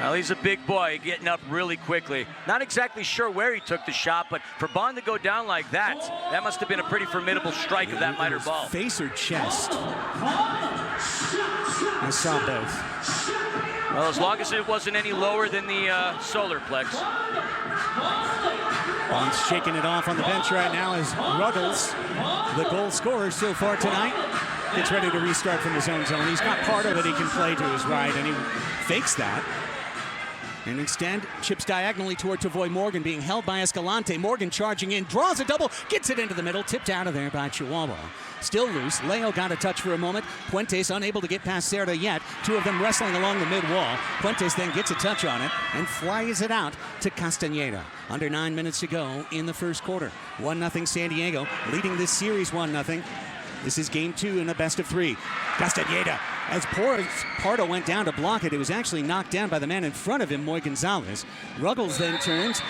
Well, he's a big boy, getting up really quickly. Not exactly sure where he took the shot, but for Bond to go down like that, that must have been a pretty formidable strike of that miter ball. Face or chest? I saw both. Well, as long as it wasn't any lower than the solar plex. Bond's shaking it off on the bench right now as Ruggles, the goal scorer so far tonight, gets ready to restart from his own zone. He's got part of it he can play to his right, and he fakes that. And instead, chips diagonally toward Tavoy Morgan, being held by Escalante. Morgan charging in, draws a double, gets it into the middle, tipped out of there by Chihuahua. Still loose. Leo got a touch for a moment. Puentes unable to get past Cerda yet. Two of them wrestling along the mid-wall. Puentes then gets a touch on it and flies it out to Castañeda. Under 9 minutes to go in the first quarter. 1-0 San Diego, leading this series 1-0. This is game 2 in a best of 3. Castañeda, as Pardo went down to block it, it was actually knocked down by the man in front of him, Moy Gonzalez. Ruggles then turns,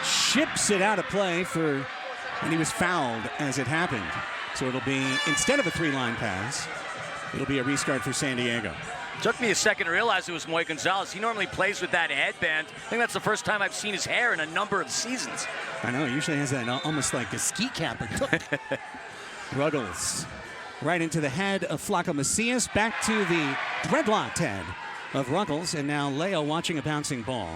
ships it out of play and he was fouled as it happened. So it'll be, instead of a 3-line pass, it'll be a restart for San Diego. Took me a second to realize it was Moy Gonzalez. He normally plays with that headband. I think that's the first time I've seen his hair in a number of seasons. I know, he usually has that almost like a ski cap or took. Ruggles right into the head of Flaco Macias, back to the dreadlocked head of Ruggles, and now Leo watching a bouncing ball.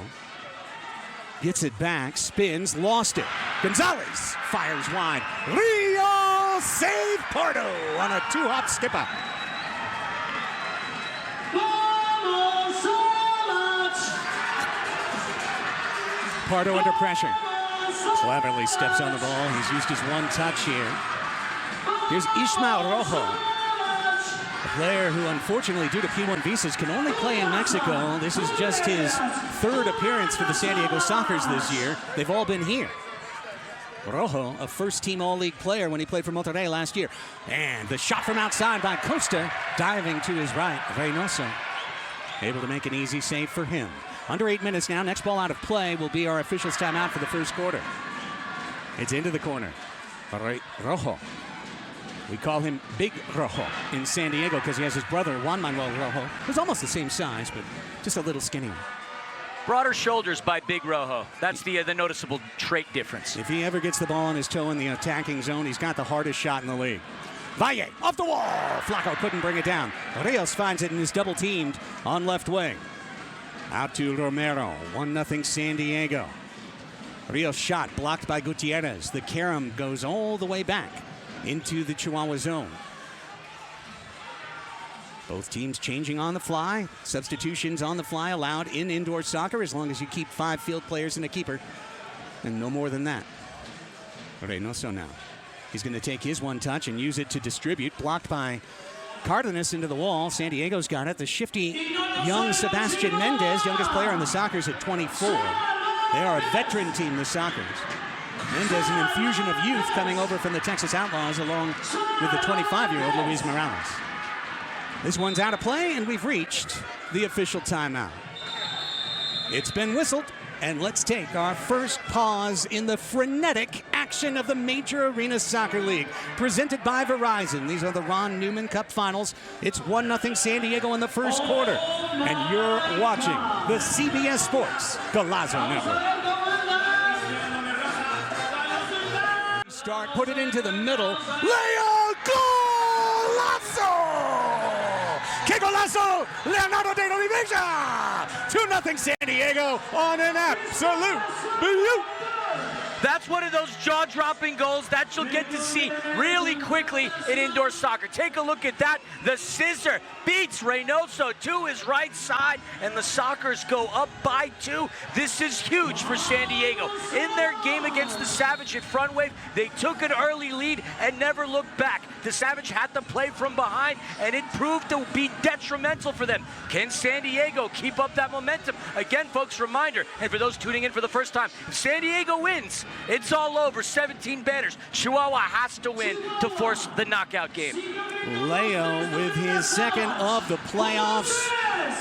Gets it back, spins, lost it. Gonzalez fires wide. Leo save Pardo on a 2-hop skip-up. Pardo under pressure. Cleverly steps on the ball. He's used his one touch here. Here's Ismael Rojo, a player who, unfortunately, due to P1 visas, can only play in Mexico. This is just his 3rd appearance for the San Diego Sockers this year. They've all been here. Rojo, a first-team All-League player when he played for Monterrey last year. And the shot from outside by Costa, diving to his right. Reynoso able to make an easy save for him. Under 8 minutes now. Next ball out of play will be our officials' timeout for the first quarter. It's into the corner. Rojo. We call him Big Rojo in San Diego because he has his brother, Juan Manuel Rojo, who's almost the same size, but just a little skinnier. Broader shoulders by Big Rojo. That's the noticeable trait difference. If he ever gets the ball on his toe in the attacking zone, he's got the hardest shot in the league. Valle, off the wall. Flaco couldn't bring it down. Rios finds it and is double-teamed on left wing. Out to Romero, 1-0 San Diego. Rios shot blocked by Gutierrez. The carom goes all the way back into the Chihuahua zone. Both teams changing on the fly. Substitutions on the fly allowed in indoor soccer as long as you keep 5 field players and a keeper. And no more than that. Reynoso now. He's going to take his one touch and use it to distribute. Blocked by Cardenas into the wall. San Diego's got it. The shifty young Sebastian Mendez, youngest player on the Sockers at 24. They are a veteran team, the Sockers. Mendez, an infusion of youth coming over from the Texas Outlaws along with the 25-year-old Luis Morales. This one's out of play, and we've reached the official timeout. It's been whistled, and let's take our first pause in the frenetic action of the Major Arena Soccer League, presented by Verizon. These are the Ron Newman Cup finals. It's 1-0 San Diego in the first quarter, and you're watching the CBS Sports Golazo Network. Start, put it into the middle. Leo Golazo! Que golazo! Leonardo de Oliveira! 2-0 San Diego on an absolute beauty. That's one of those jaw-dropping goals that you'll get to see really quickly in indoor soccer. Take a look at that. The scissor beats Reynoso to his right side, and the Sockers go up by 2. This is huge for San Diego. In their game against the Savage at Front Wave, they took an early lead and never looked back. The Savage had to play from behind, and it proved to be detrimental for them. Can San Diego keep up that momentum? Again, folks, reminder, and for those tuning in for the first time, if San Diego wins, it's all over. 17 banners. Chihuahua has to win to force the knockout game. Leo with his second of the playoffs,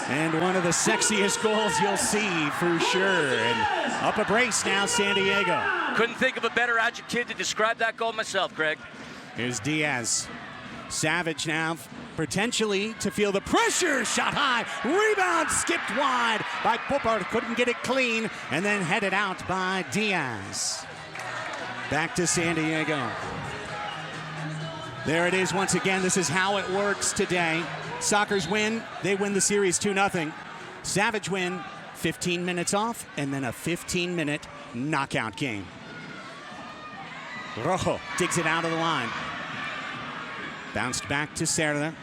and one of the sexiest goals you'll see for sure. And up a brace now, San Diego. Couldn't think of a better adjective to describe that goal myself, Greg. Here's Diaz. Savage now potentially to feel the pressure. Shot high, rebound skipped wide by Popper. Couldn't get it clean, and then headed out by Diaz. Back to San Diego. There it is once again. This is how it works today. Sockers win. They win the series 2-0. Savage win, 15 minutes off, and then a 15-minute knockout game. Rojo digs it out of the line. Bounced back to Cerda.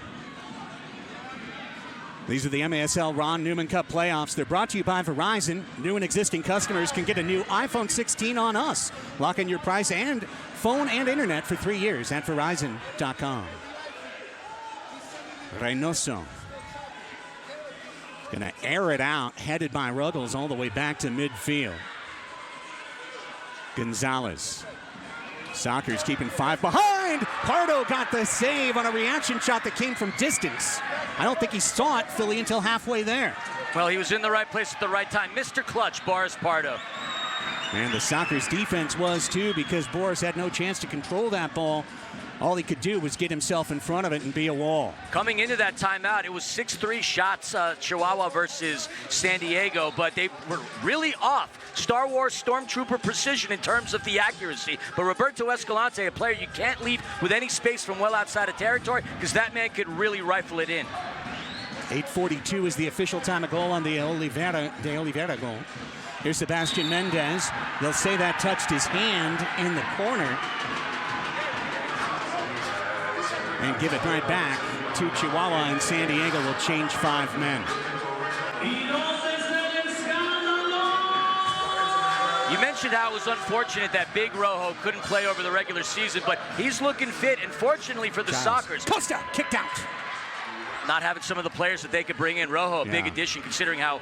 These are the MASL Ron Newman Cup playoffs. They're brought to you by Verizon. New and existing customers can get a new iPhone 16 on us. Lock in your price and phone and internet for 3 years at Verizon.com. Reynoso. Gonna air it out, headed by Ruggles all the way back to midfield. Gonzalez. Sockers keeping 5 behind. Pardo got the save on a reaction shot that came from distance. I don't think he saw it, Philly, until halfway there. Well, he was in the right place at the right time. Mr. Clutch, Boris Pardo. And the Sockers defense was too, because Boris had no chance to control that ball. All he could do was get himself in front of it and be a wall. Coming into that timeout, it was 6-3 shots, Chihuahua versus San Diego, but they were really off Star Wars Stormtrooper precision in terms of the accuracy. But Roberto Escalante, a player you can't leave with any space from well outside of territory, because that man could really rifle it in. 8:42 is the official time of goal on the Oliveira goal. Here's Sebastian Mendez. They'll say that touched his hand in the corner. And give it right back to Chihuahua, and San Diego will change 5 men. You mentioned how it was unfortunate that Big Rojo couldn't play over the regular season, but he's looking fit, and fortunately for the Sockers. Costa kicked out. Not having some of the players that they could bring in. Rojo, a big addition considering how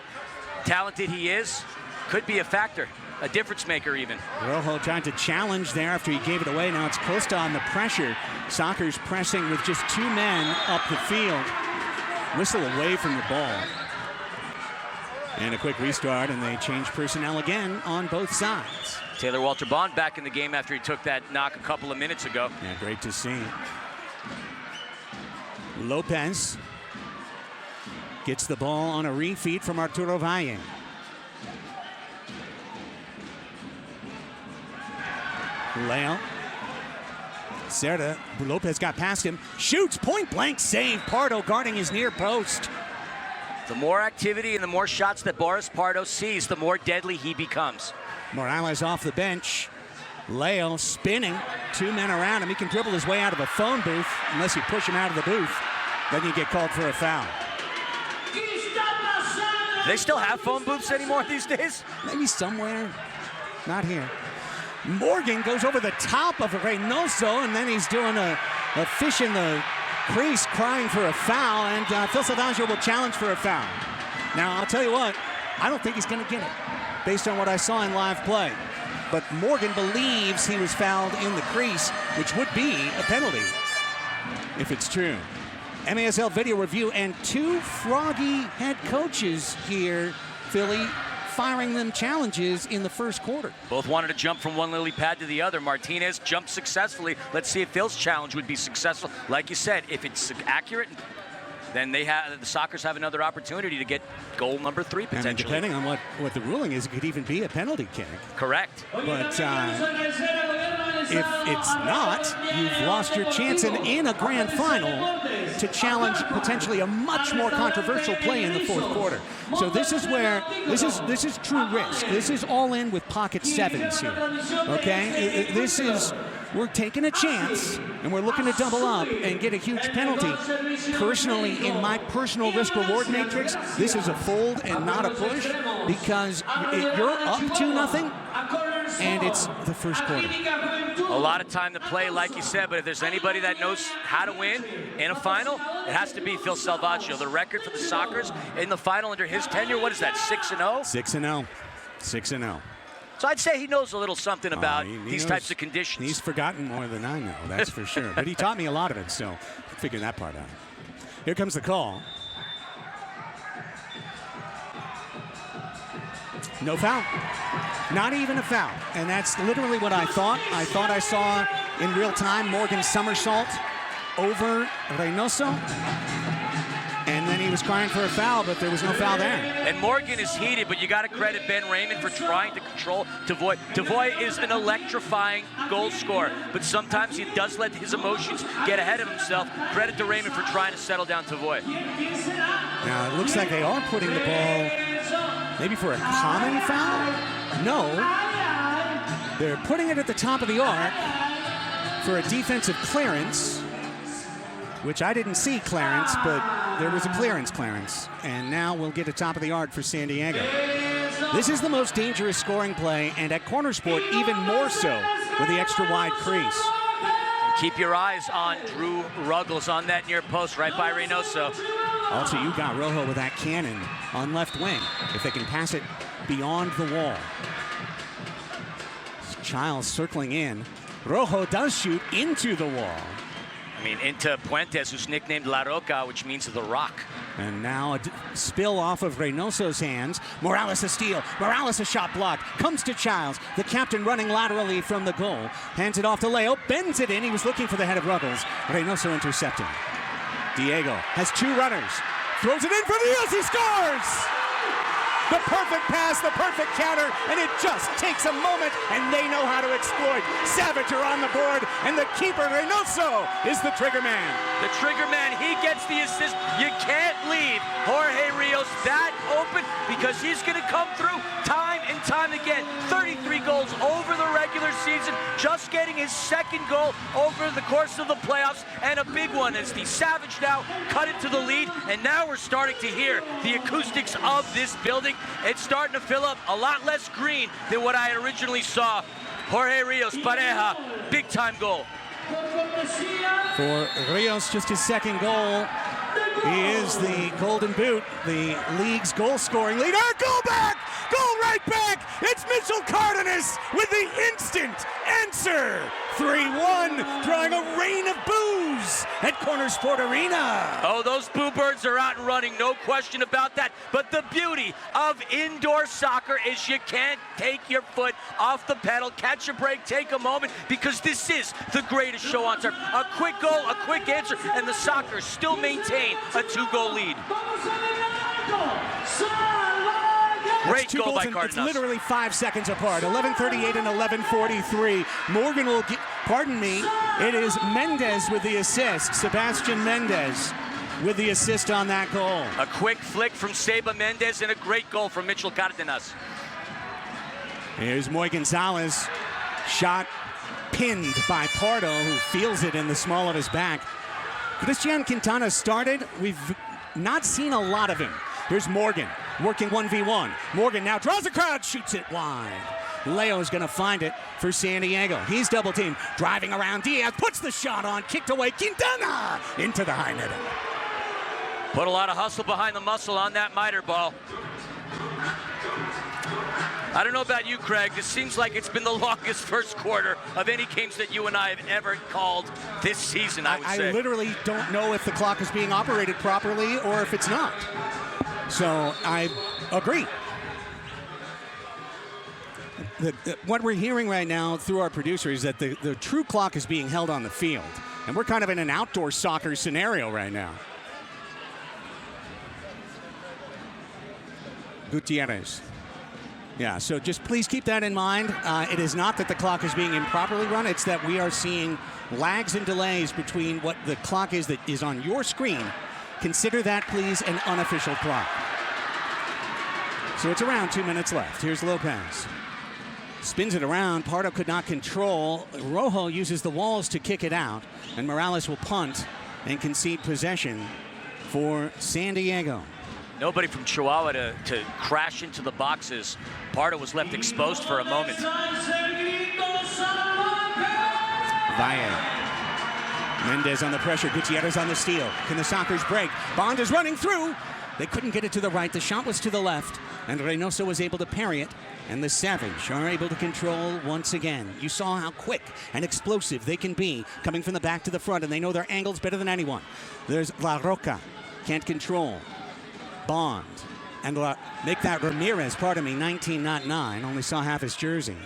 talented he is, could be a factor. A difference maker even. Rojo tried to challenge there after he gave it away. Now it's Costa on the pressure. Sockers pressing with just 2 men up the field. Whistle away from the ball. And a quick restart, and they change personnel again on both sides. Taylor Walter Bond back in the game after he took that knock a couple of minutes ago. Yeah, great to see. Lopez gets the ball on a refeed from Arturo Valle. Leo. Cerda. Lopez got past him. Shoots. Point blank save. Pardo guarding his near post. The more activity and the more shots that Boris Pardo sees, the more deadly he becomes. Morales off the bench. Leo spinning. 2 men around him. He can dribble his way out of a phone booth unless you push him out of the booth. Then you get called for a foul. Do they still have phone booths anymore these days? Maybe somewhere. Not here. Morgan goes over the top of Reynoso, and then he's doing a fish in the crease, crying for a foul, and Phil Salvagio will challenge for a foul. Now, I'll tell you what, I don't think he's going to get it, based on what I saw in live play. But Morgan believes he was fouled in the crease, which would be a penalty, if it's true. MASL video review, and 2 froggy head coaches here, Philly, firing them challenges in the first quarter. Both wanted to jump from one lily pad to the other. Martinez jumped successfully. Let's see if Phil's challenge would be successful. Like you said, if it's accurate, then the Sockers have another opportunity to get goal number 3 potentially. And depending on what the ruling is, it could even be a penalty kick. Correct. But if it's not, you've lost your chance in a grand final to challenge potentially a much more controversial play in the 4th quarter. So this is where this is true risk. This is all in with pocket 7s here. Okay, we're taking a chance and we're looking to double up and get a huge penalty. Personally, in my personal risk-reward matrix, this is a fold and not a push, because you're up 2-0 and it's the first quarter. A lot of time to play, like you said, but if there's anybody that knows how to win in a final, it has to be Phil Salvagio. The record for the Sockers in the final under his tenure, what is that, 6-0? 6-0. 6-0. So I'd say he knows a little something about these types of conditions. He's forgotten more than I know, that's for sure. But he taught me a lot of it, so figure that part out. Here comes the call. No foul. Not even a foul. And that's literally what I thought. I thought I saw in real time Morgan's somersault over Reynoso. And then he was crying for a foul, but there was no foul there. And Morgan is heated, but you got to credit Ben Raymond for trying to control Tavoy. Tavoy is an electrifying goal scorer, but sometimes he does let his emotions get ahead of himself. Credit to Raymond for trying to settle down Tavoy. Now, it looks like they are putting the ball maybe for a common foul? No. They're putting it at the top of the arc for a defensive clearance, which I didn't see clearance, but there was a clearance. And now we'll get a top of the arc for San Diego. This is the most dangerous scoring play, and at Corner Sport, even more so with the extra wide crease. Keep your eyes on Drew Ruggles on that near post right by Reynoso. Also, you got Rojo with that cannon on left wing, if they can pass it beyond the wall. Childs circling in. Rojo does shoot into the wall. I mean, into Puentes, who's nicknamed La Roca, which means the Rock. And now a spill off of Reynoso's hands. Morales a steal. Morales a shot blocked. Comes to Childs. The captain running laterally from the goal. Hands it off to Leo. Bends it in. He was looking for the head of Ruggles. Reynoso intercepting. Diego has two runners. Throws it in for Rios. He scores! The perfect pass, the perfect counter, and it just takes a moment, and they know how to exploit. Savage are on the board, and the keeper, Reynoso, is the trigger man. The trigger man, he gets the assist. You can't leave Jorge Rios that open because he's going to come through time and time again. 33 goals over the regular season, just getting his second goal over the course of the playoffs, and a big one as the Savage now cut it to the lead, and now we're starting to hear the acoustics of this building. It's starting to fill up a lot less green than what I had originally saw. Jorge Rios, Pareja, big time goal. For Rios, just his second goal. He is the Golden Boot, the league's goal scoring leader. Goal back! Goal right back! It's Mitchell Cardenas with the instant answer. 3-1, drawing a rain of boos at Corner Sport Arena. Oh, those boo birds are out and running, no question about that. But the beauty of indoor soccer is you can't take your foot off the pedal, catch a break, take a moment, because this is the greatest show on turf. A quick goal, a quick answer, and the Sockers still maintain a 2-goal lead. Great goal by Cardenas. It's literally 5 seconds apart. 11:38 and 11:43. Morgan will get, pardon me, it is Mendez with the assist. Sebastian Mendez with the assist on that goal. A quick flick from Seba Mendez and a great goal from Mitchell Cardenas. Here's Moy Gonzalez. Shot pinned by Pardo, who feels it in the small of his back. Christian Quintana started. We've not seen a lot of him. Here's Morgan working 1v1. Morgan now draws a crowd, shoots it wide. Leo's gonna find it for San Diego. He's double teamed, driving around. Diaz puts the shot on, kicked away. Quintana into the high netting. Put a lot of hustle behind the muscle on that miter ball. I don't know about you, Craig. This seems like it's been the longest first quarter of any games that you and I have ever called this season, I would say. I literally don't know if the clock is being operated properly or if it's not. So I agree. What we're hearing right now through our producer is that the true clock is being held on the field. And we're kind of in an outdoor soccer scenario right now. Gutierrez. Yeah, so just please keep that in mind. It is not that the clock is being improperly run. It's that we are seeing lags and delays between what the clock is that is on your screen. Consider that, please, an unofficial clock. So it's around 2 minutes left. Here's Lopez. Spins it around. Pardo could not control. Rojo uses the walls to kick it out. And Morales will punt and concede possession for San Diego. Nobody from Chihuahua to crash into the boxes. Pardo was left exposed for a moment. Valle. Mendez on the pressure. Gutierrez on the steal. Can the Sockers break? Bond is running through. They couldn't get it to the right. The shot was to the left. And Reynoso was able to parry it. And the Savage are able to control once again. You saw how quick and explosive they can be coming from the back to the front. And they know their angles better than anyone. There's La Roca. Can't control. Bond. And make that Ramirez, pardon me, 19, not 9. Only saw half his jersey.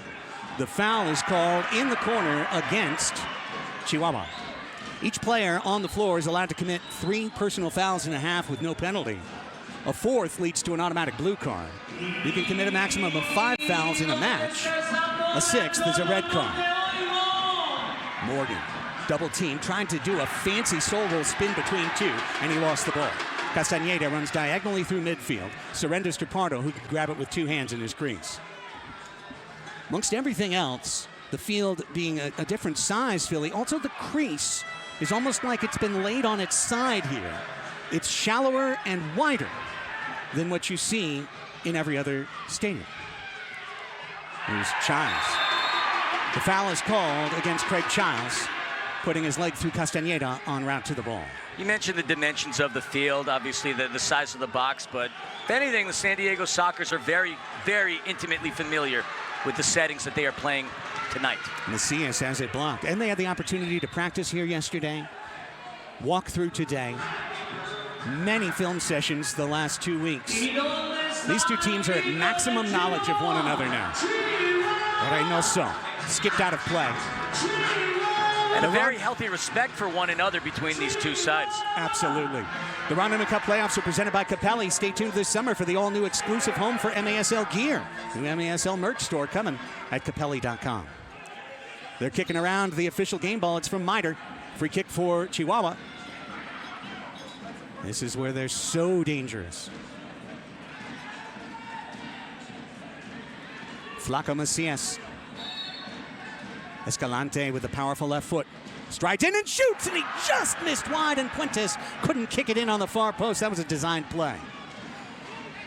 The foul is called in the corner against Chihuahua. Each player on the floor is allowed to commit 3 personal fouls and a half with no penalty. A 4th leads to an automatic blue card. You can commit a maximum of 5 fouls in a match. A 6th is a red card. Morgan, double team, trying to do a fancy soul roll spin between 2, and he lost the ball. Castañeda runs diagonally through midfield, surrenders to Pardo, who can grab it with 2 hands in his crease. Amongst everything else, the field being a different size, Philly, also the crease is almost like it's been laid on its side here. It's shallower and wider than what you see in every other stadium. Here's Childs. The foul is called against Craig Childs, putting his leg through Castañeda en route to the ball. You mentioned the dimensions of the field, obviously the size of the box, but if anything, the San Diego Sockers are very, very intimately familiar with the settings that they are playing tonight. Macias has it blocked, and they had the opportunity to practice here yesterday, walk through today, many film sessions the last 2 weeks. These two teams are at maximum knowledge of one another now. Reynoso skipped out of play. And a very healthy respect for one another between these two sides. Absolutely. The Ron Newman Cup playoffs are presented by Capelli. Stay tuned this summer for the all-new exclusive home for MASL gear. New MASL merch store coming at capelli.com. They're kicking around the official game ball. It's from Miter. Free kick for Chihuahua. This is where they're so dangerous. Flaco Macias. Escalante with a powerful left foot. Strides in and shoots, and he just missed wide, and Puentes couldn't kick it in on the far post. That was a designed play.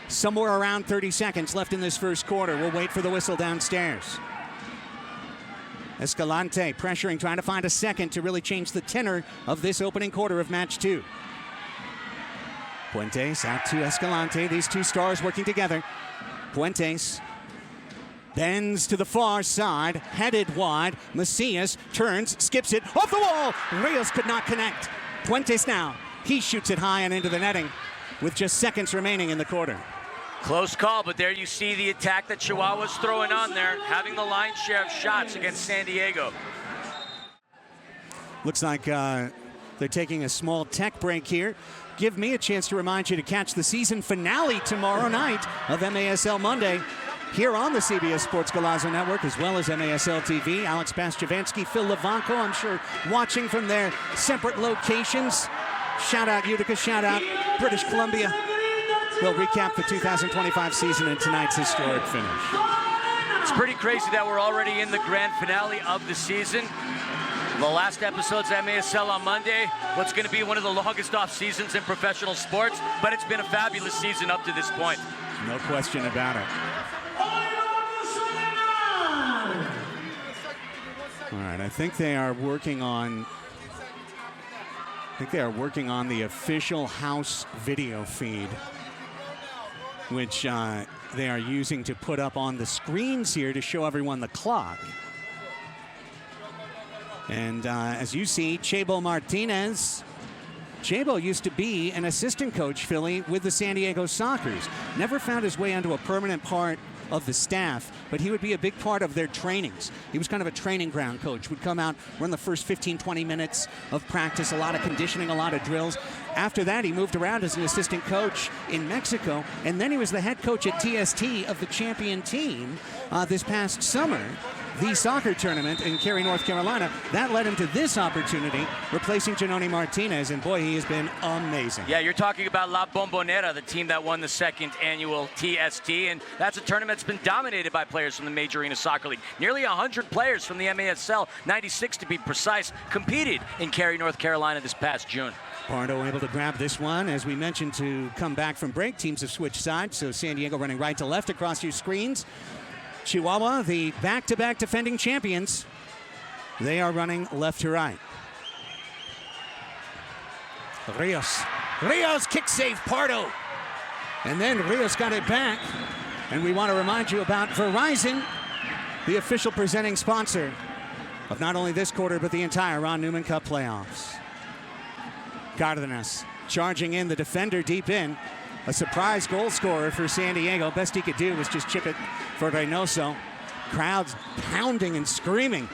Somewhere around 30 seconds left in this first quarter. We'll wait for the whistle downstairs. Escalante pressuring, trying to find a second to really change the tenor of this opening quarter of match 2. Puentes out to Escalante. These two stars working together. Puentes bends to the far side, headed wide. Macias turns, skips it, off the wall. Rios could not connect. Puentes now, he shoots it high and into the netting with just seconds remaining in the quarter. Close call, but there you see the attack that Chihuahua's throwing on there, having the lion's share of shots against San Diego. Looks like they're taking a small tech break here. Give me a chance to remind you to catch the season finale tomorrow night of MASL Monday here on the CBS Sports Golazo Network, as well as MASL TV. Alex Bastiavansky, Phil Levanko, I'm sure, watching from their separate locations. Shout out Utica, shout out British Columbia. We'll recap the 2025 season and tonight's historic finish. It's pretty crazy that we're already in the grand finale of the season. The last episode's MASL on Monday. What's going to be one of the longest off seasons in professional sports, but it's been a fabulous season up to this point. No question about it. All right, I think they are working on the official house video feed, which they are using to put up on the screens here to show everyone the clock. And as you see, Chebo Martinez. Chebo used to be an assistant coach, Philly, with the San Diego Sockers. Never found his way onto a permanent part of the staff, but he would be a big part of their trainings. He was kind of a training ground coach, would come out, run the first 15, 20 minutes of practice, a lot of conditioning, a lot of drills. After that, he moved around as an assistant coach in Mexico, and then he was the head coach at TST of the champion team this past summer. The soccer tournament in Cary, North Carolina. That led him to this opportunity, replacing Janoni Martinez, and boy, he has been amazing. Yeah, you're talking about La Bombonera, the team that won the second annual TST, and that's a tournament that's been dominated by players from the Major Arena Soccer League. Nearly 100 players from the MASL, 96 to be precise, competed in Cary, North Carolina this past June. Pardo able to grab this one. As we mentioned, to come back from break, teams have switched sides, so San Diego running right to left across your screens. Chihuahua, the back-to-back defending champions, they are running left to right. Rios kick save, Pardo. And then Rios got it back. And we want to remind you about Verizon, the official presenting sponsor of not only this quarter, but the entire Ron Newman Cup playoffs. Cardenas charging in, the defender deep in. A surprise goal scorer for San Diego. Best he could do was just chip it for Reynoso. Crowds pounding and screaming.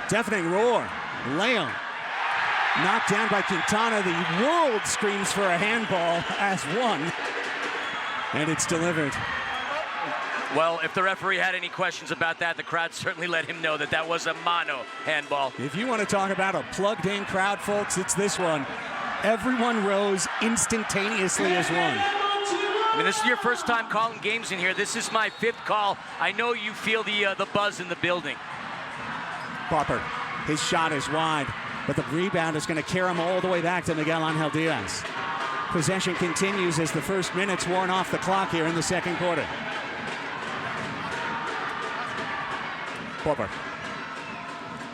Deafening roar. Leon. Knocked down by Quintana. The world screams for a handball as one. And it's delivered. Well, if the referee had any questions about that, the crowd certainly let him know that that was a mano handball. If you want to talk about a plugged-in crowd, folks, it's this one. Everyone rose instantaneously as one. I mean, this is your first time calling games in here. This is my 5th call. I know you feel the buzz in the building. Popper, his shot is wide, but the rebound is going to carry him all the way back to Miguel Angel Diaz. Possession continues as the first minute's worn off the clock here in the second quarter. Popper.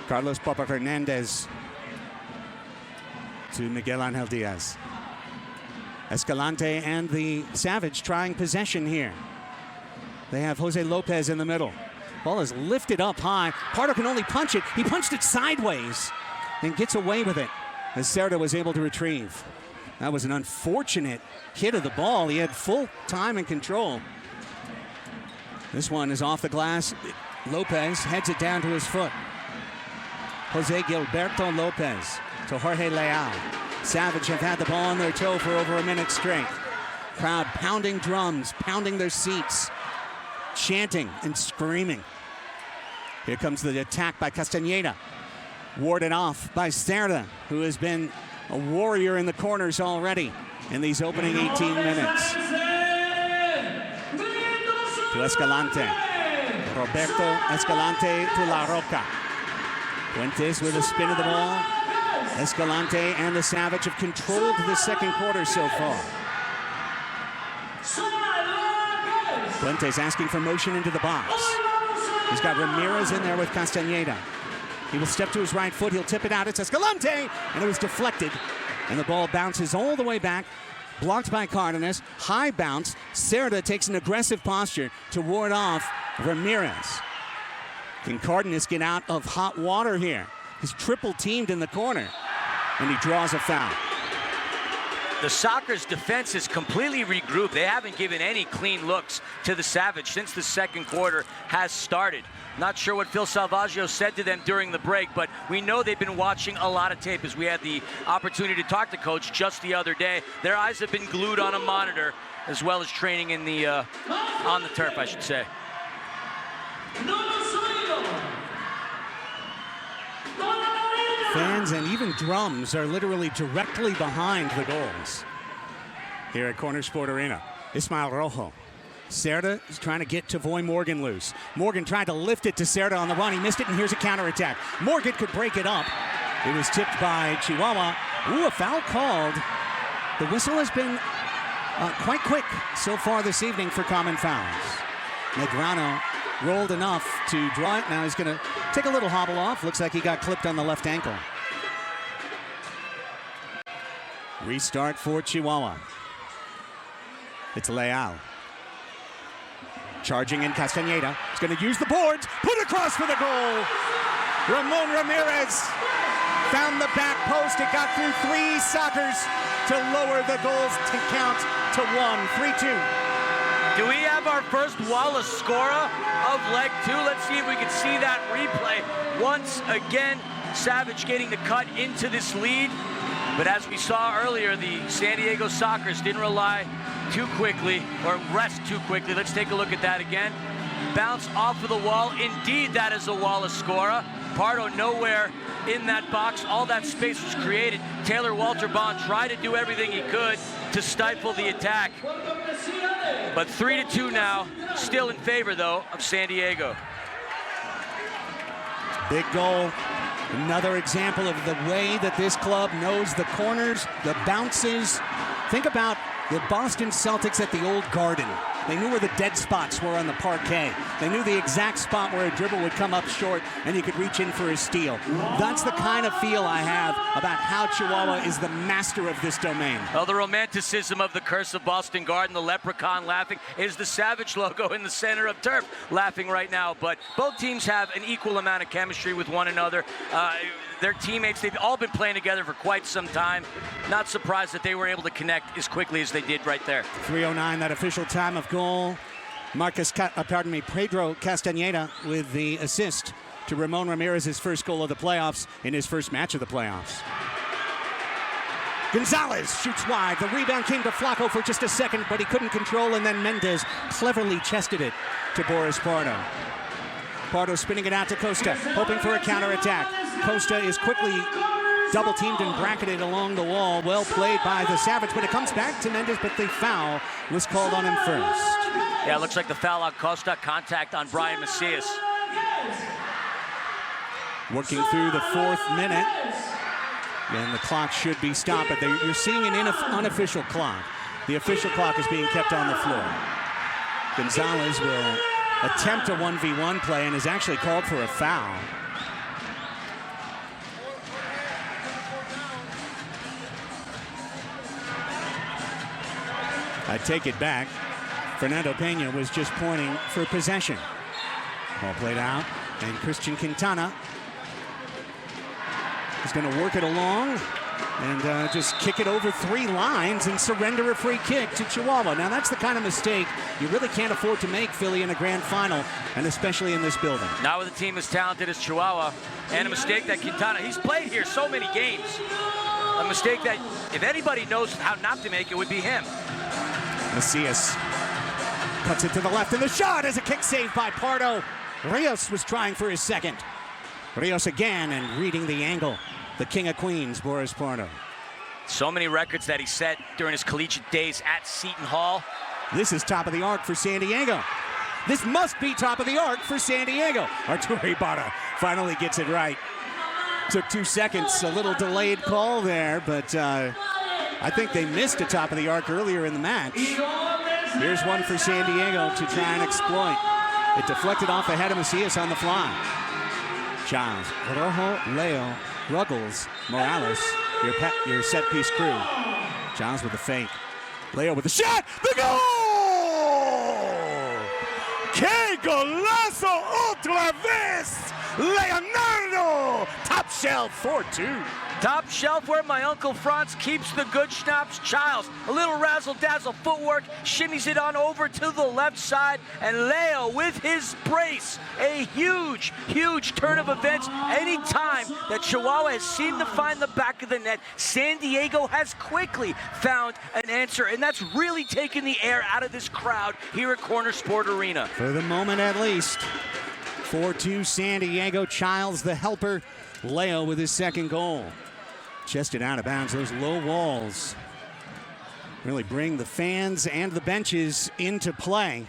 Carlos Popper Hernandez to Miguel Angel Diaz. Escalante and the Savage trying possession here. They have Jose Lopez in the middle. Ball is lifted up high. Pardo can only punch it. He punched it sideways and gets away with it as Cerda was able to retrieve. That was an unfortunate hit of the ball. He had full time and control. This one is off the glass. Lopez heads it down to his foot. Jose Gilberto Lopez to Jorge Leal. Savage have had the ball on their toe for over a minute straight. Crowd pounding drums, pounding their seats, chanting and screaming. Here comes the attack by Castañeda. Warded off by Cerda, who has been a warrior in the corners already in these opening 18 minutes. To Escalante. Roberto Escalante to La Roca. Fuentes with a spin of the ball. Escalante and the Savage have controlled the second quarter so far. Fuentes asking for motion into the box. He's got Ramirez in there with Castañeda. He will step to his right foot. He'll tip it out. It's Escalante, and it was deflected. And the ball bounces all the way back. Blocked by Cardenas. High bounce. Cerda takes an aggressive posture to ward off Ramirez. Can Cardenas get out of hot water here? He's triple teamed in the corner, and he draws a foul. The Soccer's defense is completely regrouped. They haven't given any clean looks to the Savage since the second quarter has started. Not sure what Phil Salvaggio said to them during the break, but we know they've been watching a lot of tape as we had the opportunity to talk to Coach just the other day. Their eyes have been glued on a monitor as well as training in the on the turf, I should say. Fans and even drums are literally directly behind the goals here at Corner Sport Arena. Ismael Rojo. Cerda is trying to get Tavoy Morgan loose. Morgan tried to lift it to Cerda on the run. He missed it, and here's a counterattack. Morgan could break it up. It was tipped by Chihuahua. Ooh, a foul called. The whistle has been quite quick so far this evening for common fouls. Negrano rolled enough to draw it. Now he's going to take a little hobble off. Looks like he got clipped on the left ankle. Restart for Chihuahua. It's Leal. Charging in Castañeda. He's going to use the boards. Put across for the goal. Ramon Ramirez found the back post. It got through 3 Soccers to lower the goals to count to 1. 3-2. Do we have our first Wallace scorer of leg 2? Let's see if we can see that replay. Once again, Savage getting the cut into this lead. But as we saw earlier, the San Diego Soccers didn't rely too quickly or rest too quickly. Let's take a look at that again. Bounce off of the wall. Indeed, that is a Wallace scorer. Pardo nowhere in that box. All that space was created. Taylor Walter Bond tried to do everything he could to stifle the attack. But 3-2 now, still in favor, though, of San Diego. Big goal. Another example of the way that this club knows the corners, the bounces. Think about the Boston Celtics at the old Garden. They knew where the dead spots were on the parquet. They knew the exact spot where a dribble would come up short and you could reach in for a steal. That's the kind of feel I have about how Chihuahua is the master of this domain. Well, the romanticism of the curse of Boston Garden, the leprechaun laughing, is the Savage logo in the center of turf laughing right now. But both teams have an equal amount of chemistry with one another. Their teammates, they've all been playing together for quite some time. Not surprised that they were able to connect as quickly as they did right there. 3:09, that official time of goal. Pedro Castañeda with the assist to Ramon Ramirez's first goal of the playoffs in his first match of the playoffs. Gonzalez shoots wide. The rebound came to Flacco for just a second, but he couldn't control, and then Mendez cleverly chested it to Boris Pardo. Pardo spinning it out to Costa, hoping for a counterattack. Costa is quickly double-teamed and bracketed along the wall. Well played by the Savage, but it comes back to Mendez, but the foul was called on him first. Yeah, it looks like the foul on Costa, contact on Brian Macias. Working through the 4th minute, and the clock should be stopped, but you're seeing an unofficial clock. The official clock is being kept on the floor. Gonzalez will attempt a 1v1 play and is actually called for a foul. I take it back. Fernando Pena was just pointing for possession. Ball played out, and Christian Quintana is going to work it along and just kick it over 3 lines and surrender a free kick to Chihuahua. Now, that's the kind of mistake you really can't afford to make, Philly, in a grand final, and especially in this building. Not with a team as talented as Chihuahua, and a mistake that Quintana, he's played here so many games. A mistake that, if anybody knows how not to make, it would be him. Macias cuts it to the left, and the shot is a kick saved by Pardo. Rios was trying for his second. Rios again, and reading the angle. The King of Queens, Boris Pardo. So many records that he set during his collegiate days at Seton Hall. This is top of the arc for San Diego. This must be top of the arc for San Diego. Arturo Ibarra finally gets it right. Took 2 seconds, a little delayed call there, but I think they missed a top of the arc earlier in the match. Here's one for San Diego to try and exploit. It deflected off ahead of Macias on the fly. Childs, Rojo, Leo, Ruggles, Morales, your set piece crew. Childs with the fake. Leo with the shot, the goal! Que golazo otra vez! Leonardo! Top shelf 4-2. Top shelf where my Uncle Franz keeps the good schnapps. Childs, a little razzle-dazzle footwork, shimmies it on over to the left side, and Leo with his brace. A huge, huge turn of events. Any time that Chihuahua has seemed to find the back of the net, San Diego has quickly found an answer, and that's really taken the air out of this crowd here at Corner Sport Arena. For the moment at least. 4-2 San Diego. Childs the helper. Leo with his second goal. Chested out of bounds. Those low walls really bring the fans and the benches into play.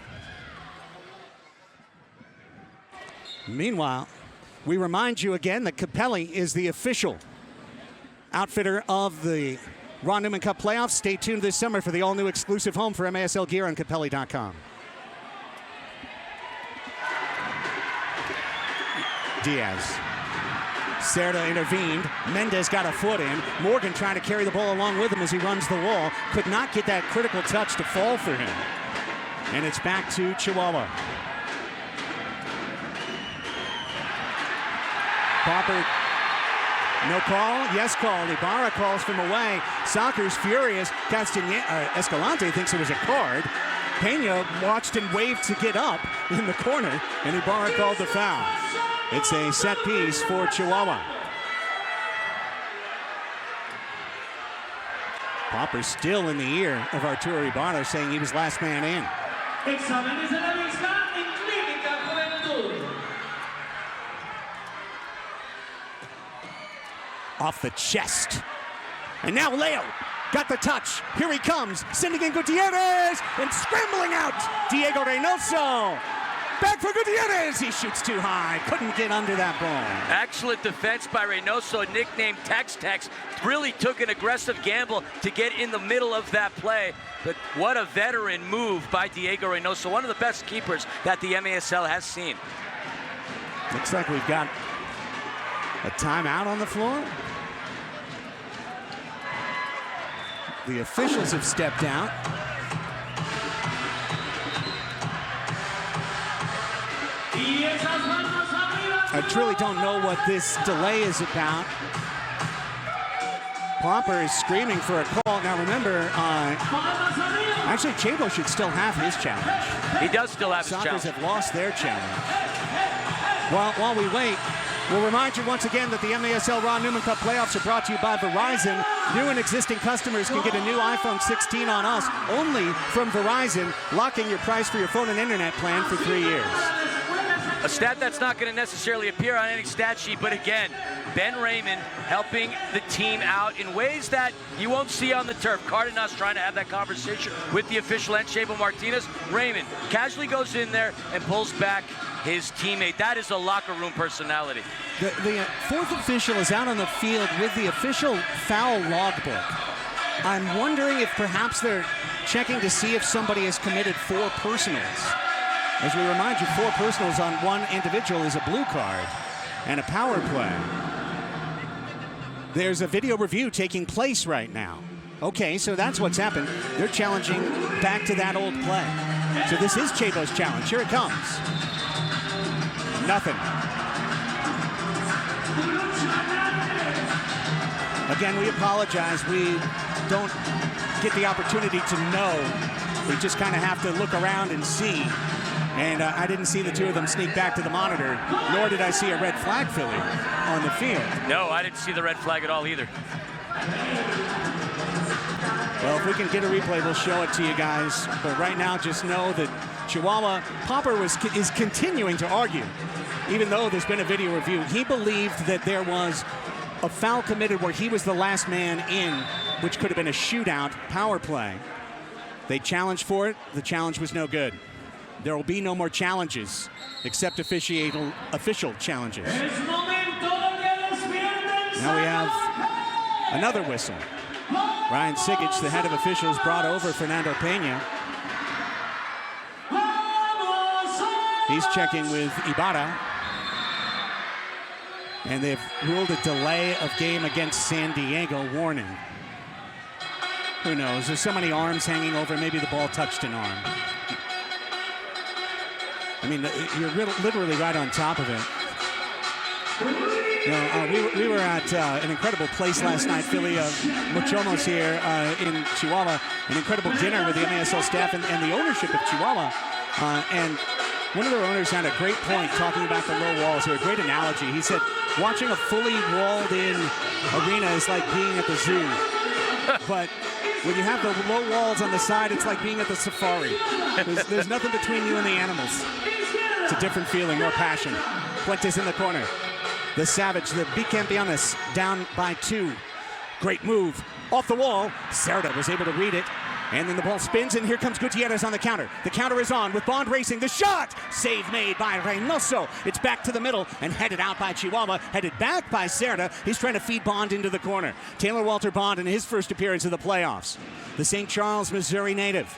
Meanwhile, we remind you again that Capelli is the official outfitter of the Ron Newman Cup playoffs. Stay tuned this summer for the all-new exclusive home for MASL gear on Capelli.com. Diaz. Cerda intervened. Mendez got a foot in. Morgan trying to carry the ball along with him as he runs the wall. Could not get that critical touch to fall for him. And it's back to Chihuahua. Popper, no call? Yes call. Ibarra calls from away. Soccer's furious. Escalante thinks it was a card. Pena watched and waved to get up in the corner, and Ibarra called the foul. It's a set piece for Chihuahua. Popper still in the ear of Arturo Ibarra, saying he was last man in. Off the chest. And now Leo got the touch. Here he comes, sending in Gutierrez, and scrambling out, Diego Reynoso. Back for Gutierrez. He shoots too high. Couldn't get under that ball. Excellent defense by Reynoso, nicknamed Tex-Tex. Really took an aggressive gamble to get in the middle of that play. But what a veteran move by Diego Reynoso, one of the best keepers that the MASL has seen. Looks like we've got a timeout on the floor. The officials have stepped out. I truly don't know what this delay is about. Popper is screaming for a call. Now remember, actually Chabo should still have his challenge. He does still have his challenge. Sockers have lost their challenge. While we wait, We'll remind you once again that the MASL Ron Newman Cup playoffs are brought to you by Verizon. New and existing customers can get a new iPhone 16 on us only from Verizon, locking your price for your phone and internet plan for 3 years. A stat that's not going to necessarily appear on any stat sheet, but again, Ben Raymond helping the team out in ways that you won't see on the turf. Cardenas trying to have that conversation with the official and Chavo Martinez. Raymond casually goes in there and pulls back his teammate. That is a locker room personality. The fourth official is out on the field with the official foul logbook. I'm wondering if perhaps they're checking to see if somebody has committed 4 personals. As we remind you, 4 personals on one individual is a blue card and a power play. There's a video review taking place right now. Okay, so that's what's happened. They're challenging back to that old play. So this is Chavo's challenge. Here it comes. Nothing. Again, we apologize. We don't get the opportunity to know. We just kind of have to look around and see. And I didn't see the two of them sneak back to the monitor, nor did I see a red flag, Philly, on the field. No, I didn't see the red flag at all either. Well, if we can get a replay, we'll show it to you guys. But right now, just know that Chihuahua, Popper is continuing to argue, even though there's been a video review. He believed that there was a foul committed where he was the last man in, which could have been a shootout power play. They challenged for it. The challenge was no good. There will be no more challenges except official challenges. Now we have another whistle. Ryan Sigic, the head of officials, brought over Fernando Pena. He's checking with Ibarra. And they've ruled a delay of game against San Diego. Warning. Who knows? There's so many arms hanging over. Maybe the ball touched an arm. I mean, you're literally right on top of it. You know, we were at an incredible place last night, Philly, Mochomos here in Chihuahua, an incredible dinner with the MASL staff and the ownership of Chihuahua. And one of their owners had a great point talking about the low walls, or a great analogy. He said, watching a fully walled-in arena is like being at the zoo. But when you have the low walls on the side, it's like being at the safari. There's nothing between you and the animals. It's a different feeling, more passion. Fuentes in the corner. The Savage, the bicampeones, down by 2. Great move. Off the wall. Cerda was able to read it. And then the ball spins, and here comes Gutierrez on the counter. The counter is on with Bond racing. The shot! Save made by Reynoso. It's back to the middle and headed out by Chihuahua. Headed back by Cerda. He's trying to feed Bond into the corner. Taylor Walter Bond in his first appearance of the playoffs. The St. Charles, Missouri native.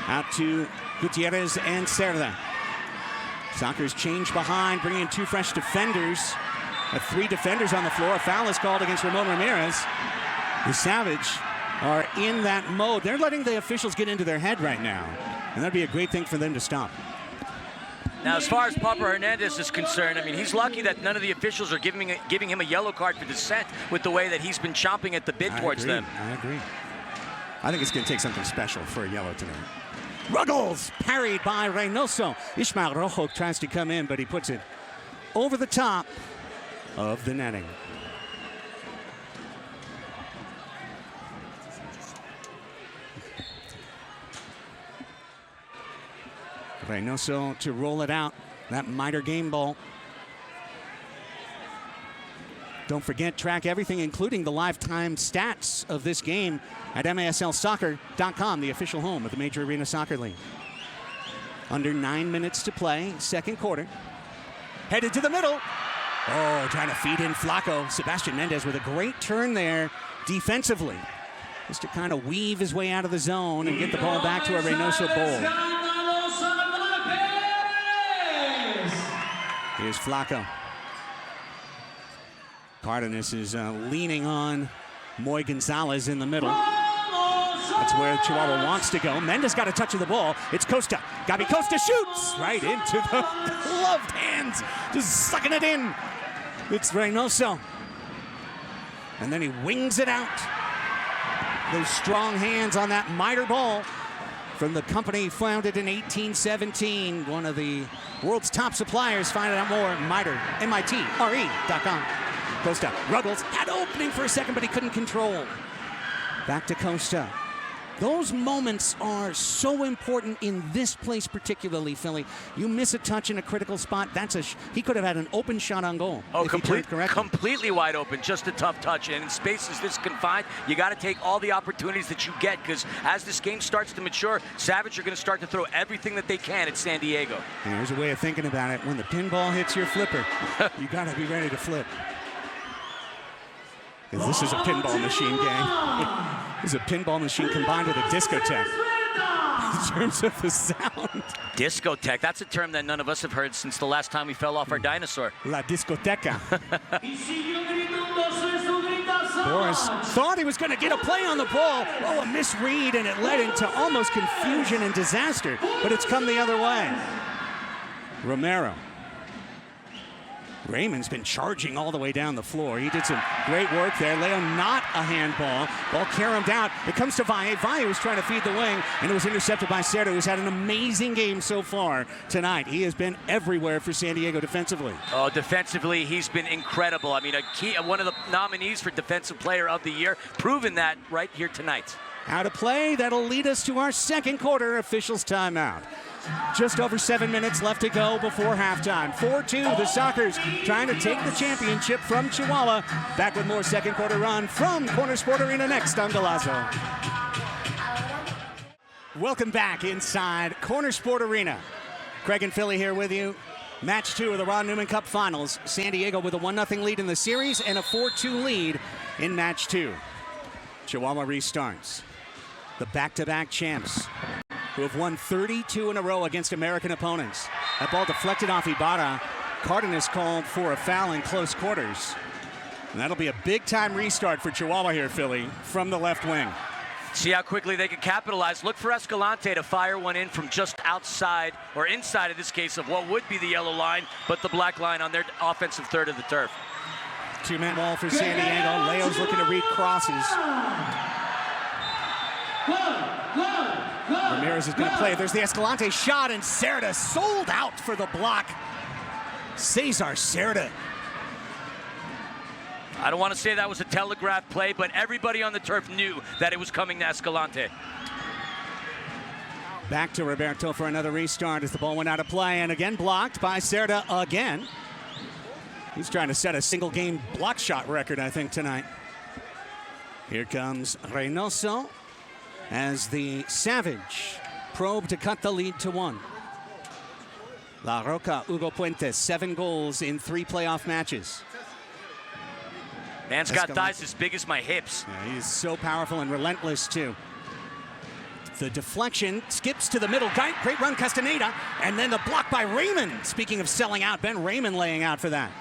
Out to Gutierrez and Cerda. Soccer's changed behind, bringing in 2 fresh defenders. 3 defenders on the floor. A foul is called against Ramon Ramirez. The Savage are in that mode. They're letting the officials get into their head right now. And that'd be a great thing for them to stop. Now, as far as Papa Hernandez is concerned, I mean, he's lucky that none of the officials are giving him a yellow card for dissent with the way that he's been chomping at the bit towards them. I agree. I think it's going to take something special for a yellow tonight. Ruggles parried by Reynoso. Ishmael Rojo tries to come in, but he puts it over the top of the netting. Reynoso to roll it out. That miter game ball. Don't forget, track everything, including the lifetime stats of this game at MASLsoccer.com, the official home of the Major Arena Soccer League. Under 9 minutes to play, second quarter. Headed to the middle. Oh, trying to feed in Flaco. Sebastian Mendez with a great turn there defensively. Just to kind of weave his way out of the zone and get the ball back to a Reynoso bowl. Here's Flaco. Cardenas is leaning on Moy Gonzalez in the middle. That's where Chihuahua wants to go. Mendes got a touch of the ball. It's Costa. Gabi Costa shoots right into the gloved hands. Just sucking it in. It's Reynoso. And then he wings it out. Those strong hands on that miter ball. from the company founded in 1817, one of the world's top suppliers. Find out more at MITRE.com. Costa, Ruggles had opening for a second, but he couldn't control. Back to Costa. Those moments are so important in this place particularly, Philly. You miss a touch in a critical spot, he could have had an open shot on goal. Oh, completely wide open, just a tough touch. And in spaces this confined, you got to take all the opportunities that you get, because as this game starts to mature, Savage are going to start to throw everything that they can at San Diego. And here's a way of thinking about it. When the pinball hits your flipper, you got to be ready to flip. Because this is a pinball machine, gang. This is a pinball machine combined with a discotheque. In terms of the sound. Discotheque, that's a term that none of us have heard since the last time we fell off our dinosaur. La discoteca. Boris thought he was going to get a play on the ball. Oh, a misread, and it led into almost confusion and disaster. But it's come the other way. Romero. Raymond's been charging all the way down the floor. He did some great work there. Leo, not a handball. Ball caromed out. It comes to Valle. Valle was trying to feed the wing, and it was intercepted by Cerda, who's had an amazing game so far tonight. He has been everywhere for San Diego defensively. Oh, defensively, he's been incredible. I mean, one of the nominees for Defensive Player of the Year, proving that right here tonight. Out of play, that'll lead us to our second quarter officials timeout. Just over 7 minutes left to go before halftime. 4-2, the Sockers trying to take the championship from Chihuahua. Back with more second quarter run from Corner Sport Arena next on Golazo. Welcome back inside Corner Sport Arena. Craig and Philly here with you. Match 2 of the Ron Newman Cup Finals. San Diego with a 1-0 lead in the series and a 4-2 lead in match 2. Chihuahua restarts. The back-to-back champs, who have won 32 in a row against American opponents. That ball deflected off Ibarra. Cardenas called for a foul in close quarters. And that'll be a big-time restart for Chihuahua here, Philly, from the left wing. See how quickly they can capitalize. Look for Escalante to fire one in from just outside, or inside in this case, of what would be the yellow line, but the black line on their offensive third of the turf. Two-man wall for San Diego. Leo's looking to read crosses. Ramirez is going to play. There's the Escalante shot, and Cerda sold out for the block. Cesar Cerda. I don't want to say that was a telegraph play, but everybody on the turf knew that it was coming to Escalante. Back to Roberto for another restart as the ball went out of play, and again blocked by Cerda again. He's trying to set a single-game block shot record, I think, tonight. Here comes Reynoso as the Savage probe to cut the lead to 1. La Roca, Hugo Puentes, 7 goals in 3 playoff matches. Man's got thighs as big as my hips. Yeah, he's so powerful and relentless, too. The deflection skips to the middle. Great run, Castaneda. And then the block by Raymond. Speaking of selling out, Ben Raymond laying out for that.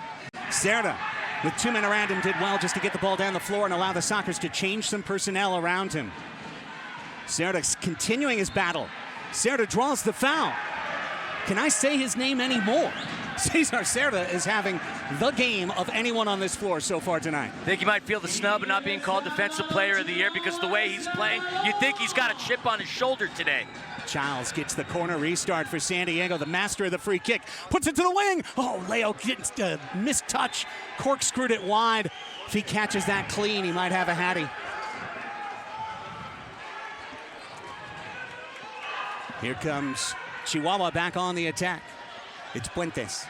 Cerda, with 2 men around him, did well just to get the ball down the floor and allow the Sockers to change some personnel around him. Cerda continuing his battle. Cerda draws the foul. Can I say his name anymore? Cesar Cerda is having the game of anyone on this floor so far tonight. I think he might feel the snub of not being called Defensive Player of the Year because the way he's playing, you'd think he's got a chip on his shoulder today. Childs gets the corner restart for San Diego, the master of the free kick. Puts it to the wing. Oh, Leo gets a missed touch. Corkscrewed it wide. If he catches that clean, he might have a hattie. Here comes Chihuahua back on the attack. It's Puentes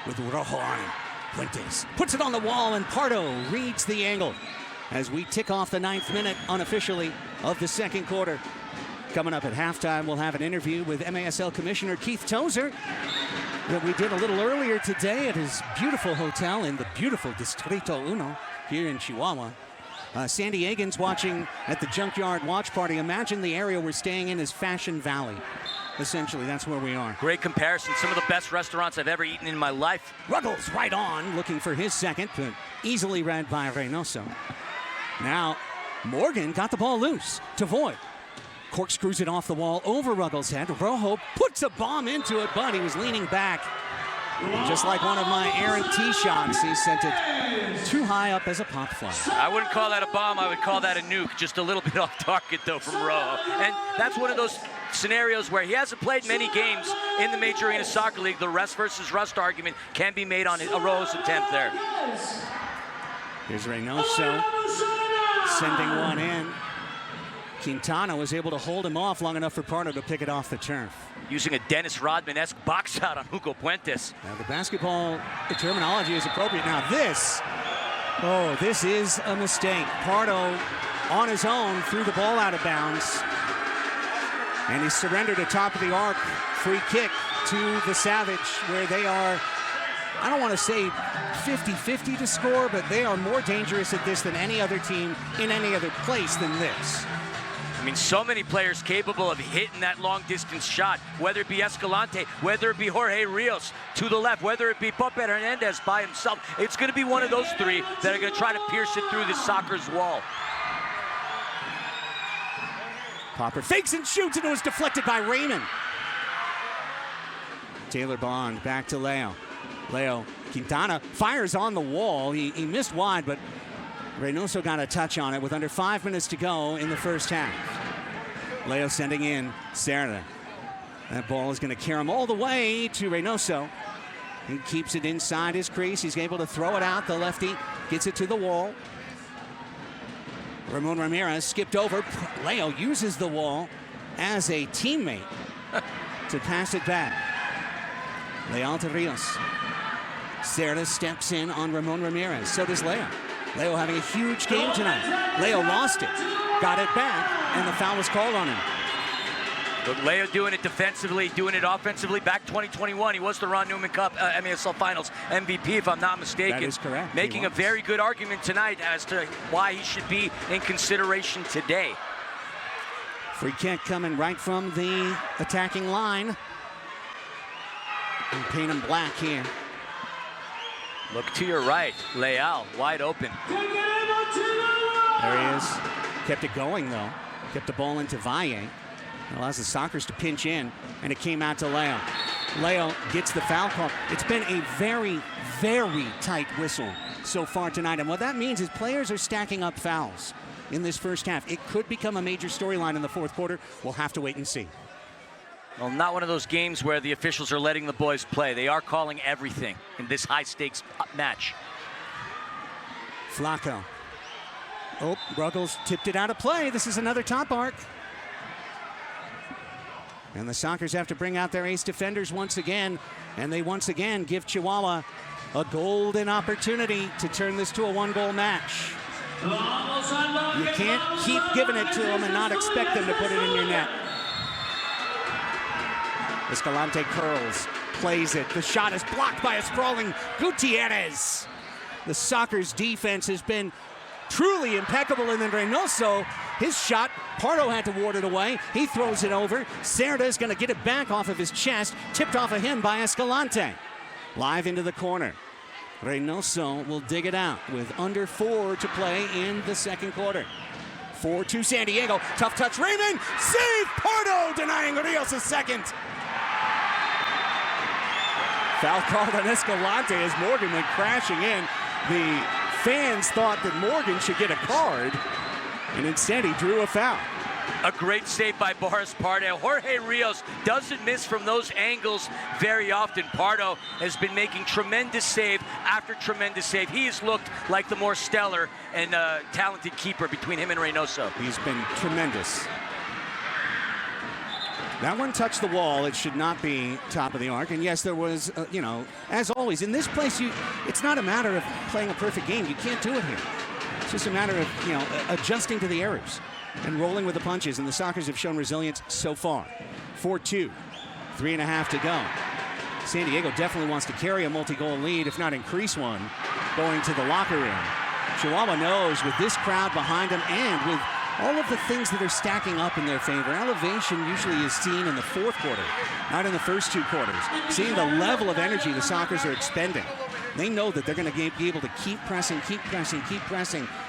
with Rojo on him. Puentes puts it on the wall, and Pardo reads the angle as we tick off the 9th minute unofficially of the second quarter. Coming up at halftime, we'll have an interview with MASL Commissioner Keith Tozer that we did a little earlier today at his beautiful hotel in the beautiful Distrito Uno here in Chihuahua. San Diegans watching at the Junkyard Watch Party. Imagine the area we're staying in is Fashion Valley. Essentially, that's where we are. Great comparison. Some of the best restaurants I've ever eaten in my life. Ruggles right on, looking for his second, but easily read by Reynoso. Now, Morgan got the ball loose to Voigt. Corkscrews it off the wall over Ruggles' head. Rojo puts a bomb into it, but he was leaning back. And just like one of my errant tee shots, he sent it too high up as a pop fly. I wouldn't call that a bomb. I would call that a nuke. Just a little bit off target, though, from Rojo. And that's one of those scenarios where he hasn't played many games in the Major Arena Soccer League. The rest versus rust argument can be made on a Rojo's attempt there. Here's Reynoso sending one in. Quintana was able to hold him off long enough for Pardo to pick it off the turf. Using a Dennis Rodman-esque box out on Hugo Puentes. Now the basketball terminology is appropriate. Now this is a mistake. Pardo on his own threw the ball out of bounds. And he surrendered a top of the arc free kick to the Savage, where they are, I don't want to say 50-50 to score, but they are more dangerous at this than any other team in any other place than this. I mean, so many players capable of hitting that long-distance shot, whether it be Escalante, whether it be Jorge Rios to the left, whether it be Pope Hernandez by himself. It's going to be one of those three that are going to try to pierce it through the soccer's wall. Popper fakes and shoots, and it was deflected by Raymond. Taylor Bond back to Leo. Leo, Quintana fires on the wall. He missed wide, but Reynoso got a touch on it with under 5 minutes to go in the first half. Leo sending in Serra. That ball is going to carry him all the way to Reynoso. He keeps it inside his crease. He's able to throw it out. The lefty gets it to the wall. Ramon Ramirez skipped over. Leo uses the wall as a teammate to pass it back. Leal to Rios. Serra steps in on Ramon Ramirez. So does Leo. Leo having a huge game tonight. Leo lost it, got it back, and the foul was called on him. But Leo doing it defensively, doing it offensively. Back 2021, he was the Ron Newman Cup MASL Finals MVP, if I'm not mistaken. That is correct. Making a very good argument tonight as to why he should be in consideration today. Free kick coming right from the attacking line. And paint him black here. Look to your right, Leal, wide open. There he is. Kept it going, though. Kept the ball into Valle. Allows the Sockers to pinch in, and it came out to Leo. Leo gets the foul call. It's been a very, very tight whistle so far tonight, and what that means is players are stacking up fouls in this first half. It could become a major storyline in the fourth quarter. We'll have to wait and see. Well, not one of those games where the officials are letting the boys play. They are calling everything in this high-stakes match. Flacco. Oh, Ruggles tipped it out of play. This is another top arc. And the Sockers have to bring out their ace defenders once again, and they once again give Chihuahua a golden opportunity to turn this to a one-goal match. You can't keep giving it to them and not expect them to put it in your net. Escalante curls, plays it. The shot is blocked by a sprawling Gutierrez. The Sockers defense has been truly impeccable, and then Reynoso, his shot, Pardo had to ward it away. He throws it over. Serra is going to get it back off of his chest, tipped off of him by Escalante. Live into the corner. Reynoso will dig it out with under 4 to play in the second quarter. 4-2 San Diego. Tough touch, Raymond. Save Pardo, denying Rios a second. Foul called on Escalante as Morgan went crashing in. The fans thought that Morgan should get a card, and instead he drew a foul. A great save by Boris Pardo. Jorge Rios doesn't miss from those angles very often. Pardo has been making tremendous save after tremendous save. He has looked like the more stellar and talented keeper between him and Reynoso. He's been tremendous. That one touched the wall. It should not be top of the arc. And yes, there was, as always, in this place, it's not a matter of playing a perfect game. You can't do it here. It's just a matter of, adjusting to the errors and rolling with the punches. And the Sockers have shown resilience so far. 4-2, 3.5 to go. San Diego definitely wants to carry a multi-goal lead, if not increase one, going to the locker room. Chihuahua knows with this crowd behind them and with all of the things that are stacking up in their favor. Elevation usually is seen in the fourth quarter, not in the first two quarters. Seeing the level of energy the Sockers are expending. They know that they're going to be able to keep pressing,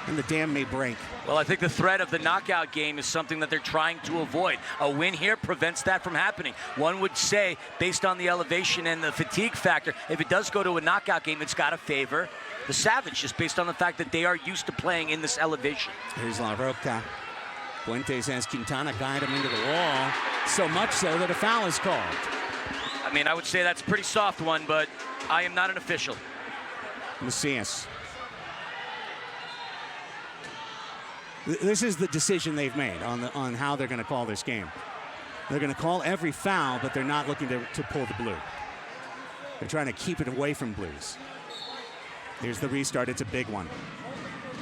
and the dam may break. Well, I think the threat of the knockout game is something that they're trying to avoid. A win here prevents that from happening. One would say, based on the elevation and the fatigue factor, if it does go to a knockout game, it's got to favor the Savage, just based on the fact that they are used to playing in this elevation. Here's La Roca. Fuentes has Quintana guide him into the wall, so much so that a foul is called. I mean, I would say that's a pretty soft one, but I am not an official. Macias. This is the decision they've made on how they're going to call this game. They're going to call every foul, but they're not looking to pull the blue. They're trying to keep it away from blues. Here's the restart. It's a big one.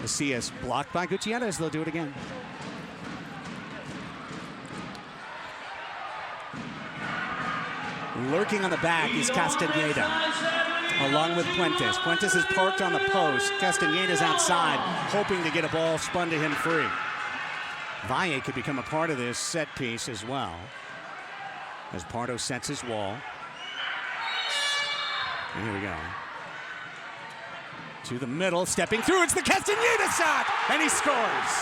Macias blocked by Gutierrez. They'll do it again. Lurking on the back is Castaneda, along with Fuentes. Fuentes is parked on the post. Castaneda's outside, hoping to get a ball spun to him free. Valle could become a part of this set piece as well, as Pardo sets his wall. And here we go. To the middle, stepping through, it's the Castaneda shot, and he scores.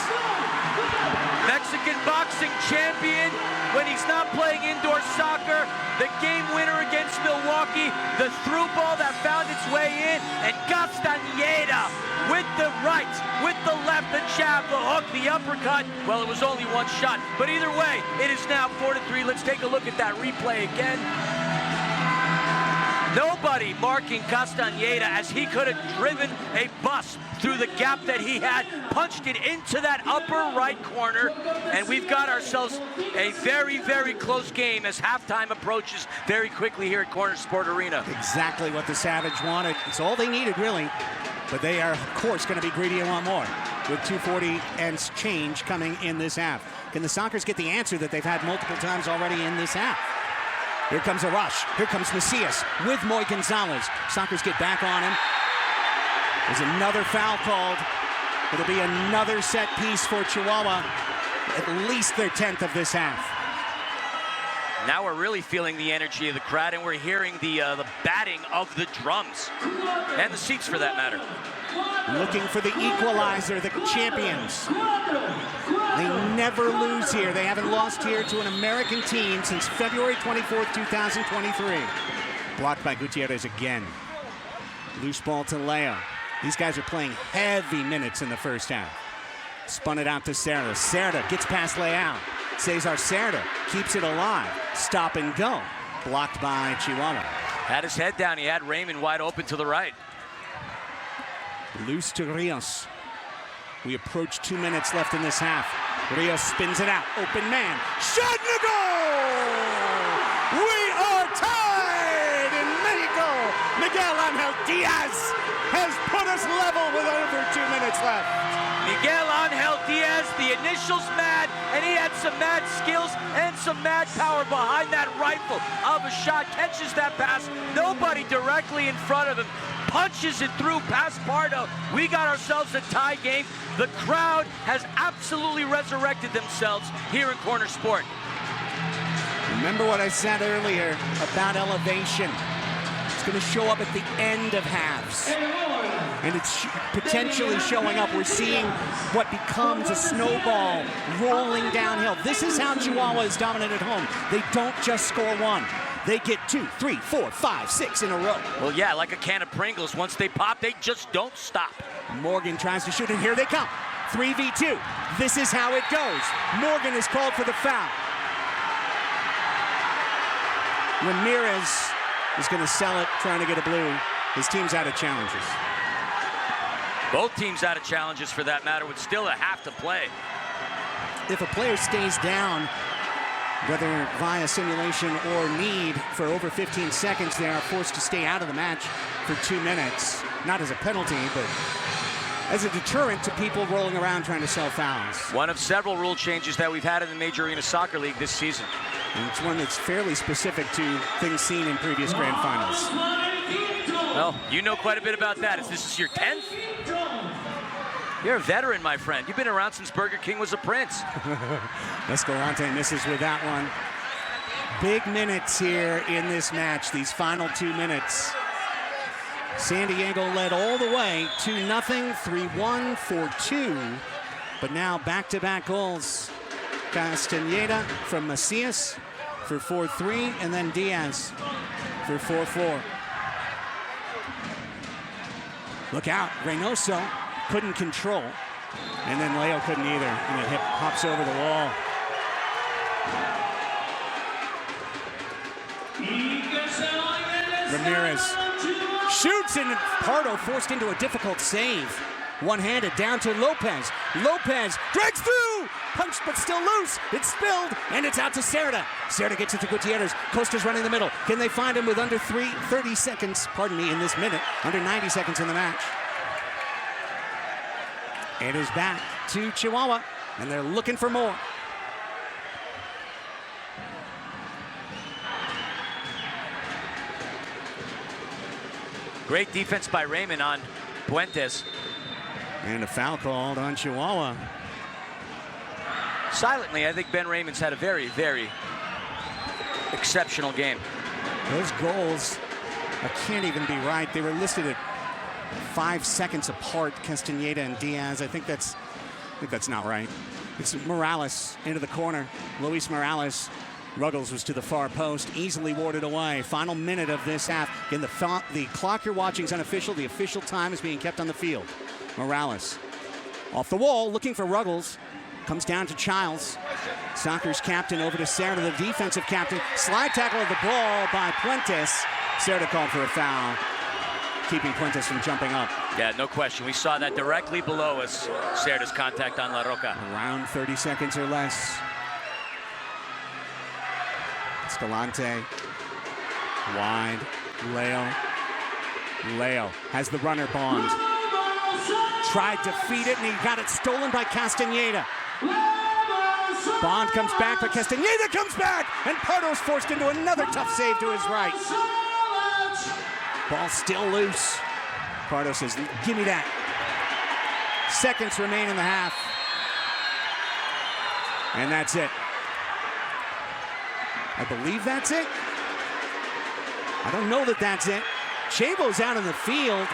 Mexican boxing champion when he's not playing indoor soccer. The game winner against Milwaukee, the through ball that found its way in, and Castaneda with the right, with the left, the jab, the hook, the uppercut. Well, it was only one shot, but either way, it is now 4-3. Let's take a look at that replay again. Nobody marking Castaneda, as he could have driven a bus through the gap that he had, punched it into that upper right corner, and we've got ourselves a very, very close game as halftime approaches very quickly here at Corner Sport Arena. Exactly what the Savage wanted. It's all they needed, really, but they are, of course, going to be greedy and want more, with 2:40 and change coming in this half. Can the Sockers get the answer that they've had multiple times already in this half? Here comes a rush. Here comes Macias with Moy Gonzalez. Sockers get back on him. There's another foul called. It'll be another set piece for Chihuahua. At least their 10th of this half. Now we're really feeling the energy of the crowd, and we're hearing the batting of the drums. And the seats, for that matter. Looking for the equalizer, the champions. They never lose here. They haven't lost here to an American team since February 24th, 2023. Blocked by Gutierrez again. Loose ball to Leo. These guys are playing heavy minutes in the first half. Spun it out to Cerda. Cerda gets past Leao. Cesar Cerda keeps it alive. Stop and go. Blocked by Chihuahua. Had his head down. He had Raymond wide open to the right. Loose to Rios. We approach 2 minutes left in this half. Rios spins it out. Open man. Shot and a goal! We are tied in Mexico. Miguel Angel Diaz has put us level with over 2 minutes left. Miguel Angel Diaz, the initials mad, and he had some mad skills and some mad power behind that rifle of a shot. Catches that pass, nobody directly in front of him, punches it through past Pardo. We got ourselves a tie game. The crowd has absolutely resurrected themselves here in Corner Sport. Remember what I said earlier about elevation. It's going to show up at the end of halves. And it's potentially showing up. We're seeing what becomes a snowball rolling downhill. This is how Chihuahua is dominant at home. They don't just score one. They get 2, 3, 4, 5, 6 in a row. Well, yeah, like a can of Pringles. Once they pop, they just don't stop. Morgan tries to shoot, and here they come. 3v2. This is how it goes. Morgan is called for the foul. Ramirez is going to sell it, trying to get a blue. His team's out of challenges. Both teams out of challenges, for that matter, with still a half to play. If a player stays down, whether via simulation or need, for over 15 seconds, they are forced to stay out of the match for 2 minutes. Not as a penalty, but as a deterrent to people rolling around trying to sell fouls. One of several rule changes that we've had in the Major Arena Soccer League this season. And it's one that's fairly specific to things seen in previous grand finals. Well, you know quite a bit about that. This is your 10th? You're a veteran, my friend. You've been around since Burger King was a prince. Escalante misses with that one. Big minutes here in this match, these final 2 minutes. San Diego led all the way 2-0, 3-1, 4-2. But now back-to-back goals. Castañeda from Macias for 4-3, and then Diaz for 4-4. Look out, Reynoso couldn't control, and then Leo couldn't either, and it hops over the wall. Ramirez shoots, and Pardo forced into a difficult save. One-handed down to Lopez. Lopez drags through, punched but still loose. It's spilled, and it's out to Cerda. Cerda gets it to Gutierrez. Costa's running the middle. Can they find him with under 30 seconds, in this minute, under 90 seconds in the match? It is back to Chihuahua, and they're looking for more. Great defense by Raymond on Puentes. And a foul called on Chihuahua. Silently, I think Ben Raymond's had a very, very exceptional game. Those goals, I can't even be right. They were listed at 5 seconds apart, Castañeda and Diaz. I think that's not right. It's Morales into the corner. Luis Morales. Ruggles was to the far post, easily warded away. Final minute of this half. Again, the clock you're watching is unofficial. The official time is being kept on the field. Morales off the wall, looking for Ruggles. Comes down to Childs. Soccer's captain over to Cerda, the defensive captain. Slide tackle of the ball by Puentes. Cerda called for a foul, keeping Puentes from jumping up. Yeah, no question. We saw that directly below us, Cerda's contact on La Roca. Around 30 seconds or less. Escalante, wide, Leo has the runner Bond. Tried to feed it, and he got it stolen by Castañeda. Bond comes back, but Castañeda comes back, and Pardo's forced into another tough save to his right. Ball still loose. Pardo says, give me that. Seconds remain in the half. And that's it. I believe that's it. I don't know that that's it. Chabo's out in the field.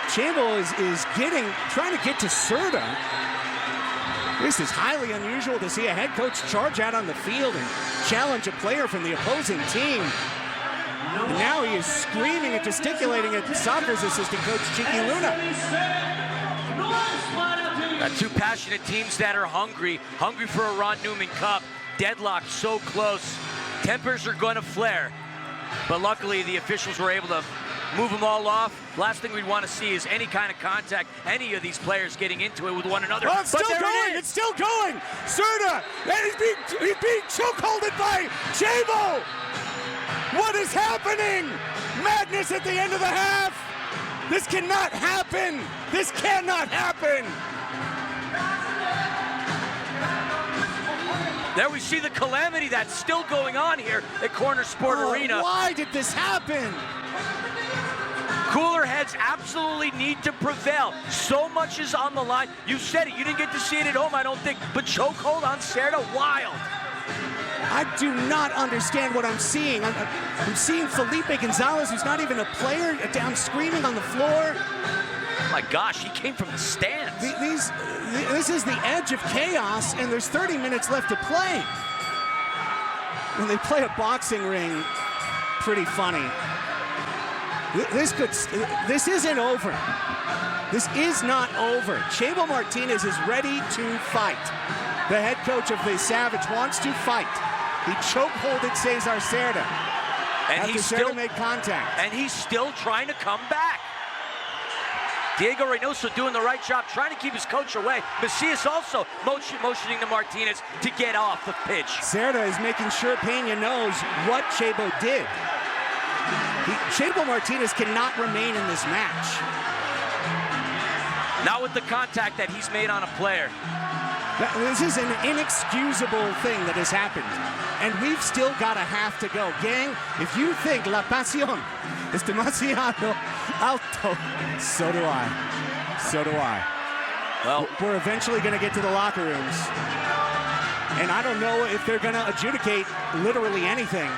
Chabo is trying to get to Cerda. This is highly unusual to see a head coach charge out on the field and challenge a player from the opposing team. And now he is screaming and gesticulating at Soccer's assistant coach, Chiqui Luna. Got two passionate teams that are hungry for a Ron Newman Cup. Deadlocked so close. Tempers are going to flare. But luckily, the officials were able to move them all off. Last thing we'd want to see is any kind of contact, any of these players getting into it with one another. Oh, it's still going! It's still going! Cerda, and he's being chokeholded by Chabo! What is happening? Madness at the end of the half! This cannot happen! This cannot happen! There we see the calamity that's still going on here at Corner Sport Arena. Why did this happen? Cooler heads absolutely need to prevail. So much is on the line. You said it. You didn't get to see it at home, I don't think. But chokehold on Cerda, wild. I do not understand what I'm seeing. I'm seeing Felipe Gonzalez, who's not even a player, down screaming on the floor. Oh my gosh, he came from the stands. This is the edge of chaos, and there's 30 minutes left to play. When they play a boxing ring, pretty funny. This isn't over. This is not over. Chabo Martinez is ready to fight. The head coach of the Savage wants to fight. He chokeholded Cesar Cerda. And he still made contact. And he's still trying to come back. Diego Reynoso doing the right job, trying to keep his coach away. Macias also motioning to Martinez to get off the pitch. Cerda is making sure Pena knows what Chabo did. Chabo Martinez cannot remain in this match. Not with the contact that he's made on a player. This is an inexcusable thing that has happened. And we've still got a half to go. Gang, if you think La Pasión es demasiado alto, so do I. So do I. Well, we're eventually going to get to the locker rooms. And I don't know if they're going to adjudicate literally anything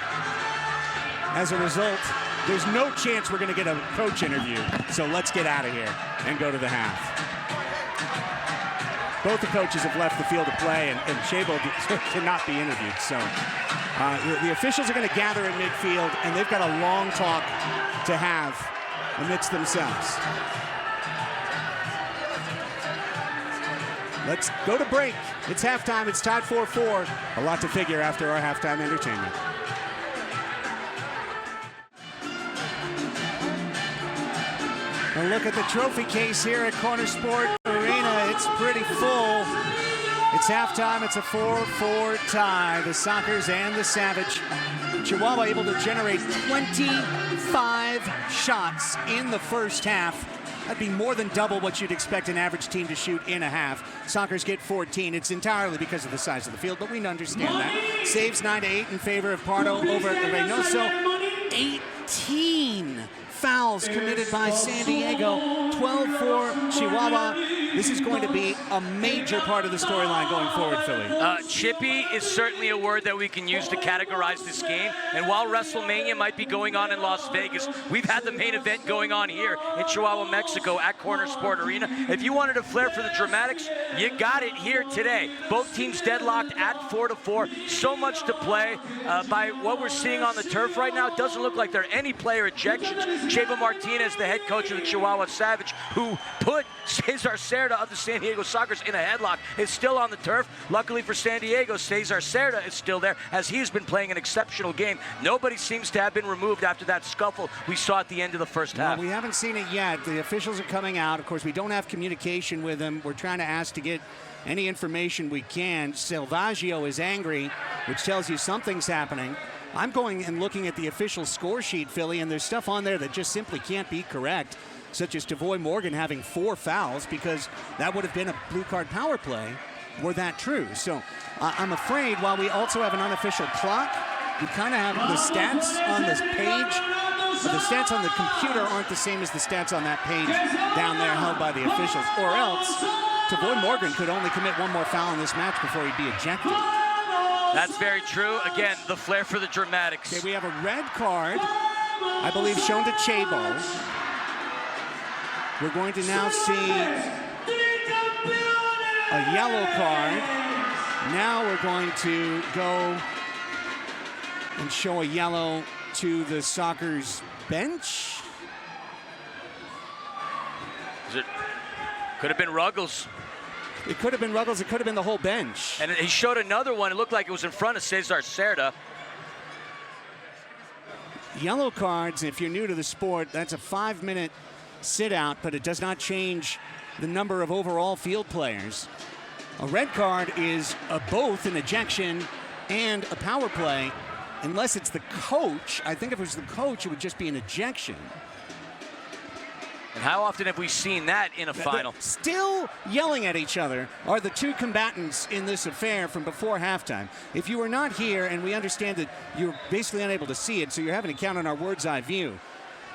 as a result there's no chance we're going to get a coach interview, so let's get out of here and go to the half. Both the coaches have left the field of play, and Chabo cannot be interviewed. So the officials are going to gather in midfield, and they've got a long talk to have amidst themselves. Let's go to break. It's halftime. It's tied 4-4. A lot to figure after our halftime entertainment. A look at the trophy case here at Corner Sport Arena. It's pretty full. It's halftime. It's a 4-4 tie. The Sockers and the Savage. Chihuahua able to generate 25 shots in the first half. That'd be more than double what you'd expect an average team to shoot in a half. Sockers get 14. It's entirely because of the size of the field, but we understand that. Saves 9-8 in favor of Pardo over Reynoso. 18 fouls committed by San Diego. 12 for Chihuahua. This is going to be a major part of the storyline going forward, Philly. Chippy is certainly a word that we can use to categorize this game. And while WrestleMania might be going on in Las Vegas, we've had the main event going on here in Chihuahua, Mexico at Corner Sport Arena. If you wanted a flair for the dramatics, you got it here today. Both teams deadlocked at 4-4. So much to play. By what we're seeing on the turf right now, it doesn't look like there are any player ejections. Chabo Martinez, the head coach of the Chihuahua Savage, who put Cesar Cerda of the San Diego Sockers in a headlock, is still on the turf. Luckily for San Diego, Cesar Cerda is still there, as he's been playing an exceptional game. Nobody seems to have been removed after that scuffle we saw at the end of the first half. We haven't seen it yet. The officials are coming out. Of course, we don't have communication with them. We're trying to ask to get any information we can. Salvaggio is angry, which tells you something's happening. I'm going and looking at the official score sheet, Philly, and there's stuff on there that just simply can't be correct, such as Tavoy Morgan having 4 fouls, because that would have been a blue card power play were that true. So I'm afraid while we also have an unofficial clock, we kind of have the stats on this page. The stats on the computer aren't the same as the stats on that page down there held by the officials, or else Tavoy Morgan could only commit 1 more foul in this match before he'd be ejected. That's very true. Again, the flair for the dramatics. Okay, we have a red card, I believe, shown to Chabo. We're going to now see a yellow card. Now we're going to go and show a yellow to the Sockers bench. Could have been Ruggles. It could have been Ruggles. It could have been the whole bench. And he showed another one. It looked like it was in front of Cesar Cerda. Yellow cards, if you're new to the sport, that's a 5-minute sit-out, but it does not change the number of overall field players. A red card is both an ejection and a power play, unless it's the coach. I think if it was the coach, it would just be an ejection. And how often have we seen that in a final? Still yelling at each other are the two combatants in this affair from before halftime. If you were not here, and we understand that you're basically unable to see it, so you're having to count on our bird's eye view.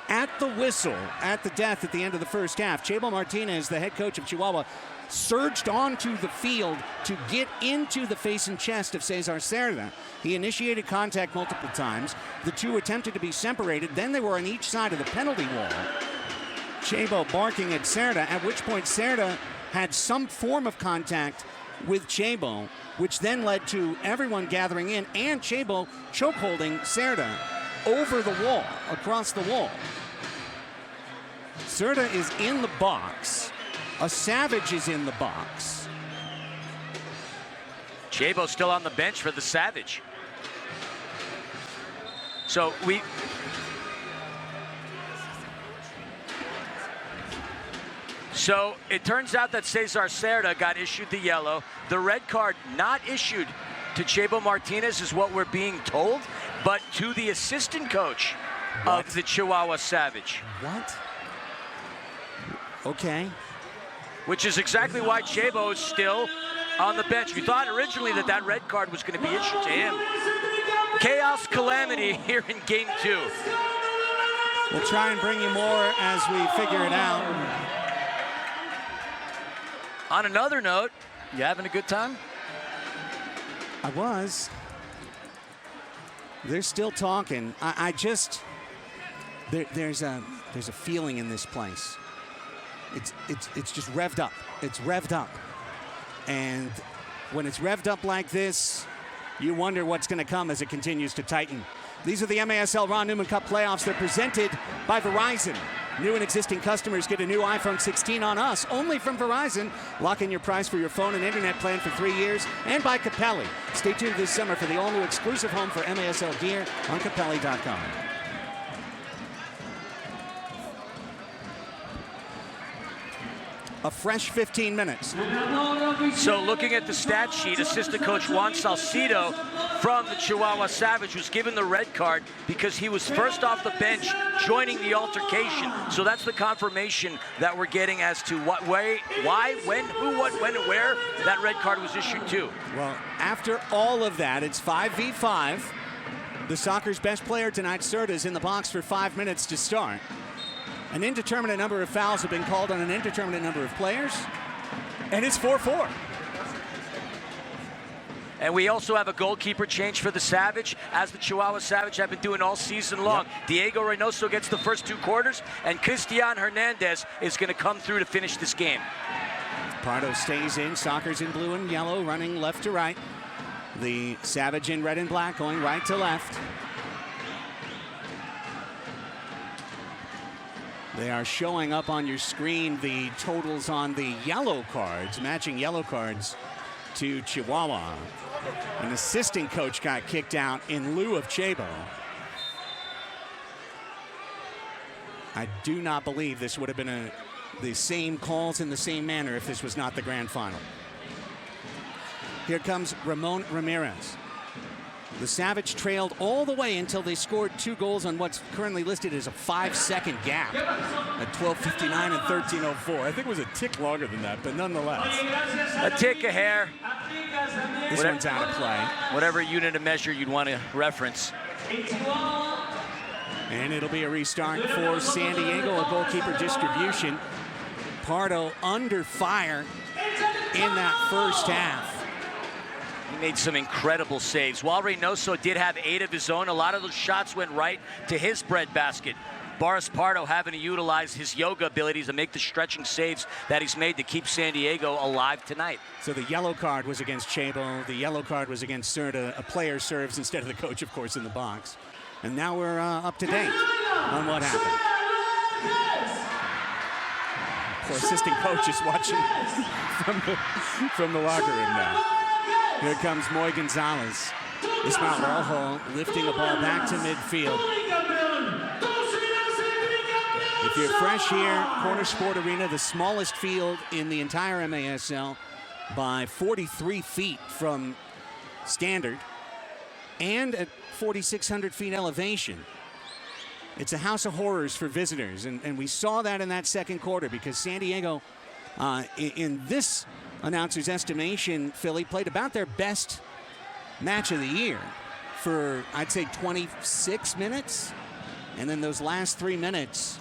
At the whistle, at the death at the end of the first half, Chabo Martinez, the head coach of Chihuahua, surged onto the field to get into the face and chest of Cesar Cerda. He initiated contact multiple times. The two attempted to be separated. Then they were on each side of the penalty wall. Chabo barking at Cerda, at which point Cerda had some form of contact with Chabo, which then led to everyone gathering in and Chabo chokeholding Cerda over the wall, across the wall. Cerda is in the box. A Savage is in the box. Chabo still on the bench for the Savage. So it turns out that Cesar Cerda got issued the yellow. The red card not issued to Chabo Martinez is what we're being told, but to the assistant coach of the Chihuahua Savage. What? Okay. Which is exactly why Chabo is still on the bench. We thought originally that that red card was going to be issued to him. Chaos calamity here in game 2. We'll try and bring you more as we figure it out. On another note, you having a good time? I was. They're still talking. there's a feeling in this place. It's just revved up. It's revved up. And when it's revved up like this, you wonder what's going to come as it continues to tighten. These are the MASL Ron Newman Cup playoffs. They're presented by Verizon. New and existing customers get a new iPhone 16 on us, only from Verizon. Lock in your price for your phone and internet plan for 3 years. And by Capelli. Stay tuned this summer for the all-new exclusive home for MASL gear on Capelli.com. A fresh 15 minutes. So looking at the stat sheet, assistant coach Juan Salcido from the Chihuahua Savage was given the red card because he was first off the bench joining the altercation. So that's the confirmation that we're getting as to what way, why, when, who, what, when, and where that red card was issued to. Well, after all of that, it's 5v5. The soccer's best player tonight, Serta, is in the box for 5 minutes to start. An indeterminate number of fouls have been called on an indeterminate number of players, and it's 4-4. And we also have a goalkeeper change for the Savage, as the Chihuahua Savage have been doing all season long. Yep. Diego Reynoso gets the first 2 quarters, and Cristian Hernandez is going to come through to finish this game. Pardo stays in. Soccer's in blue and yellow, running left to right. The Savage in red and black, going right to left. They are showing up on your screen the totals on the yellow cards, matching yellow cards to Chihuahua. An assistant coach got kicked out in lieu of Chabo. I do not believe this would have been the same calls in the same manner if this was not the grand final. Here comes Ramon Ramirez. The Savage trailed all the way until they scored 2 goals on what's currently listed as a 5-second gap at 12:59 and 13:04. I think it was a tick longer than that, but nonetheless. A tick, a hair. This one's out of play. Whatever unit of measure you'd want to reference. And it'll be a restart for San Diego, a goalkeeper distribution. Pardo under fire in that first half. He made some incredible saves. While Reynoso did have 8 of his own, a lot of those shots went right to his breadbasket. Boris Pardo having to utilize his yoga abilities to make the stretching saves that he's made to keep San Diego alive tonight. So the yellow card was against Chabo. The yellow card was against Serta. A player serves instead of the coach, of course, in the box. And now we're up to date on what happened. Poor assistant coach is watching from the locker room now. Here comes Moy Gonzalez. Ismael Rojo lifting a ball back to midfield. If you're fresh here, Corner Sport Arena, the smallest field in the entire MASL by 43 feet from standard and at 4,600 feet elevation. It's a house of horrors for visitors, and we saw that in that second quarter because San Diego, in this announcer's estimation, Philly played about their best match of the year for, I'd say, 26 minutes. And then those last 3 minutes,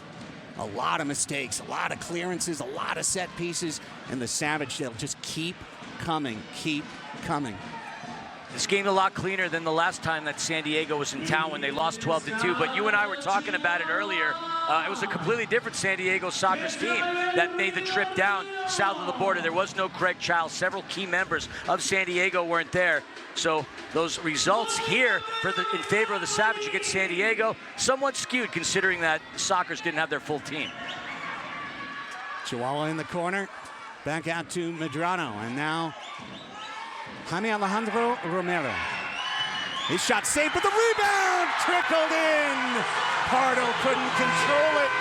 a lot of mistakes, a lot of clearances, a lot of set pieces, and the Savage, they'll just keep coming, keep coming. This game a lot cleaner than the last time that San Diego was in town when they lost 12-2, but you and I were talking about it earlier. It was a completely different San Diego Soccer's team that made the trip down south of the border. There was no Craig Child. Several key members of San Diego weren't there. So those results here in favor of the Savage against San Diego, somewhat skewed considering that Soccer's didn't have their full team. Chihuahua in the corner, back out to Medrano, and now Jaime Alejandro Romero. His shot saved, but the rebound trickled in. Pardo couldn't control it.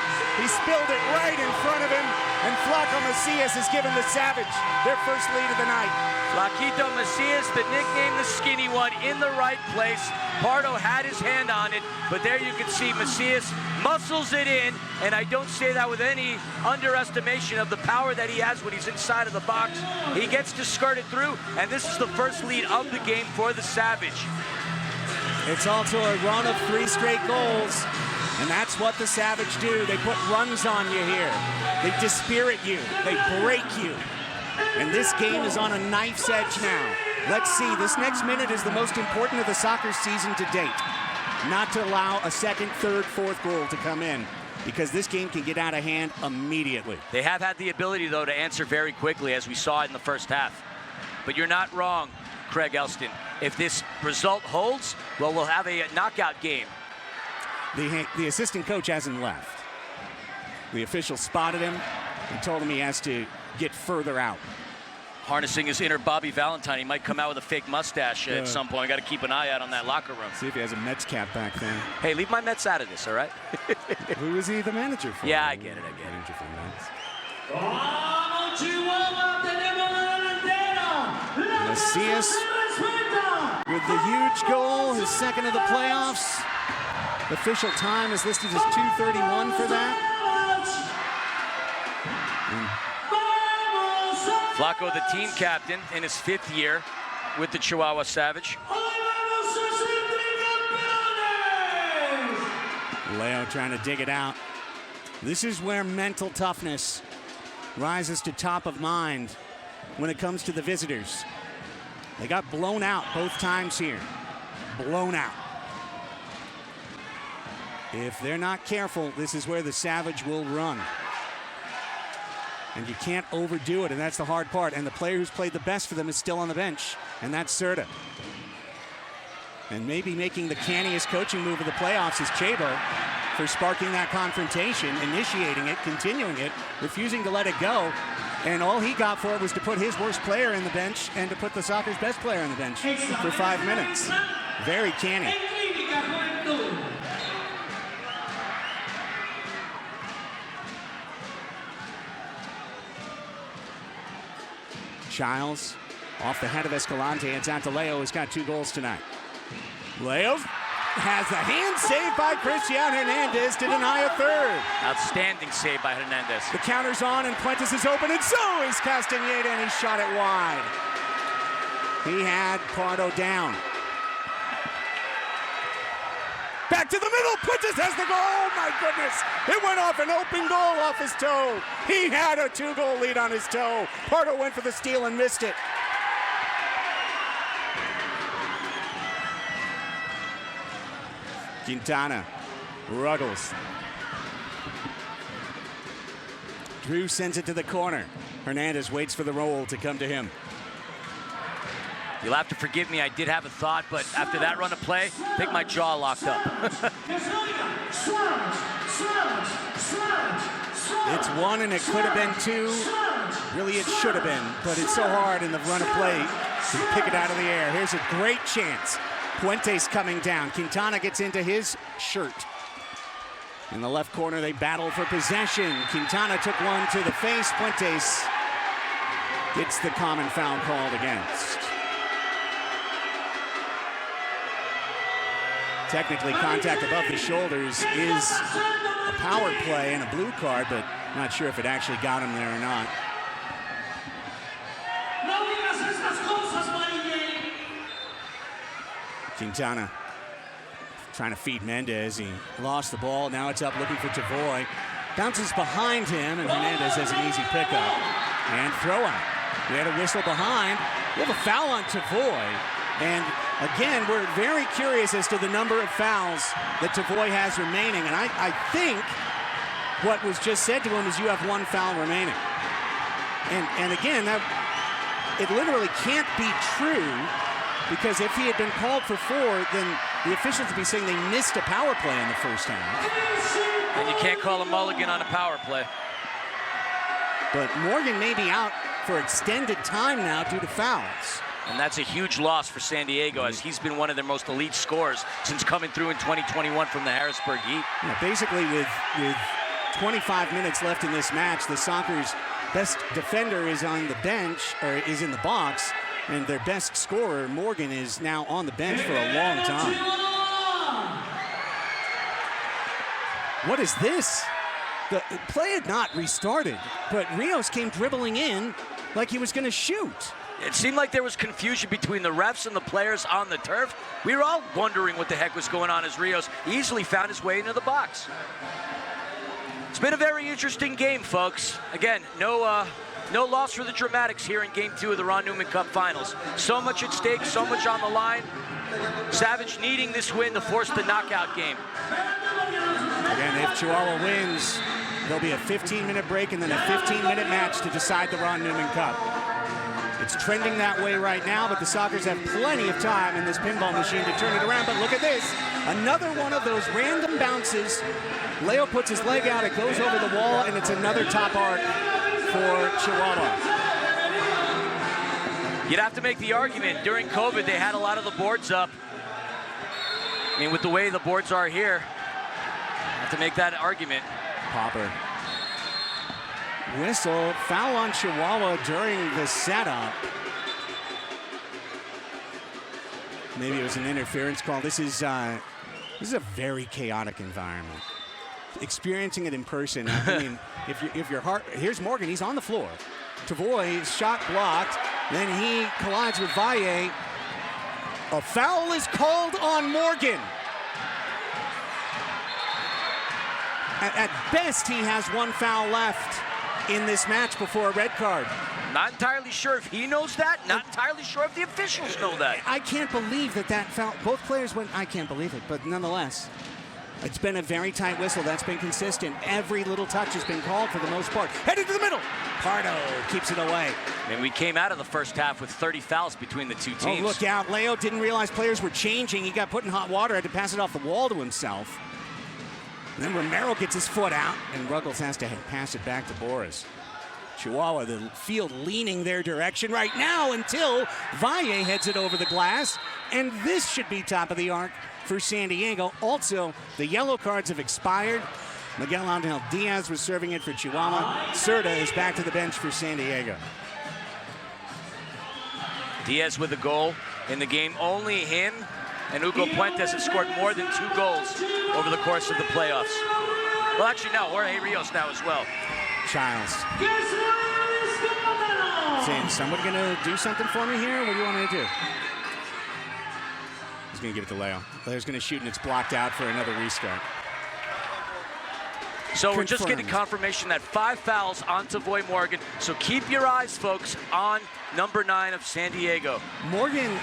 He spilled it right in front of him, and Flaco Macias has given the Savage their first lead of the night. Flaquito Macias, the nickname the skinny one, in the right place. Pardo had his hand on it, but there you can see Macias muscles it in, and I don't say that with any underestimation of the power that he has when he's inside of the box. He gets to skirt it through, and this is the first lead of the game for the Savage. It's also a run of 3 straight goals, and that's what the Savage do. They put runs on you here. They dispirit you. They break you. And this game is on a knife's edge now. Let's see. This next minute is the most important of the soccer season to date. not to allow a second, third, fourth goal to come in, because this game can get out of hand immediately. They have had the ability, though, to answer very quickly, as we saw it in the first half. But you're not wrong, Craig Elston. If this result holds, well, we'll have a knockout game. The assistant coach hasn't left. The official spotted him and told him he has to get further out. Harnessing his inner Bobby Valentine. He might come out with a fake mustache at some point. Got to keep an eye out on that locker room. See if he has a Mets cap back then. Hey, leave my Mets out of this, all right? Who is he the manager for? Yeah, I get it. Manager for the Mets. Macias with the huge goal, his second of the playoffs. Official time is listed as 2:31 for that. Flacco, the team captain in his 5th year with the Chihuahua Savage. Leo trying to dig it out. This is where mental toughness rises to top of mind when it comes to the visitors. They got blown out both times here. Blown out. If they're not careful, this is where the Savage will run. And you can't overdo it, and that's the hard part. And the player who's played the best for them is still on the bench, and that's Serta. And maybe making the canniest coaching move of the playoffs is Chabo for sparking that confrontation, initiating it, continuing it, refusing to let it go. And all he got for it was to put his worst player in the bench and to put the soccer's best player on the bench for 5 minutes. Very canny. Childs off the head of Escalante. It's out to Leo, who's got 2 goals tonight. Leo has the hand saved by Cristian Hernandez to deny a third. Outstanding save by Hernandez. The counter's on, and Puentes is open, and so is Castañeda, and he shot it wide. He had Pardo down. Back to the middle. Puentes has the goal. Oh, my goodness. It went off an open goal off his toe. He had a 2-goal lead on his toe. Pardo went for the steal and missed it. Quintana. Ruggles. Drew sends it to the corner. Hernandez waits for the roll to come to him. You'll have to forgive me, I did have a thought, but after that run of play, I think my jaw locked up. It's 1 and it could have been 2. Really, it should have been, but it's so hard in the run of play to pick it out of the air. Here's a great chance. Puentes coming down. Quintana gets into his shirt. In the left corner, they battle for possession. Quintana took one to the face. Puentes gets the common foul called against. Technically, contact above the shoulders is a power play and a blue card, but not sure if it actually got him there or not. Quintana trying to feed Mendez. He lost the ball. Now it's up looking for Tavoy. Bounces behind him, and Hernandez has an easy pickup. And throw out. We had a whistle behind. We have a foul on Tavoy. And again, we're very curious as to the number of fouls that Tavoy has remaining. And I think what was just said to him is you have 1 foul remaining. And again, it literally can't be true, because if he had been called for 4, then the officials would be saying they missed a power play in the first half. And you can't call a mulligan on a power play. But Morgan may be out for extended time now due to fouls. And that's a huge loss for San Diego, as he's been one of their most elite scorers since coming through in 2021 from the Harrisburg Heat. Yeah, basically, with 25 minutes left in this match, the Soccer's best defender is on the bench, or is in the box, and their best scorer, Morgan, is now on the bench for a long time. What is this? The play had not restarted, but Rios came dribbling in like he was going to shoot. It seemed like there was confusion between the refs and the players on the turf. We were all wondering what the heck was going on as Rios easily found his way into the box. It's been a very interesting game, folks. Again, no No loss for the Dramatics here in Game 2 of the Ron Newman Cup Finals. So much at stake, so much on the line. Savage needing this win to force the knockout game. Again, if Chihuahua wins, there'll be a 15-minute break and then a 15-minute match to decide the Ron Newman Cup. It's trending that way right now, but the Sockers have plenty of time in this pinball machine to turn it around. But look at this. Another one of those random bounces. Leo puts his leg out, it goes over the wall, and it's another top arc for Chihuahua. You'd have to make the argument. During COVID, they had a lot of the boards up. I mean, with the way the boards are here, have to make that argument. Popper. Whistle, foul on Chihuahua during the setup. Maybe it was an interference call. This is a very chaotic environment. Experiencing it in person, I mean, if your heart, here's Morgan, he's on the floor. Tavoy, shot blocked, then he collides with Valle. A foul is called on Morgan. At best, he has one foul left in this match before a red card. Not entirely sure if he knows that. Not entirely sure if the officials know that. I can't believe that foul. Both players went, I can't believe it, but nonetheless, it's been a very tight whistle. That's been consistent. Every little touch has been called for the most part. Headed to the middle. Pardo keeps it away. And we came out of the first half with 30 fouls between the two teams. Oh, look out. Leo didn't realize players were changing. He got put in hot water, had to pass it off the wall to himself. And then Romero gets his foot out, and Ruggles has to pass it back to Boris. Chihuahua, the field leaning their direction right now until Valle heads it over the glass. And this should be top of the arc for San Diego. Also, the yellow cards have expired. Miguel Angel Diaz was serving it for Chihuahua. Serta is back to the bench for San Diego. Diaz with a goal in the game. Only him and Hugo Puentes have scored more than 2 goals over the course of the playoffs. Well, actually, no, Jorge Rios now as well. Childs. Saying, somebody gonna do something for me here? What do you want me to do? He's gonna give it to Leo. Leo's gonna shoot, and it's blocked out for another restart. So we're just getting confirmation that 5 fouls on Tavoy Morgan. So keep your eyes, folks, on number 9 of San Diego. Morgan,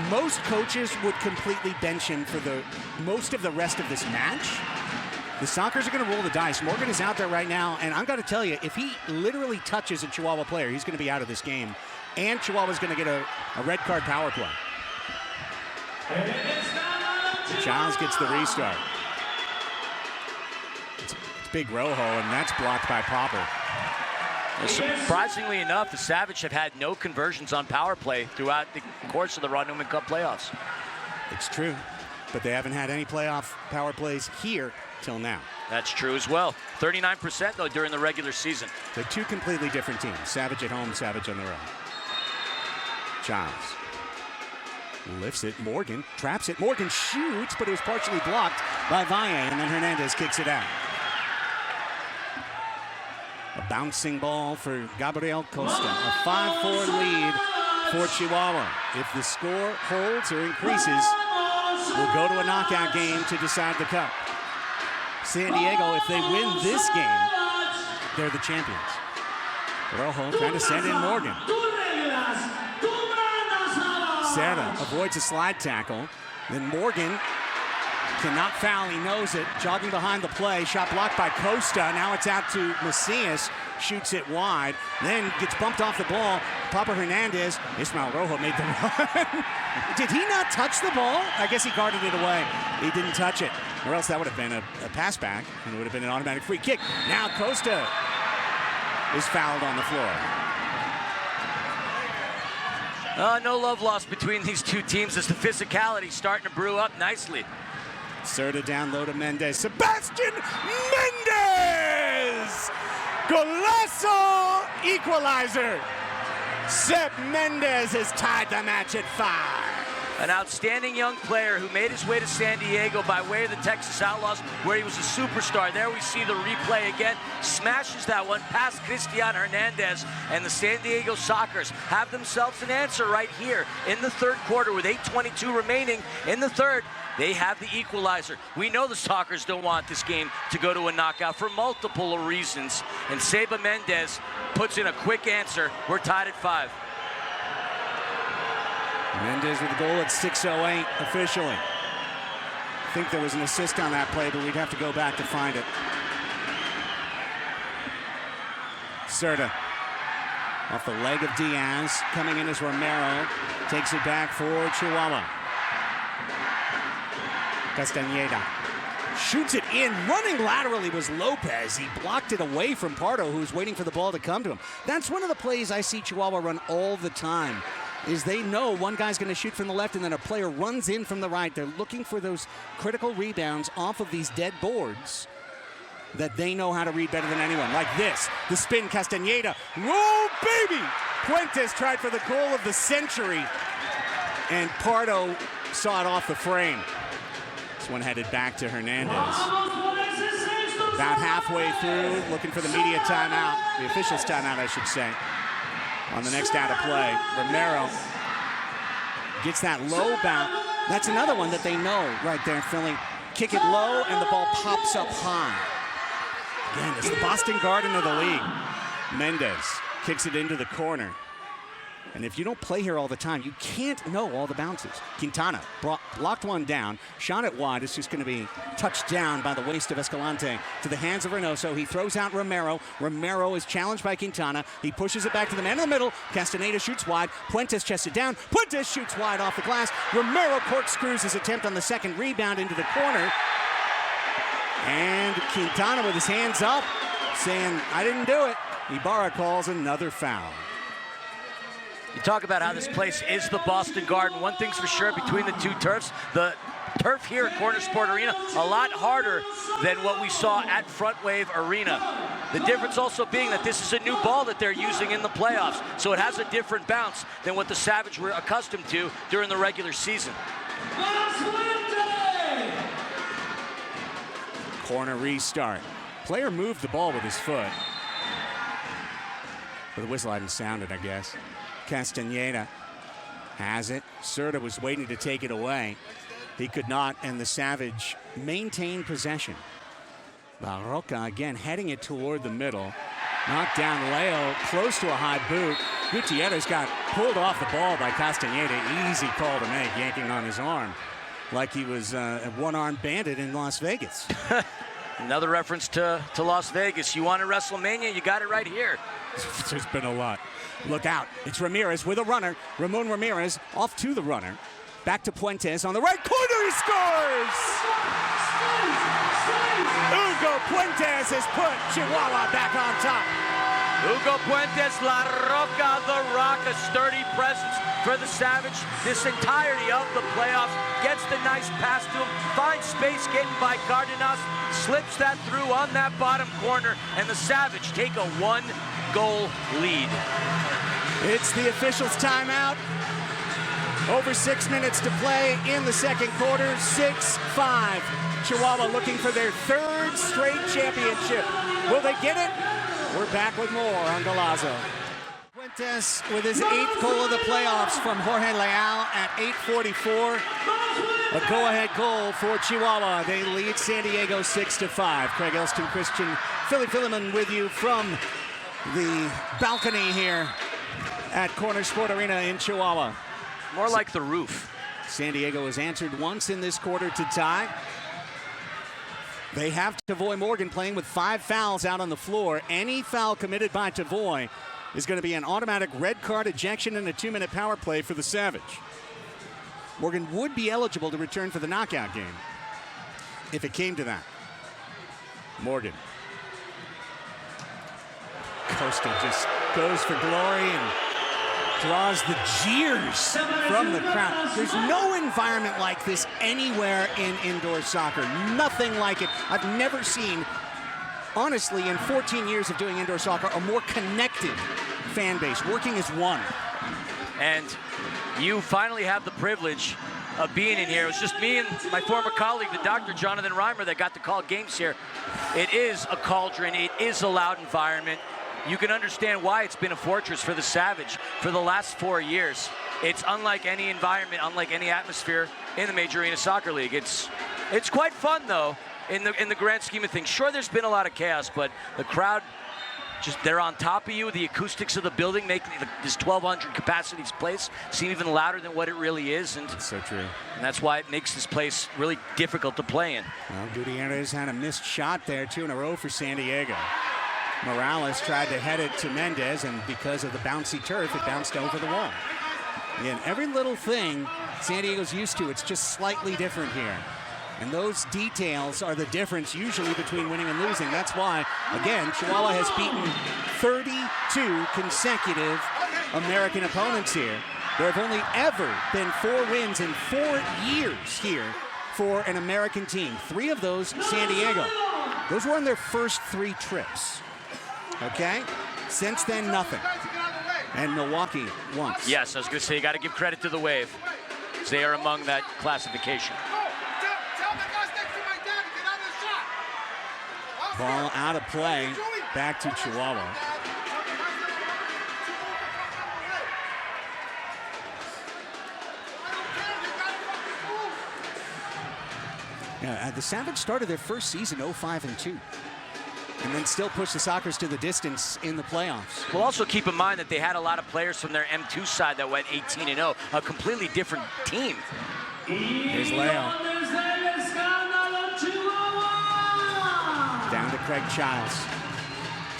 most coaches would completely bench him for the most of the rest of this match. The Sockers are going to roll the dice. Morgan is out there right now, and I've got to tell you, if he literally touches a Chihuahua player, he's going to be out of this game. And Chihuahua's going to get a red card power play. Childs gets the restart. It's big Rojo, and that's blocked by Popper. Surprisingly enough, the Savage have had no conversions on power play throughout the course of the Ron Newman Cup playoffs. It's true, but they haven't had any playoff power plays here till now. That's true as well. 39% though during the regular season. They're two completely different teams. Savage at home, Savage on the road. Childs lifts it. Morgan traps it. Morgan shoots, but it was partially blocked by Valle, and then Hernandez kicks it out. A bouncing ball for Gabriel Costa. A 5-4 lead for Chihuahua. If the score holds or increases, we'll go to a knockout game to decide the cup. San Diego, if they win this game, they're the champions. Rojo trying to send in Morgan. Serra avoids a slide tackle. Then Morgan cannot foul, he knows it. Jogging behind the play, shot blocked by Costa. Now it's out to Macias, shoots it wide, then gets bumped off the ball. Papa Hernandez, Ismael Rojo made the run. Did he not touch the ball? I guess he guarded it away. He didn't touch it, or else that would have been a pass back, and it would have been an automatic free kick. Now Costa is fouled on the floor. No love lost between these two teams as the physicality starting to brew up nicely. Serta down low to Mendez. Sebastian Mendez! Golazo equalizer. Seb Mendez has tied the match at 5. An outstanding young player who made his way to San Diego by way of the Texas Outlaws, where he was a superstar. There we see the replay again. Smashes that one past Cristian Hernandez, and the San Diego Sockers have themselves an answer right here in the third quarter with 8:22 remaining in the third. They have the equalizer. We know the Sockers don't want this game to go to a knockout for multiple reasons, and Seba Mendez puts in a quick answer. We're tied at 5. Mendez with the goal at 6:08 officially. I think there was an assist on that play, but we'd have to go back to find it. Serta off the leg of Diaz. Coming in as Romero. Takes it back for Chihuahua. Castañeda shoots it in. Running laterally was Lopez. He blocked it away from Pardo, who's waiting for the ball to come to him. That's one of the plays I see Chihuahua run all the time, is they know one guy's going to shoot from the left and then a player runs in from the right. They're looking for those critical rebounds off of these dead boards that they know how to read better than anyone. Like this, the spin, Castañeda. Whoa, baby! Puentes tried for the goal of the century, and Pardo saw it off the frame. This one headed back to Hernandez. About halfway through, looking for the media timeout, the official's timeout, I should say. On the next out of play, Romero gets that low bounce. That's another one that they know right there, Philly. Kick it low, and the ball pops up high. Again, it's the Boston Garden of the league. Mendez kicks it into the corner. And if you don't play here all the time, you can't know all the bounces. Quintana blocked one down, shot it wide. It's just going to be touched down by the waist of Escalante to the hands of Reynoso. He throws out Romero. Romero is challenged by Quintana. He pushes it back to the man in the middle. Castaneda shoots wide. Puentes chests it down. Puentes shoots wide off the glass. Romero corkscrews his attempt on the second rebound into the corner. And Quintana with his hands up, saying, I didn't do it. Ibarra calls another foul. You talk about how this place is the Boston Garden. One thing's for sure, between the two turfs, the turf here at Corner Sport Arena, a lot harder than what we saw at Front Wave Arena. The difference also being that this is a new ball that they're using in the playoffs, so it has a different bounce than what the Savage were accustomed to during the regular season. Corner restart. Player moved the ball with his foot. But the whistle hadn't sounded, I guess. Castañeda has it. Serta was waiting to take it away. He could not, and the Savage maintained possession. Barroca again heading it toward the middle. Knocked down Leo, close to a high boot. Gutierrez got pulled off the ball by Castañeda. Easy call to make, yanking on his arm like he was a one-armed bandit in Las Vegas. Another reference to Las Vegas. You wanted WrestleMania, you got it right here. There's been a lot. Look out. It's Ramirez with a runner. Ramon Ramirez off to the runner. Back to Puentes on the right corner. He scores! Hugo Puentes has put Chihuahua back on top. Hugo Puentes, La Roca, the Rock, a sturdy presence for the Savage this entirety of the playoffs. Gets the nice pass to him, finds space getting by Cardenas, slips that through on that bottom corner, and the Savage take a one-goal lead. It's the officials' timeout. Over 6 minutes to play in the second quarter, 6-5. Chihuahua looking for their third straight championship. Will they get it? We're back with more on Golazo. Puentes with his 8th goal of the playoffs from Jorge Leal at 8:44. A go-ahead goal for Chihuahua. They lead San Diego 6-5. Craig Elston, Christian, Philly Filliman with you from the balcony here at Corner Sport Arena in Chihuahua. More like the roof. San Diego has answered once in this quarter to tie. They have Tavoy Morgan playing with 5 fouls out on the floor. Any foul committed by Tavoy is going to be an automatic red card, ejection, and a 2-minute power play for the Savage. Morgan would be eligible to return for the knockout game if it came to that. Morgan. Coastal just goes for glory and draws the jeers from the crowd. There's no environment like this anywhere in indoor soccer. Nothing like it. I've never seen, honestly, in 14 years of doing indoor soccer, a more connected fan base, working as one. And you finally have the privilege of being in here. It was just me and my former colleague, the Dr. Jonathan Reimer, that got to call games here. It is a cauldron. It is a loud environment. You can understand why it's been a fortress for the Savage for the last 4 years. It's unlike any environment, unlike any atmosphere in the Major Arena Soccer League. It's quite fun, though, in the grand scheme of things. Sure, there's been a lot of chaos, but the crowd, they're on top of you. The acoustics of the building make this 1,200 capacity place seem even louder than what it really is. And that's so true. And that's why it makes this place really difficult to play in. Well, Gutierrez had a missed shot there, 2 in a row for San Diego. Morales tried to head it to Mendez, and because of the bouncy turf, it bounced over the wall. Again, every little thing San Diego's used to, it's just slightly different here. And those details are the difference usually between winning and losing. That's why, again, Chihuahua has beaten 32 consecutive American opponents here. There have only ever been 4 wins in 4 years here for an American team. 3 of those, San Diego. Those were on their first 3 trips. Okay? Since then, nothing. And Milwaukee once. Yes, I was going to say, you got to give credit to the Wave. They are among that classification. Ball out of play, back to Chihuahua. Yeah, the Savage started their first season 0-5-2. And then still push the Sockers to the distance in the playoffs. We'll also keep in mind that they had a lot of players from their M2 side that went 18-0, a completely different team. Here's Leo. Down to Craig Childs.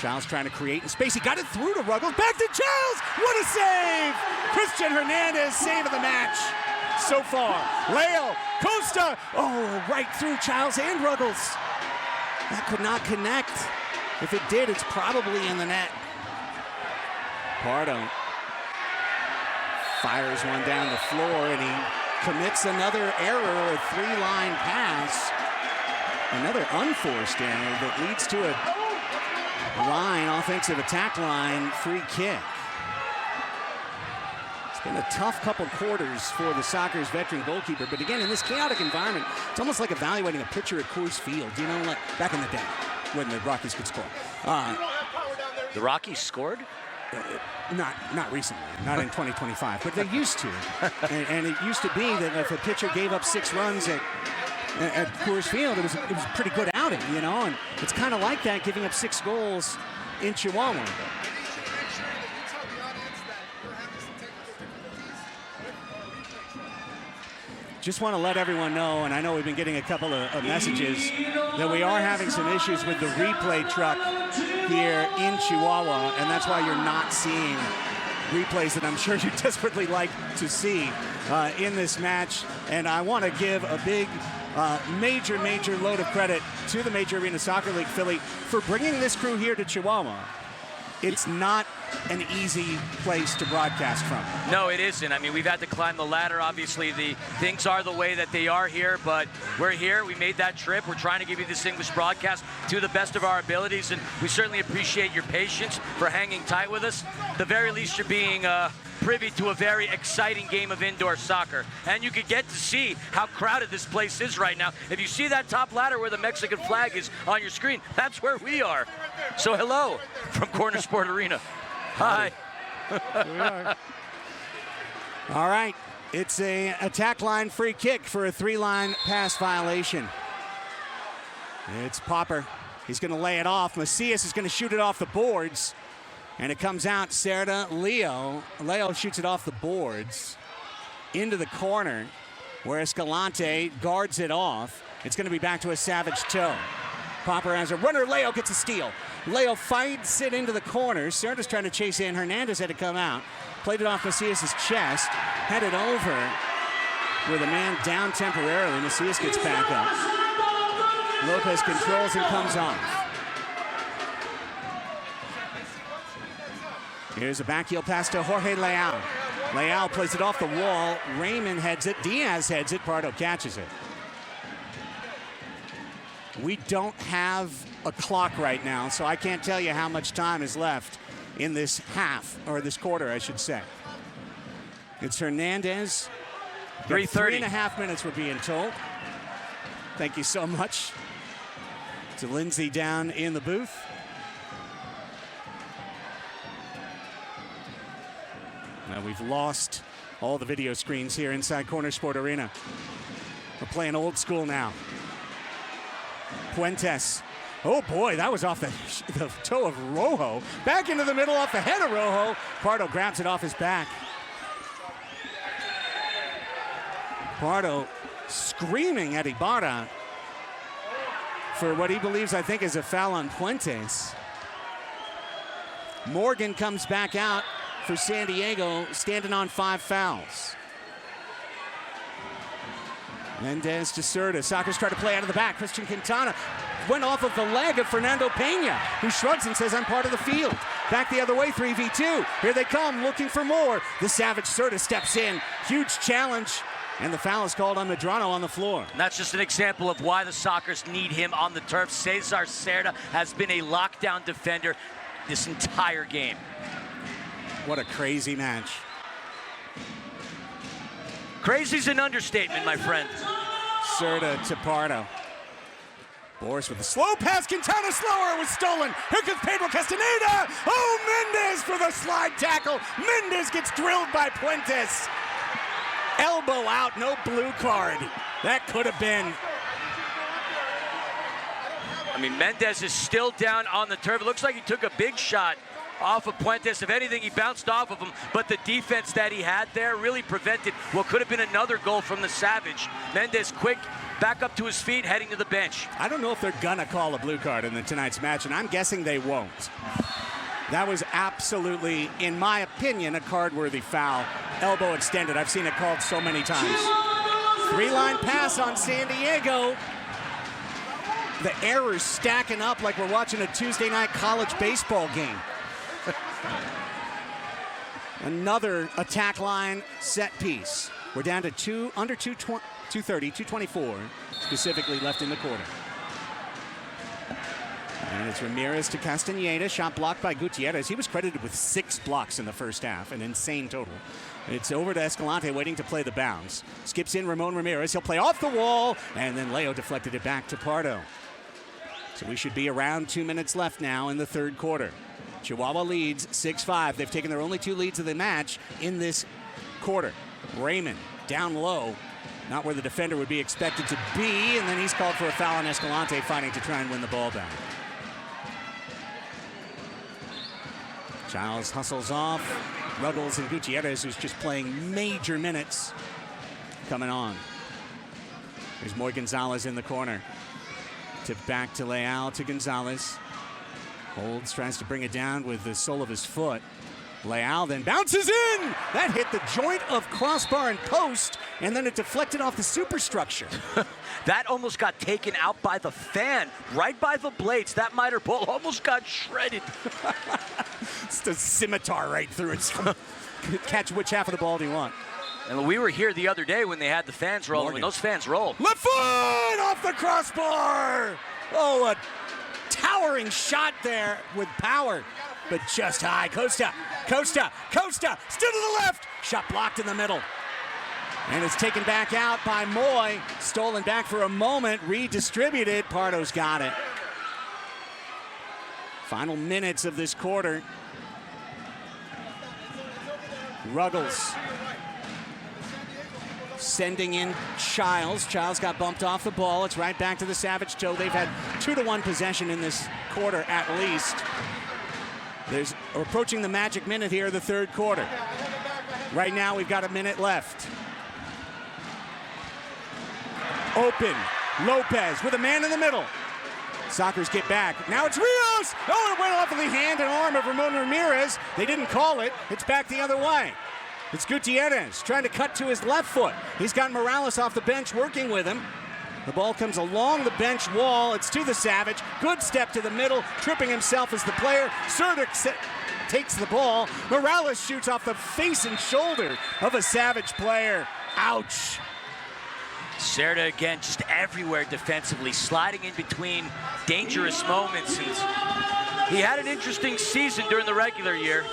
Childs trying to create in space. He got it through to Ruggles. Back to Childs. What a save! Christian Hernandez, save of the match so far. Leo, Costa. Oh, right through Childs and Ruggles. That could not connect. If it did, it's probably in the net. Pardo fires one down the floor, and he commits another error, a 3-line pass. Another unforced error that leads to a offensive attack line, free kick. It's been a tough couple quarters for the Sockers veteran goalkeeper, but again, in this chaotic environment, it's almost like evaluating a pitcher at Coors Field, you know, like back in the day when the Rockies could score. The Rockies scored? Not recently, not in 2025, but they used to. And it used to be that if a pitcher gave up 6 runs at Coors Field, it was a pretty good outing, you know, and it's kind of like that, giving up 6 goals in Chihuahua. Just want to let everyone know, and I know we've been getting a couple of messages, that we are having some issues with the replay truck here in Chihuahua, and that's why you're not seeing replays that I'm sure you desperately like to see in this match. And I want to give a big major load of credit to the Major Arena Soccer League Philly for bringing this crew here to Chihuahua. It's not an easy place to broadcast from. No, it isn't. I mean, we've had to climb the ladder. Obviously, the things are the way that they are here, but we're here. We made that trip. We're trying to give you this English broadcast to the best of our abilities, and we certainly appreciate your patience for hanging tight with us. At the very least, you're being privy to a very exciting game of indoor soccer, and you could get to see how crowded this place is right now. If you see that top ladder where the Mexican flag is on your screen, that's where we are. So hello from Corner Sport Arena. Hi. We are. All right, it's a attack line free kick for a 3-line pass violation. It's Popper. He's going to lay it off. Macias is going to shoot it off the boards. And it comes out, Cerda, Leo. Leo shoots it off the boards into the corner where Escalante guards it off. It's going to be back to a Savage toe. Popper has a runner. Leo gets a steal. Leo fights it into the corner. Cerda's trying to chase in. Hernandez had to come out. Played it off Macias' chest. Headed over with a man down temporarily. Macias gets back up. Lopez controls and comes off. Here's a backheel pass to Jorge Leal. Leal plays it off the wall. Raymond heads it. Diaz heads it. Pardo catches it. We don't have a clock right now, so I can't tell you how much time is left in this half, or this quarter, I should say. It's Hernandez. 3:30. 3.5 minutes, we're being told. Thank you so much to Lindsay down in the booth. Now we've lost all the video screens here inside Corner Sport Arena. We're playing old school now. Puentes. Oh boy, that was off the toe of Rojo. Back into the middle off the head of Rojo. Pardo grabs it off his back. Pardo screaming at Ibarra for what he believes, I think, is a foul on Puentes. Morgan comes back out for San Diego, standing on 5 fouls. Mendez to Cerda. Sockers try to play out of the back. Christian Quintana went off of the leg of Fernando Pena, who shrugs and says, I'm part of the field. Back the other way, 3v2. Here they come, looking for more. The Savage Cerda steps in. Huge challenge. And the foul is called on Medrano on the floor. And that's just an example of why the Sockers need him on the turf. Cesar Cerda has been a lockdown defender this entire game. What a crazy match. Crazy's an understatement, my friend. Cerda to Pardo. Boris with the slow pass. Quintana slower. It was stolen. Here comes Pedro Castaneda. Oh, Mendez for the slide tackle. Mendez gets drilled by Puentes. Elbow out, no blue card. That could have been. I mean, Mendez is still down on the turf. It looks like he took a big shot off of Puentes. If anything, he bounced off of him, but the defense that he had there really prevented what could have been another goal from the Savage. Mendez quick, back up to his feet, heading to the bench. I don't know if they're gonna call a blue card in tonight's match, and I'm guessing they won't. That was absolutely, in my opinion, a card-worthy foul. Elbow extended. I've seen it called so many times. 3-line pass on San Diego. The errors stacking up like we're watching a Tuesday night college baseball game. Another attack line set piece. We're down to under 224 specifically left in the quarter. And it's Ramirez to Castaneda, shot blocked by Gutierrez. He was credited with 6 blocks in the first half, an insane total. It's over to Escalante, waiting to play the bounce. Skips in Ramon Ramirez, he'll play off the wall, and then Leo deflected it back to Pardo. So we should be around 2 minutes left now in the third quarter. Chihuahua leads 6-5. They've taken their only 2 leads of the match in this quarter. Raymond down low, not where the defender would be expected to be, and then he's called for a foul on Escalante, fighting to try and win the ball back. Giles hustles off. Ruggles and Gutierrez, who's just playing major minutes, coming on. There's Moy Gonzalez in the corner. Back to Leal to Gonzalez. Holds, tries to bring it down with the sole of his foot. Leal then bounces in! That hit the joint of crossbar and post, and then it deflected off the superstructure. That almost got taken out by the fan, right by the blades. That miter ball almost got shredded. It's the scimitar right through it. Catch which half of the ball do you want? And we were here the other day when they had the fans rolling. When those fans roll. Left foot off the crossbar! Oh, a towering shot there with power, but just high. Costa, still to the left. Shot blocked in the middle. And it's taken back out by Moy. Stolen back for a moment, redistributed. Pardo's got it. Final minutes of this quarter. Ruggles sending in Childs. Childs got bumped off the ball. It's right back to the Savage toe. They've had 2-1 possession in this quarter at least. We're approaching the magic minute here, the third quarter. Right now, we've got a minute left. Open. Lopez with a man in the middle. Sockers get back. Now it's Rios. Oh, it went off of the hand and arm of Ramon Ramirez. They didn't call it. It's back the other way. It's Gutierrez trying to cut to his left foot. He's got Morales off the bench working with him. The ball comes along the bench wall. It's to the Savage. Good step to the middle, tripping himself as the player. Cerda takes the ball. Morales shoots off the face and shoulder of a Savage player. Ouch. Cerda again, just everywhere defensively, sliding in between dangerous moments. And he had an interesting season during the regular year.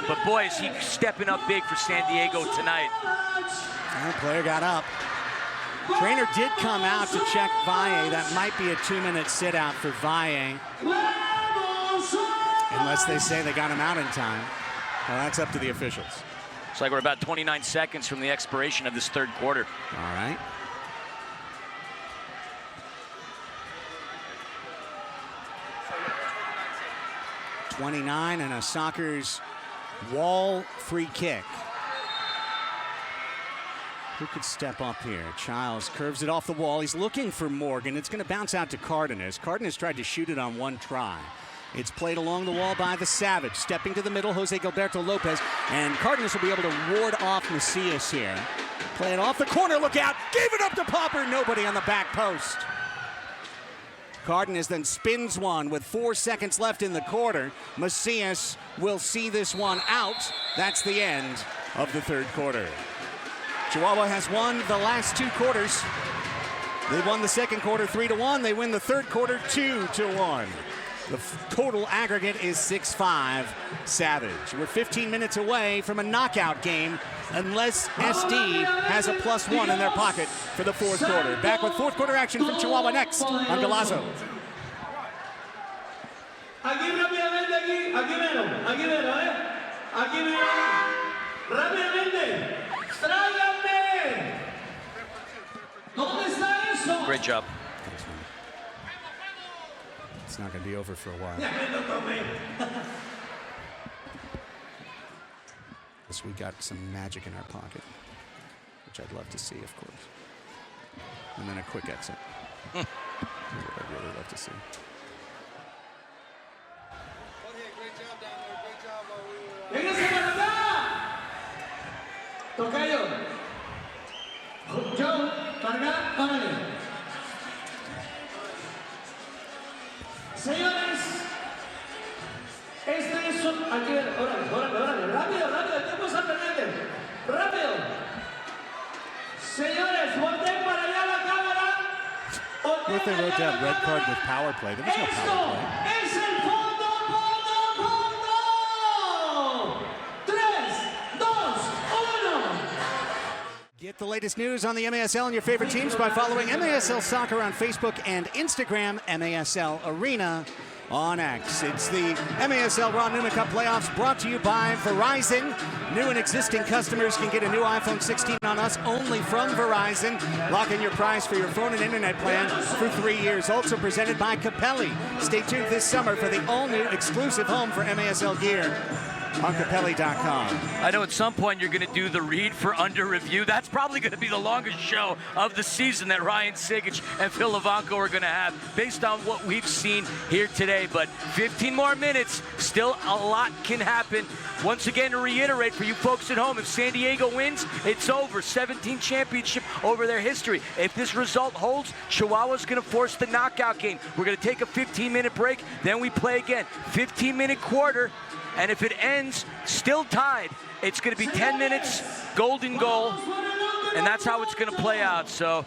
But boy, is he stepping up big for San Diego tonight. That player got up. Trainer did come out to check Valle. That might be a 2-minute sit-out for Valle. Unless they say they got him out in time. Well, that's up to the officials. It's like we're about 29 seconds from the expiration of this third quarter. All right. .29 and a Sockers wall free kick. Who could step up here? Childs curves it off the wall. He's looking for Morgan. It's going to bounce out to Cardenas. Cardenas tried to shoot it on one try. It's played along the wall by the Savage. Stepping to the middle, Jose Gilberto Lopez. And Cardenas will be able to ward off Macias here. Play it off the corner. Look out. Gave it up to Popper. Nobody on the back post. Cardenas then spins one with 4 seconds left in the quarter. Macias will see this one out. That's the end of the third quarter. Chihuahua has won the last 2 quarters. They won the second quarter 3-1. They win the third quarter 2-1. The total aggregate is 6-5 Savage. We're 15 minutes away from a knockout game unless SD has a +1 in their pocket for the fourth quarter. Back with fourth quarter action from Chihuahua next on Golazo. Aquí rápidamente, aquí mero, Aquí mero, rápidamente. ¡Tráiganme! ¿Dónde está eso? Great job. It's not going to be over for a while. Guess we got some magic in our pocket, which I'd love to see, of course. And then a quick exit. What I'd really love to see. Great job down there. Great job while we were... ¡Véngase para acá! Tocayo. Joe, para acá, párale. Señores, este es un... Aquí, órale. Rápido, el tiempo es apremiante. Rápido. Señores, volteen para allá la cámara. What if they wrote down red card with power play? There was no power play. Es el fondo. 3, 2, 1. Get the latest news on the MASL and your favorite teams by following MASL Soccer on Facebook and Instagram, MASL Arena on X. It's the MASL Ron Newman Cup playoffs brought to you by Verizon. New and existing customers can get a new iPhone 16 on us only from Verizon. Lock in your price for your phone and internet plan for 3 years. Also presented by Capelli. Stay tuned this summer for the all-new exclusive home for MASL gear on Capelli.com. I know at some point you're going to do the read for under review. That's probably going to be the longest show of the season that Ryan Sigic and Phil Levanko are going to have based on what we've seen here today. But 15 more minutes, still a lot can happen. Once again, to reiterate for you folks at home, if San Diego wins, it's over. 17 championship over their history. If this result holds, Chihuahua's going to force the knockout game. We're going to take a 15-minute break, then we play again. 15-minute quarter. And if it ends still tied, it's going to be 10 minutes, golden goal, and that's how it's going to play out. So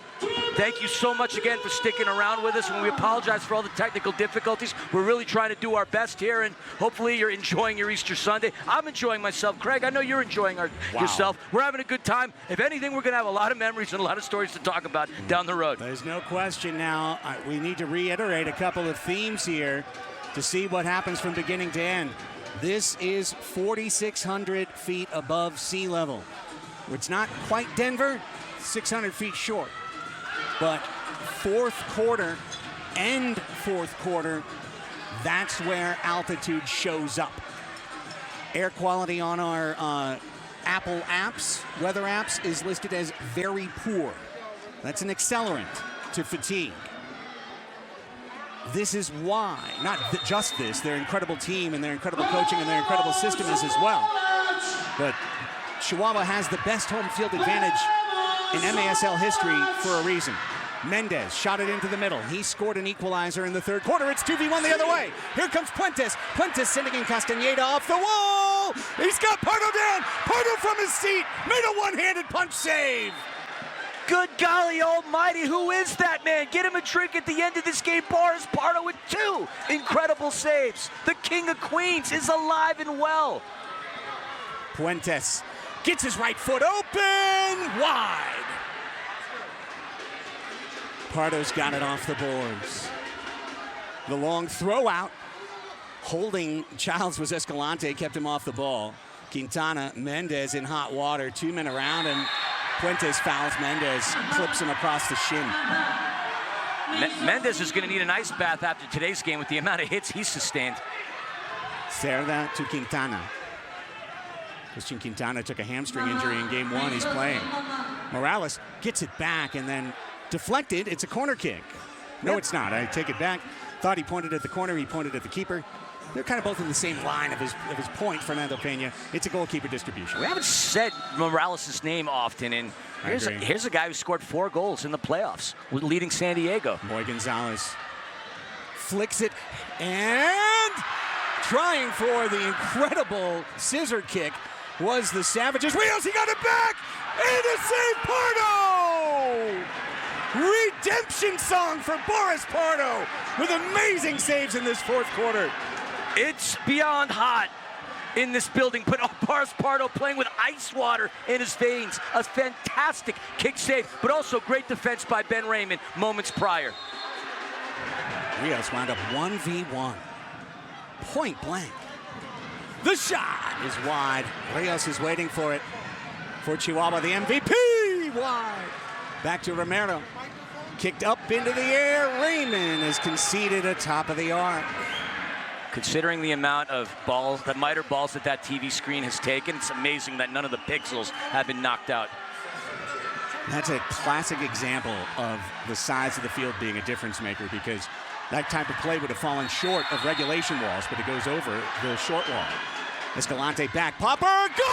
thank you so much again for sticking around with us, and we apologize for all the technical difficulties. We're really trying to do our best here, and hopefully you're enjoying your Easter Sunday. I'm enjoying myself. Craig, I know you're enjoying yourself. We're having a good time. If anything, we're going to have a lot of memories and a lot of stories to talk about down the road. There's no question now. We need to reiterate a couple of themes here to see what happens from beginning to end. This is 4,600 feet above sea level. It's not quite Denver, 600 feet short. But fourth quarter, that's where altitude shows up. Air quality on our Apple apps, weather apps, is listed as very poor. That's an accelerant to fatigue. This is why, not just this, their incredible team and their incredible coaching and their incredible system is as well. But Chihuahua has the best home field advantage in MASL history for a reason. Mendez shot it into the middle. He scored an equalizer in the third quarter. It's 2v1 the other way. Here comes Puentes. Puentes sending in Castaneda off the wall. He's got Pardo down. Pardo from his seat. Made a one-handed punch save. Good golly almighty, who is that man? Get him a drink at the end of this game. Boris Pardo with 2 incredible saves. The King of Queens is alive and well. Puentes gets his right foot open, wide. Pardo's got it off the boards. The long throw out, holding Childs was Escalante, kept him off the ball. Quintana, Mendez in hot water, 2 men around, and Puentes fouls Mendez, clips him across the shin. Mendez is going to need an ice bath after today's game with the amount of hits he's sustained. Cerda to Quintana. Christian Quintana took a hamstring injury in game 1. He's playing. Morales gets it back and then deflected. It's a corner kick. No, it's not. I take it back. Thought he pointed at the corner. He pointed at the keeper. They're kind of both in the same line of his point, Fernando Pena. It's a goalkeeper distribution. We haven't said Morales' name often, and here's a guy who scored 4 goals in the playoffs, leading San Diego. Boy Gonzalez flicks it, and trying for the incredible scissor kick was the Savages. Wheels, he got it back! And a save, Pardo! Redemption song for Boris Pardo with amazing saves in this fourth quarter. It's beyond hot in this building, but Boris Pardo playing with ice water in his veins. A fantastic kick save, but also great defense by Ben Raymond moments prior. Rios wound up 1v1. Point blank. The shot is wide. Rios is waiting for it. For Chihuahua, the MVP, wide. Back to Romero. Kicked up into the air. Raymond is conceded atop of the arc. Considering the amount of balls, the miter balls that TV screen has taken, it's amazing that none of the pixels have been knocked out. That's a classic example of the size of the field being a difference maker, because that type of play would have fallen short of regulation walls, but it goes over the short wall. Escalante back, popper, goal!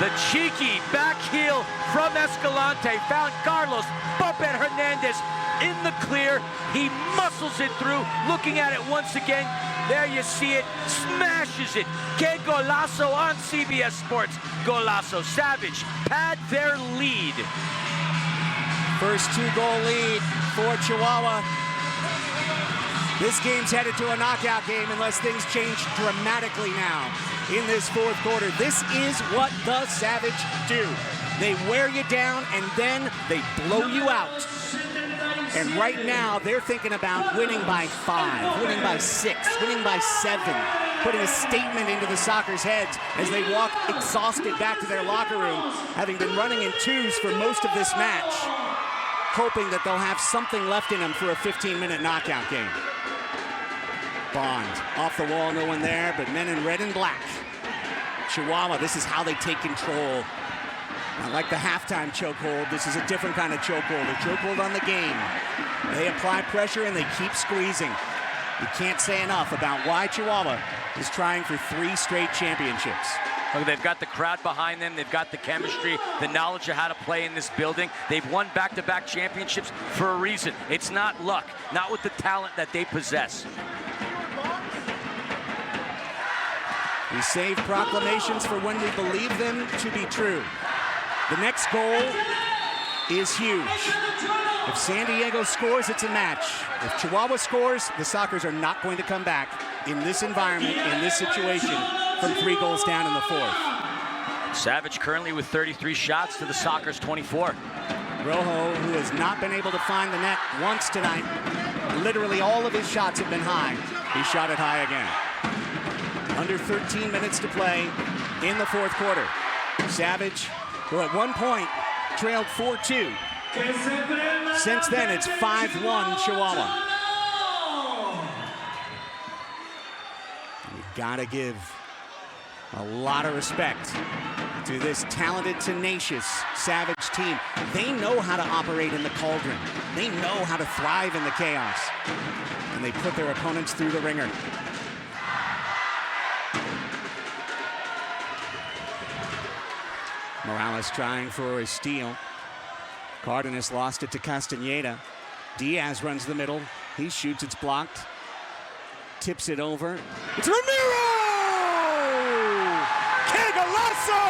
The cheeky back heel from Escalante found Carlos Puppet Hernandez in the clear. He muscles it through, looking at it once again. There you see it, smashes it. Que golazo on CBS Sports. Golazo. Savage pad their lead. First 2-goal lead for Chihuahua. This game's headed to a knockout game unless things change dramatically now in this fourth quarter. This is what the Savage do. They wear you down and then they blow you out. And right now, they're thinking about winning by 5, winning by 6, winning by 7, putting a statement into the Soccer's heads as they walk exhausted back to their locker room, having been running in twos for most of this match, hoping that they'll have something left in them for a 15-minute knockout game. Bond, off the wall, no one there, but men in red and black. Chihuahua, this is how they take control. Not like the halftime chokehold. This is a different kind of chokehold. A chokehold on the game. They apply pressure and they keep squeezing. You can't say enough about why Chihuahua is trying for 3 straight championships. Look, they've got the crowd behind them. They've got the chemistry, the knowledge of how to play in this building. They've won back-to-back championships for a reason. It's not luck, not with the talent that they possess. We save proclamations for when we believe them to be true. The next goal is huge. If San Diego scores, it's a match. If Chihuahua scores, the Sockers are not going to come back in this environment, in this situation, from 3 goals down in the fourth. Savage currently with 33 shots to the Sockers 24. Rojo, who has not been able to find the net once tonight. Literally all of his shots have been high. He shot it high again. Under 13 minutes to play in the fourth quarter. Savage, who at one point trailed 4-2. Since then, it's 5-1 Chihuahua. You gotta give a lot of respect to this talented, tenacious Savage team. They know how to operate in the cauldron. They know how to thrive in the chaos. And they put their opponents through the ringer. Morales trying for a steal. Cardenas lost it to Castaneda. Diaz runs the middle. He shoots, it's blocked. Tips it over. It's Ramiro! Que golazo!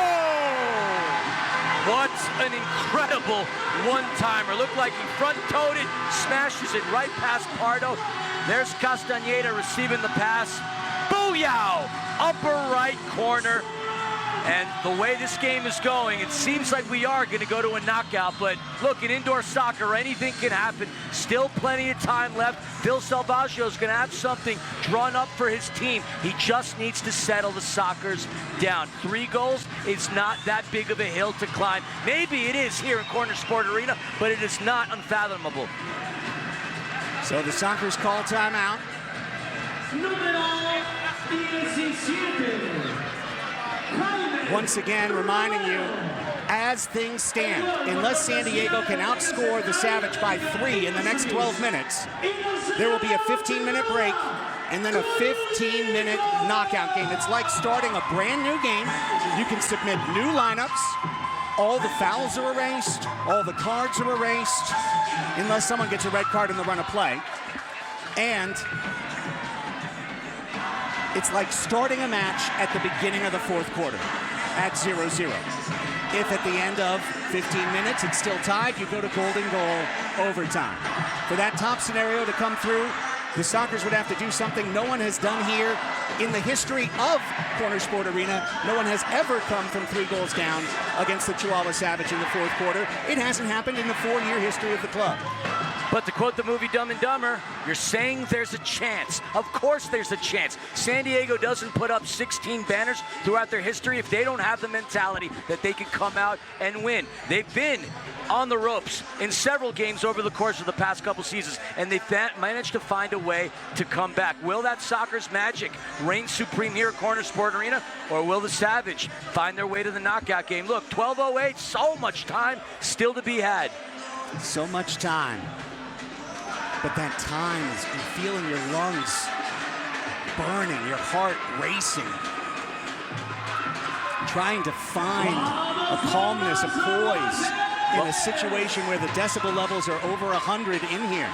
What an incredible one-timer. Looked like he front-toed it, smashes it right past Pardo. There's Castañeda receiving the pass. Booyah! Upper right corner. And the way this game is going, it seems like we are going to go to a knockout. But look, in indoor soccer, anything can happen. Still plenty of time left. Phil Salvaggio is going to have something drawn up for his team. He just needs to settle the Sockers down. 3 goals is not that big of a hill to climb. Maybe it is here in Corner Sport Arena, but it is not unfathomable. So the Sockers call timeout. Once again, reminding you, as things stand, unless San Diego can outscore the Savage by 3 in the next 12 minutes, there will be a 15-minute break and then a 15-minute knockout game. It's like starting a brand new game. You can submit new lineups. All the fouls are erased. All the cards are erased, unless someone gets a red card in the run of play. And it's like starting a match at the beginning of the 4th quarter at 0-0. If at the end of 15 minutes it's still tied, you go to golden goal overtime. For that top scenario to come through, the Sockers would have to do something no one has done here in the history of Corner Sport Arena. No one has ever come from 3 goals down against the Chihuahua Savage in the 4th quarter. It hasn't happened in the 4-year history of the club. But to quote the movie Dumb and Dumber, you're saying there's a chance. Of course there's a chance. San Diego doesn't put up 16 banners throughout their history if they don't have the mentality that they can come out and win. They've been on the ropes in several games over the course of the past couple seasons, and they've managed to find a way to come back. Will that Sockers magic reign supreme here at Corner Sport Arena, or will the Savage find their way to the knockout game? Look, 12:08, so much time still to be had. So much time. But that time is feeling your lungs burning, your heart racing. Trying to find a calmness, a poise in a situation where the decibel levels are over 100 in here.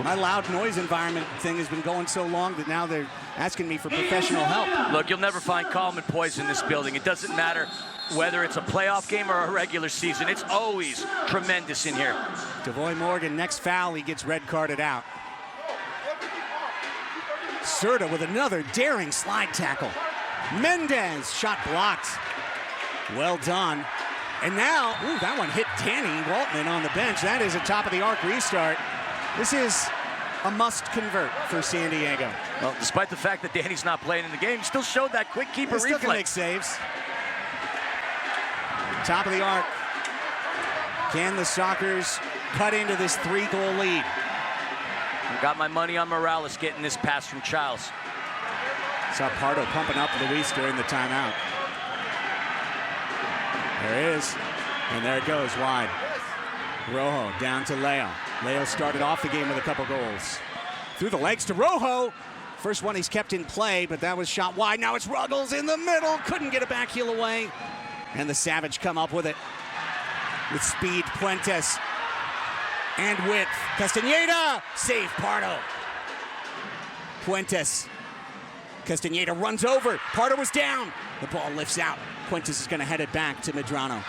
My loud noise environment thing has been going so long that now they're asking me for professional help. Look, you'll never find calm and poise in this building. It doesn't matter whether it's a playoff game or a regular season. It's always tremendous in here. Devoy Morgan, next foul, he gets red carded out. Serta with another daring slide tackle. Mendez, shot blocked. Well done. And now, ooh, that one hit Danny Waltman on the bench. That is a top-of-the-arc restart. This is a must-convert for San Diego. Well, despite the fact that Danny's not playing in the game, still showed that quick keeper reflex. Still can make saves. Top of the arc. Can the Sockers cut into this 3-goal lead? I got my money on Morales getting this pass from Childs. Saw Pardo pumping up Luis during the timeout. There it is. And there it goes, wide. Rojo down to Leo. Leo started off the game with a couple goals. Through the legs to Rojo. First one he's kept in play, but that was shot wide. Now it's Ruggles in the middle. Couldn't get a back heel away. And the Savage come up with it. With speed, Puentes. And width. Castañeda. Save Pardo. Puentes. Castañeda runs over. Pardo was down. The ball lifts out. Puentes is going to head it back to Medrano.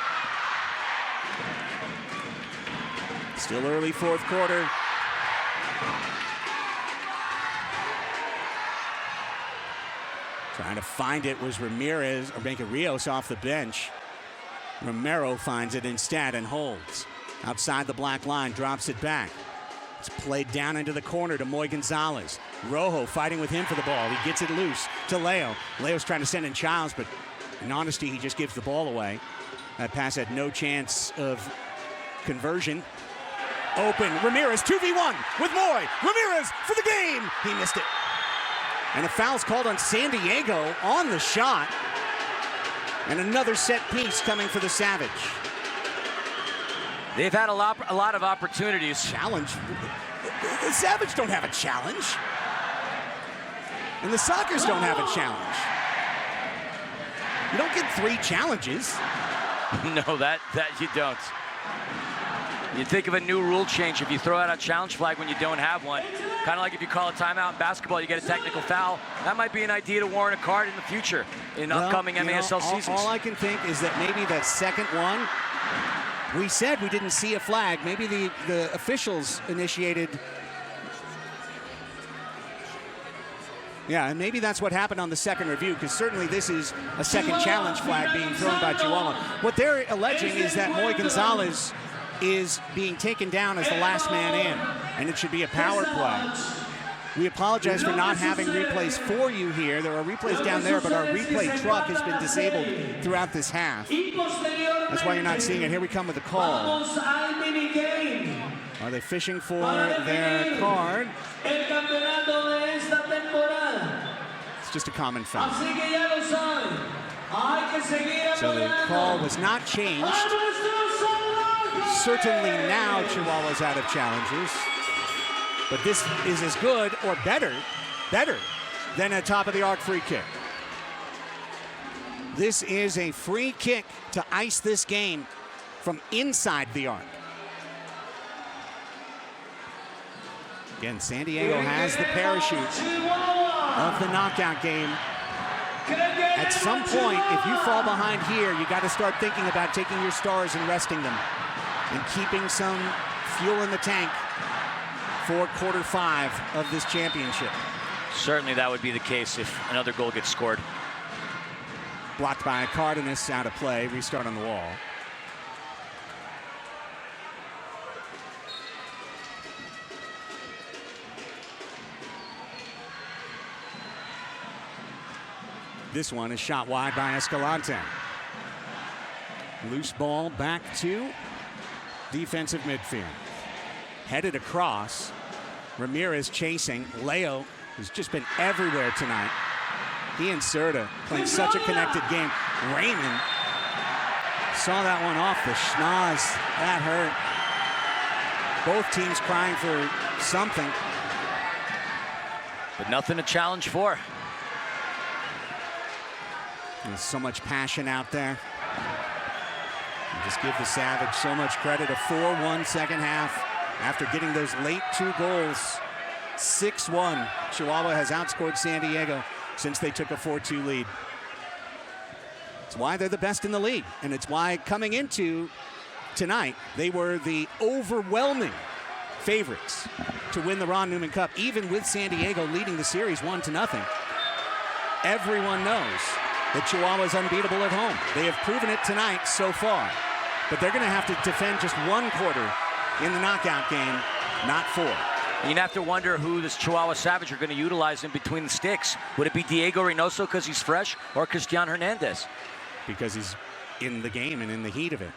Still early 4th quarter. Trying to find it was Ramirez, or Rios off the bench. Romero finds it instead and holds. Outside the black line, drops it back. It's played down into the corner to Moy Gonzalez. Rojo fighting with him for the ball. He gets it loose to Leo. Leo's trying to send in Childs, but in honesty, he just gives the ball away. That pass had no chance of conversion. Open, Ramirez, 2v1 with Moy. Ramirez for the game. He missed it. And a foul's called on San Diego on the shot. And another set piece coming for the Savage. They've had a lot of opportunities. Challenge. The Savage don't have a challenge. And the Sockers don't have a challenge. You don't get 3 challenges. No, that you don't. You think of a new rule change if you throw out a challenge flag when you don't have one. Kind of like if you call a timeout in basketball, you get a technical foul. That might be an idea to warrant a card in the future in upcoming MASL seasons. All I can think is that maybe that second one, we said we didn't see a flag. Maybe the officials initiated Yeah, and maybe that's what happened on the second review, because certainly this is a second challenge flag being thrown by Chihuahua. What they're alleging is that Moy Gonzalez is being taken down as the last man in, and it should be a power play. We apologize for not having replays for you here. There are replays down there, but our replay truck has been disabled throughout this half. That's why you're not seeing it. Here we come with the call. Are they fishing for their card? It's just a common foul. So the call was not changed. Certainly now Chihuahua's out of challenges. But this is as good or better than a top-of-the-arc free kick. This is a free kick to ice this game from inside the arc. Again, San Diego has the parachute of the knockout game. At some point, if you fall behind here, you got to start thinking about taking your stars and resting them and keeping some fuel in the tank for quarter 5 of this championship. Certainly that would be the case if another goal gets scored. Blocked by Cardenas, out of play, restart on the wall. This one is shot wide by Escalante. Loose ball back to defensive midfield. Headed across. Ramirez chasing. Leo, who's just been everywhere tonight. He and Serta playing such a connected game. Raymond saw that one off the schnoz. That hurt. Both teams crying for something. But nothing to challenge for. There's so much passion out there. And just give the Savage so much credit. A 4-1 second half after getting those late 2 goals. 6-1. Chihuahua has outscored San Diego since they took a 4-2 lead. It's why they're the best in the league. And it's why coming into tonight, they were the overwhelming favorites to win the Ron Newman Cup, even with San Diego leading the series 1-0. Everyone knows that Chihuahua is unbeatable at home. They have proven it tonight so far. But they're going to have to defend just 1 quarter in the knockout game, not 4. You'd have to wonder who this Chihuahua Savage are going to utilize in between the sticks. Would it be Diego Reynoso because he's fresh, or Cristian Hernandez? Because he's in the game and in the heat of it.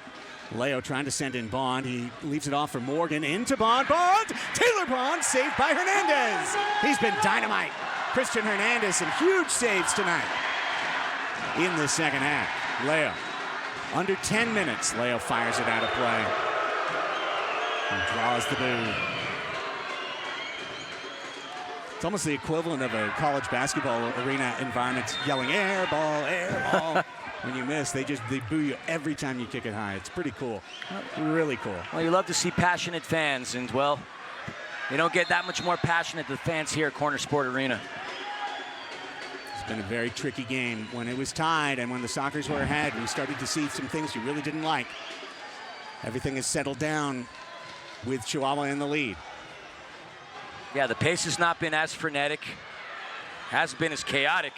Leo trying to send in Bond. He leaves it off for Morgan. Into Bond. Bond! Taylor Bond saved by Hernandez. He's been dynamite. Cristian Hernandez, some huge saves tonight in the second half. Leo, under 10 minutes. Leo fires it out of play and draws the boo. It's almost the equivalent of a college basketball arena environment, yelling air ball, air ball. When you miss, they boo you every time you kick it high. It's pretty cool, really cool. Well, you love to see passionate fans, and well, you don't get that much more passionate than fans here at Corner Sport Arena. It's been a very tricky game. When it was tied and when the Sockers were ahead, we started to see some things you really didn't like. Everything has settled down with Chihuahua in the lead. Yeah, the pace has not been as frenetic, hasn't been as chaotic.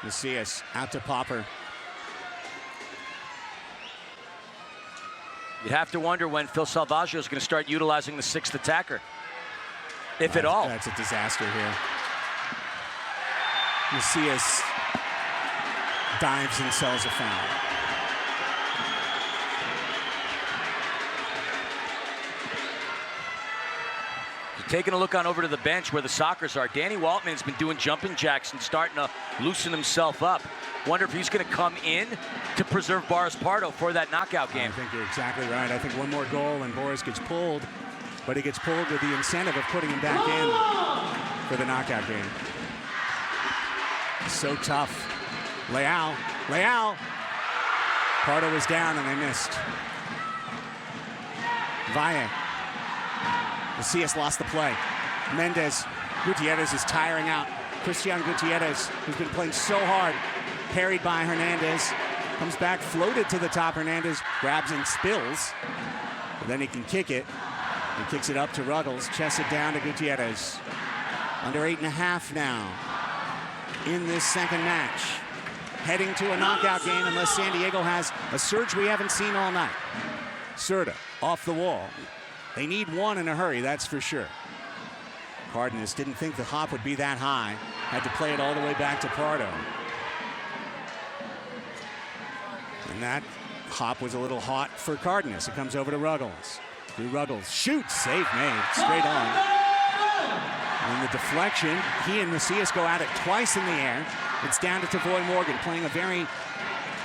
Macias out to Popper. You'd have to wonder when Phil Salvaggio is going to start utilizing the 6th attacker, if at all. That's a disaster here. Macias dives and sells a foul. Taking a look on over to the bench where the Sockers are. Danny Waltman has been doing jumping jacks and starting to loosen himself up. Wonder if he's going to come in to preserve Boris Pardo for that knockout game. I think you're exactly right. I think one more goal and Boris gets pulled, but he gets pulled with the incentive of putting him back in for the knockout game. So tough. Leal. Pardo was down and they missed. Valle. Macias lost the play. Mendez. Gutierrez is tiring out. Cristian Gutierrez, who's been playing so hard, parried by Hernandez. Comes back, floated to the top. Hernandez grabs and spills. But then he can kick it. He kicks it up to Ruggles. Chests it down to Gutierrez. Under 8.5 now. in this second match. Heading to a knockout game unless San Diego has a surge we haven't seen all night. Serta off the wall. They need one in a hurry, that's for sure. Cardenas didn't think the hop would be that high. Had to play it all the way back to Pardo. And that hop was a little hot for Cardenas. It comes over to Ruggles. Through Ruggles, shoots, save made, straight on. And the deflection, he and Macias go at it twice in the air. It's down to Tavoy Morgan, playing a very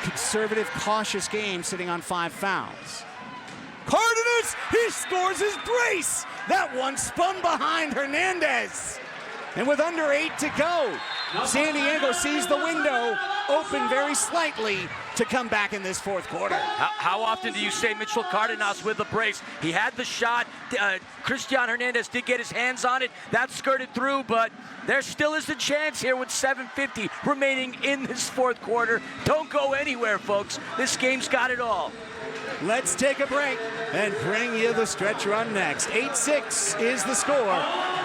conservative, cautious game, sitting on 5 fouls. Cardenas, he scores his brace. That one spun behind Hernandez. And with under 8 to go, San Diego sees the window open very slightly to come back in this fourth quarter. How often do you say Mitchell Cardenas with the brace? He had the shot. Cristian Hernandez did get his hands on it. That skirted through, but there still is a chance here with 7:50 remaining in this fourth quarter. Don't go anywhere, folks. This game's got it all. Let's take a break and bring you the stretch run next. 8-6 is the score.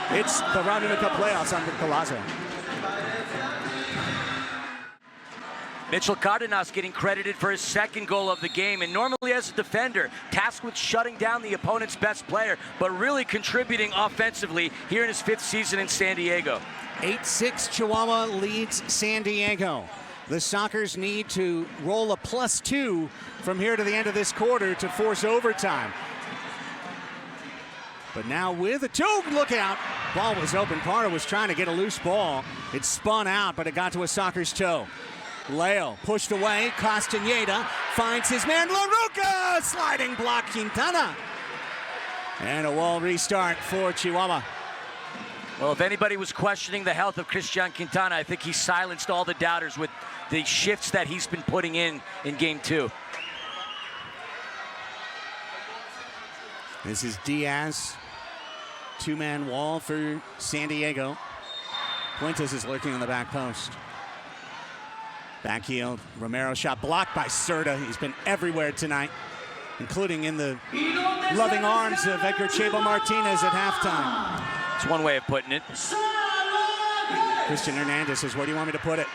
It's the Ron Newman Cup playoffs on the Palazzo. Mitchell Cardenas getting credited for his second goal of the game, and normally as a defender, tasked with shutting down the opponent's best player, but really contributing offensively here in his 5th season in San Diego. 8-6, Chihuahua leads San Diego. The Sockers need to roll a +2 from here to the end of this quarter to force overtime. But now with a toe, look out. Ball was open. Pardo was trying to get a loose ball. It spun out, but it got to a Sockers toe. Leo pushed away. Castaneda finds his man. LaRocca, sliding block Quintana. And a wall restart for Chihuahua. Well, if anybody was questioning the health of Cristian Quintana, I think he silenced all the doubters with the shifts that he's been putting in game 2. This is Diaz. 2-man wall for San Diego. Puentes is lurking on the back post. Back heel, Romero shot blocked by Serta. He's been everywhere tonight, including in the loving arms of Edgar Chabo Martinez at halftime. It's one way of putting it. Cristian Hernandez says, where do you want me to put it?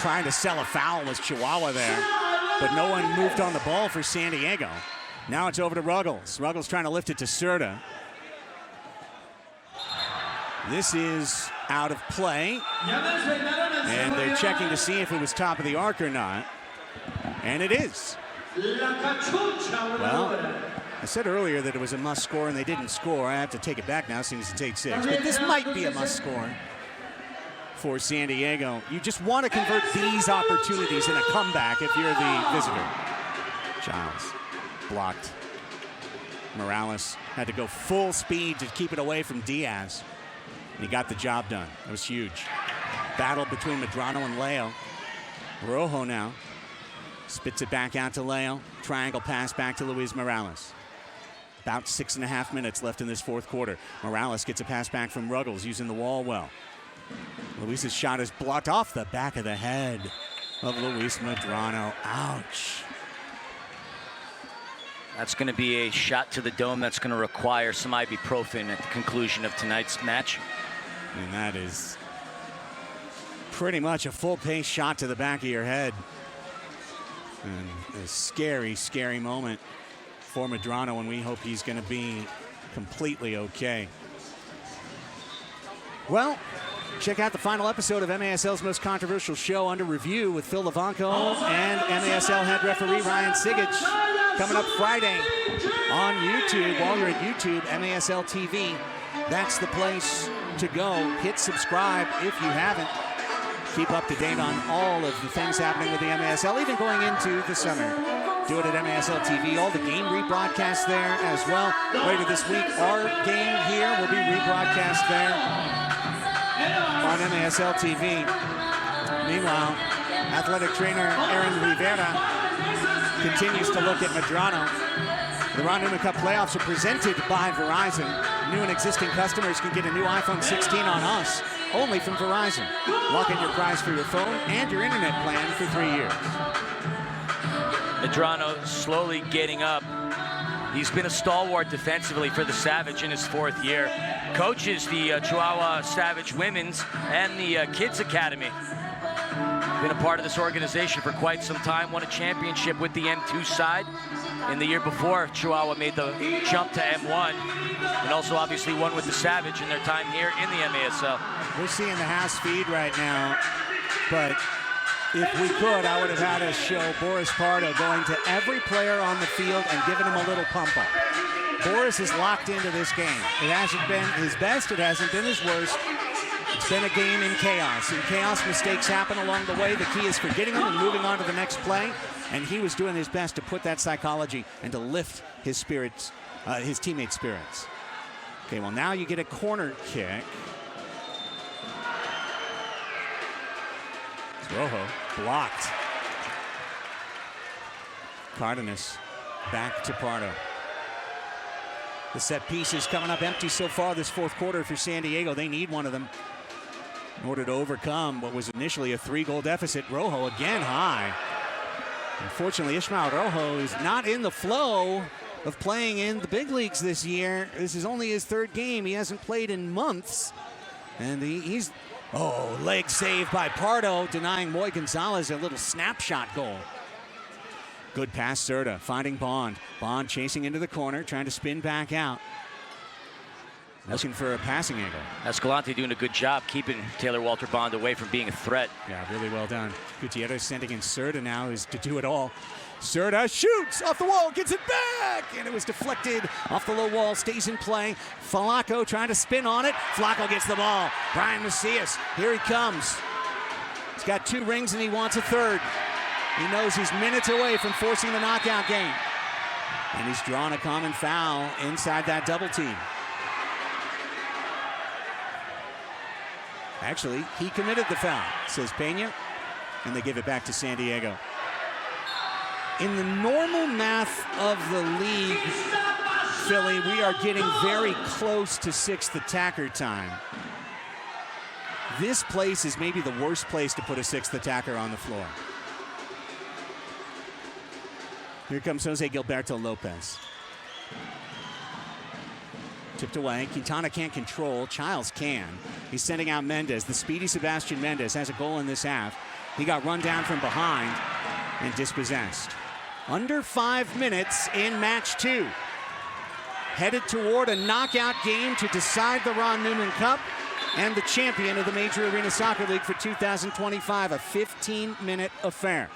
Trying to sell a foul was Chihuahua there, but no one moved on the ball for San Diego. Now it's over to Ruggles. Ruggles trying to lift it to Serta. This is out of play. And they're checking to see if it was top of the arc or not. And it is. Well, I said earlier that it was a must score and they didn't score. I have to take it back now, seems to take 6. But this might be a must score for San Diego. You just want to convert these opportunities in a comeback if you're the visitor. Giles blocked. Morales had to go full speed to keep it away from Diaz. And he got the job done. That was huge. Battle between Medrano and Leo. Rojo now spits it back out to Leo. Triangle pass back to Luis Morales. About 6.5 minutes left in this fourth quarter. Morales gets a pass back from Ruggles using the wall well. Luis's shot is blocked off the back of the head of Luis Medrano. Ouch. That's going to be a shot to the dome that's going to require some ibuprofen at the conclusion of tonight's match. And that is pretty much a full-pace shot to the back of your head. And a scary, scary moment for Medrano, and we hope he's going to be completely okay. Well, check out the final episode of MASL's most controversial show, Under Review, with Phil Levanco and MASL head referee Ryan Sigich, coming up Friday on YouTube. While you're at YouTube, MASL TV, that's the place to go. Hit subscribe if you haven't. Keep up to date on all of the things happening with the MASL, even going into the summer. Do it at MASL TV. All the game rebroadcast there as well. Later this week, our game here will be rebroadcast there on MASL TV. Meanwhile, athletic trainer Aaron Rivera continues to look at Medrano. The Ron Newman Cup playoffs are presented by Verizon. New and existing customers can get a new iPhone 16 on us, only from Verizon. Lock in your price for your phone and your internet plan for 3 years. Medrano slowly getting up. He's been a stalwart defensively for the Savage in his 4th year. Coaches the Chihuahua Savage Women's and the Kids Academy. Been a part of this organization for quite some time. Won a championship with the M2 side in the year before Chihuahua made the jump to M1. And also obviously won with the Savage in their time here in the MASL. We're seeing the Haas feed right now, but if we could, I would have had us show Boris Pardo going to every player on the field and giving him a little pump up. Boris is locked into this game. It hasn't been his best, it hasn't been his worst. It's been a game in chaos. In chaos, mistakes happen along the way. The key is forgetting them and moving on to the next play. And he was doing his best to put that psychology and to lift his spirits, his teammates' spirits. Okay, well now you get a corner kick. It's Rojo blocked. Cardenas back to Pardo. The set piece is coming up empty so far this 4th quarter for San Diego. They need one of them in order to overcome what was initially a 3-goal deficit. Rojo again high. Unfortunately, Ishmael Rojo is not in the flow of playing in the big leagues this year. This is only his 3rd game. He hasn't played in months. And he's, leg save by Pardo, denying Moy Gonzalez a little snapshot goal. Good pass, Serta, finding Bond. Bond chasing into the corner, trying to spin back out. Looking for a passing angle. Escalante doing a good job keeping Taylor Walter Bond away from being a threat. Yeah, really well done. Gutierrez sending in Serta now is to do it all. Serta shoots off the wall, gets it back, and it was deflected off the low wall, stays in play. Falaco trying to spin on it. Flaco gets the ball. Brian Macias, here he comes. He's got 2 rings and he wants a 3rd. He knows he's minutes away from forcing the knockout game. And he's drawn a common foul inside that double team. Actually, he committed the foul, says Pena, and they give it back to San Diego. In the normal math of the league, Philly, we are getting very close to 6th attacker time. This place is maybe the worst place to put a 6th attacker on the floor. Here comes Jose Gilberto Lopez. Tipped away. Quintana can't control. Childs can. He's sending out Mendez. The speedy Sebastian Mendez has a goal in this half. He got run down from behind and dispossessed. Under 5 minutes in match 2. Headed toward a knockout game to decide the Ron Newman Cup and the champion of the Major Arena Soccer League for 2025. A 15-minute affair.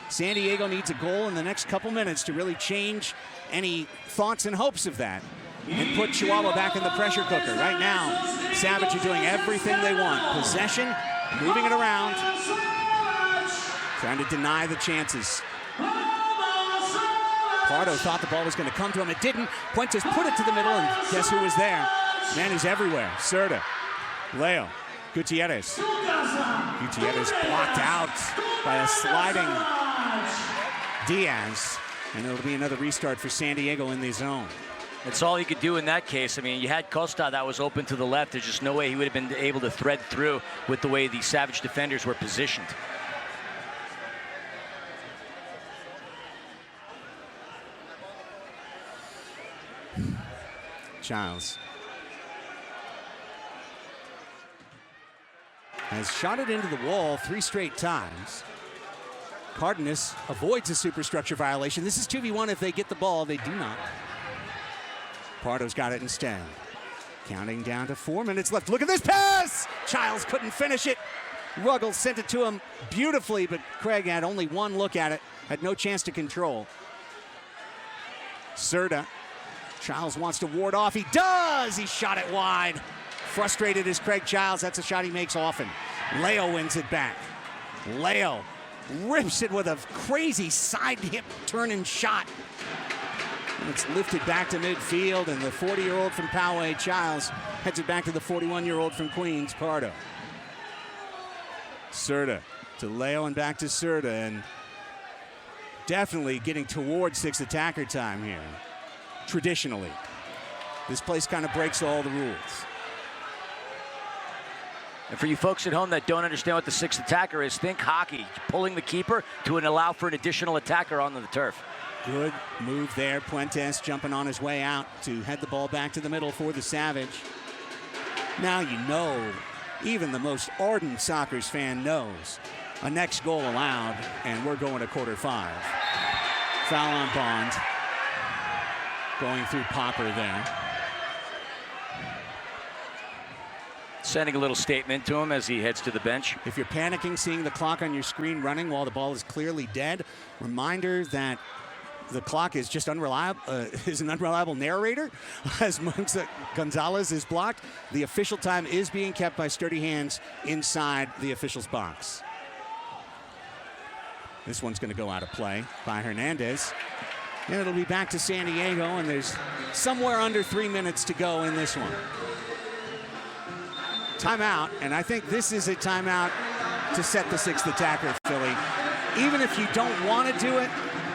San Diego needs a goal in the next couple minutes to really change any thoughts and hopes of that and put Chihuahua back in the pressure cooker. Right now, Savage are doing everything they want. Possession, moving it around, trying to deny the chances. Pardo thought the ball was going to come to him. It didn't. Puentes put it to the middle, and guess who was there? Man who's everywhere. Serta, Leo, Gutierrez. Gutierrez blocked out by a sliding Diaz, and it'll be another restart for San Diego in the zone. That's all he could do in that case. I mean, you had Costa that was open to the left. There's just no way he would have been able to thread through with the way the Savage defenders were positioned. Childs has shot it into the wall 3 straight times. Cardenas avoids a superstructure violation. This is 2v1 if they get the ball. They do not. Pardo's got it instead. Counting down to 4 minutes left. Look at this pass! Childs couldn't finish it. Ruggles sent it to him beautifully, but Craig had only 1 look at it. Had no chance to control. Serta. Childs wants to ward off. He does! He shot it wide. Frustrated as Craig Childs. That's a shot he makes often. Leo wins it back. Leo rips it with a crazy side hip turning shot. And it's lifted back to midfield, and the 40-year-old from Poway, Childs, heads it back to the 41-year-old from Queens, Pardo. Serta to Leo and back to Serta, and definitely getting towards 6th attacker time here. Traditionally, this place kind of breaks all the rules. And for you folks at home that don't understand what the 6th attacker is, think hockey, pulling the keeper to allow for an additional attacker onto the turf. Good move there. Puentes jumping on his way out to head the ball back to the middle for the Savage. Now you know, even the most ardent Sockers fan knows, a next goal allowed, and we're going to quarter 5. Foul on Bond. Going through Popper there. Sending a little statement to him as he heads to the bench. If you're panicking seeing the clock on your screen running while the ball is clearly dead, reminder that the clock is just unreliable, is an unreliable narrator as Monza Gonzalez is blocked. The official time is being kept by sturdy hands inside the official's box. This one's going to go out of play by Hernandez. And it'll be back to San Diego, and there's somewhere under 3 minutes to go in this one. Timeout, and I think this is a timeout to set the 6th attacker, Philly. Even if you don't want to do it,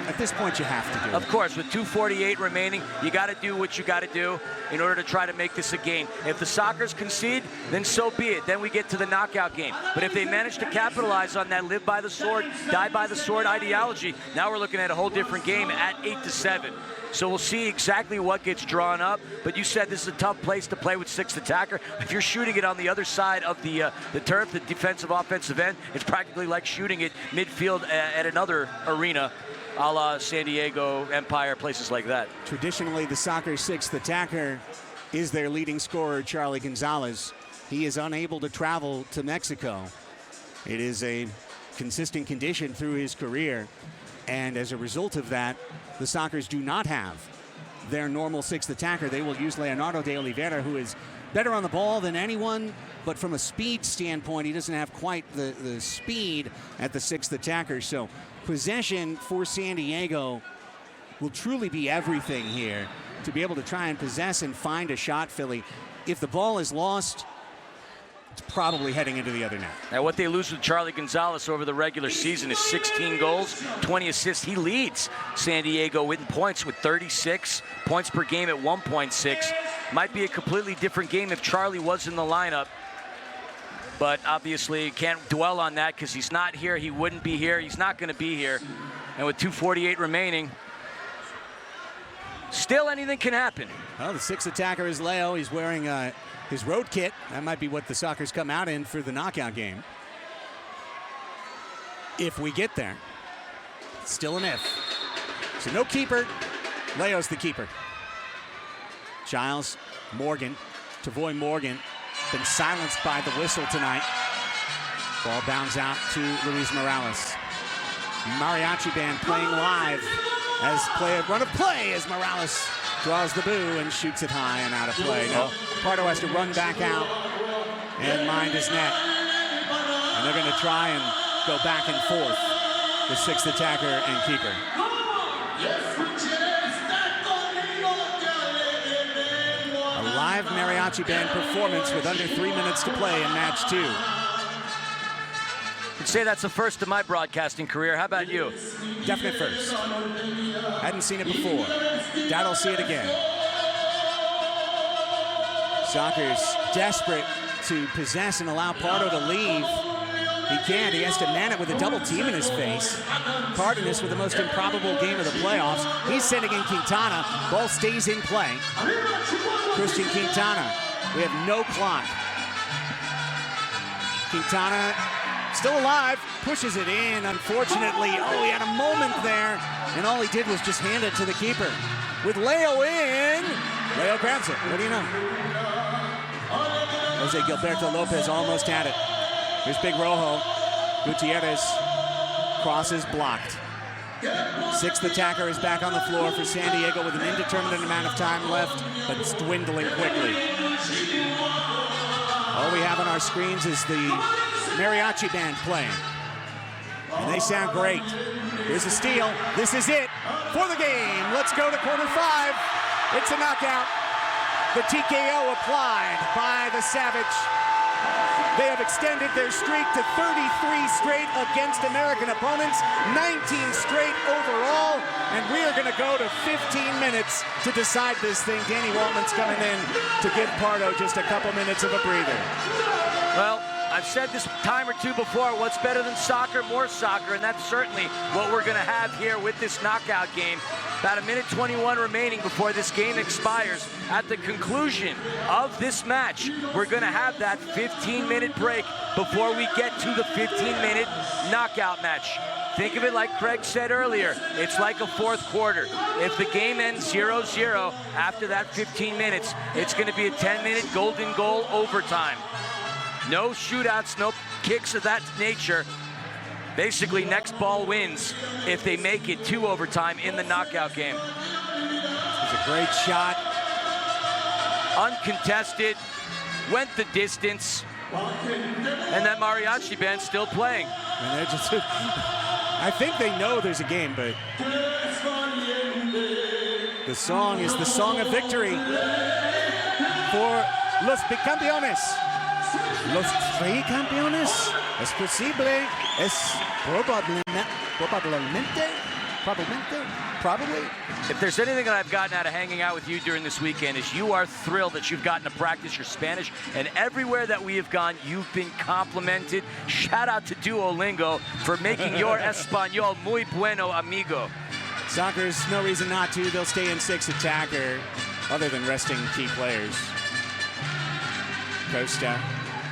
at this point you have to do it. Of course, with 2:48 remaining, you got to do what you got to do in order to try to make this a game. If the Sockers concede, then so be it. Then we get to the knockout game. But if they manage to capitalize on that live by the sword, die by the sword ideology, now we're looking at a whole different game at 8-7. So we'll see exactly what gets drawn up. But you said this is a tough place to play with 6th attacker. If you're shooting it on the other side of the turf, the defensive offensive end, it's practically like shooting it midfield at another arena, a la San Diego, Empire, places like that. Traditionally, the Sockers' 6th attacker is their leading scorer, Charlie Gonzalez. He is unable to travel to Mexico. It is a consistent condition through his career. And as a result of that, the Sockers do not have their normal 6th attacker. They will use Leonardo de Oliveira, who is better on the ball than anyone, but from a speed standpoint, he doesn't have quite the speed at the 6th attacker. So possession for San Diego will truly be everything here to be able to try and possess and find a shot, Philly. If the ball is lost, it's probably heading into the other net. Now, what they lose with Charlie Gonzalez over the regular season is 16 goals, 20 assists. He leads San Diego in points with 36 points per game at 1.6. Might be a completely different game if Charlie was in the lineup. But obviously, can't dwell on that because he's not here. He wouldn't be here. He's not going to be here. And with 2:48 remaining, still anything can happen. Well, the 6th attacker is Leo. He's wearing his road kit. That might be what the Sockers come out in for the knockout game. If we get there. Still an if. So no keeper. Leo's the keeper. Giles, Morgan, Tavoy Morgan. Been silenced by the whistle tonight. Ball bounds out to Luis Morales. Mariachi band playing live as run of play as Morales draws the boo and shoots it high and out of play. Now, Pardo has to run back out and mind his net. And they're going to try and go back and forth, the 6th attacker and keeper. A live mariachi band performance with under 3 minutes to play in match 2. I'd say that's the first of my broadcasting career. How about you? Definite first. Hadn't seen it before. Doubt I'll see it again. Sockers desperate to possess and allow Pardo to leave. He can't. He has to man it with a double team in his face. Cardenas with the most improbable game of the playoffs. He's sending in Quintana. Ball stays in play. Christian Quintana. We have no clock. Quintana still alive. Pushes it in, unfortunately. Oh, he had a moment there. And all he did was just hand it to the keeper. With Leo in. Leo grabs it. What do you know? Jose Gilberto Lopez almost had it. Here's Big Rojo. Gutierrez. Crosses blocked. 6th attacker is back on the floor for San Diego with an indeterminate amount of time left, but it's dwindling quickly. All we have on our screens is the mariachi band playing. And they sound great. Here's a steal. This is it for the game. Let's go to quarter 5. It's a knockout. The TKO applied by the Savage. They have extended their streak to 33 straight against American opponents, 19 straight overall, and we are going to go to 15 minutes to decide this thing. Danny Waltman's coming in to give Pardo just a couple minutes of a breather. Well, I've said this time or two before, what's better than soccer? More soccer, and that's certainly what we're going to have here with this knockout game. About 1:21 remaining before this game expires. At the conclusion of this match, we're going to have that 15-minute break before we get to the 15-minute knockout match. Think of it like Craig said earlier, it's like a fourth quarter. If the game ends 0-0 after that 15 minutes, it's going to be a 10-minute golden goal overtime. No shootouts, no kicks of that nature. Basically, next ball wins if they make it to overtime in the knockout game. It's a great shot. Uncontested, went the distance, and that mariachi band's still playing. And they're just, I think they know there's a game, but the song is the song of victory for los bicampeones. Los tricampeones. Es posible. Es probably. If there's anything that I've gotten out of hanging out with you during this weekend is you are thrilled that you've gotten to practice your Spanish, and everywhere that we have gone, you've been complimented. Shout out to Duolingo for making your Espanol muy bueno, amigo. Soccer's no reason not to. They'll stay in 6 attacker, other than resting key players. Costa.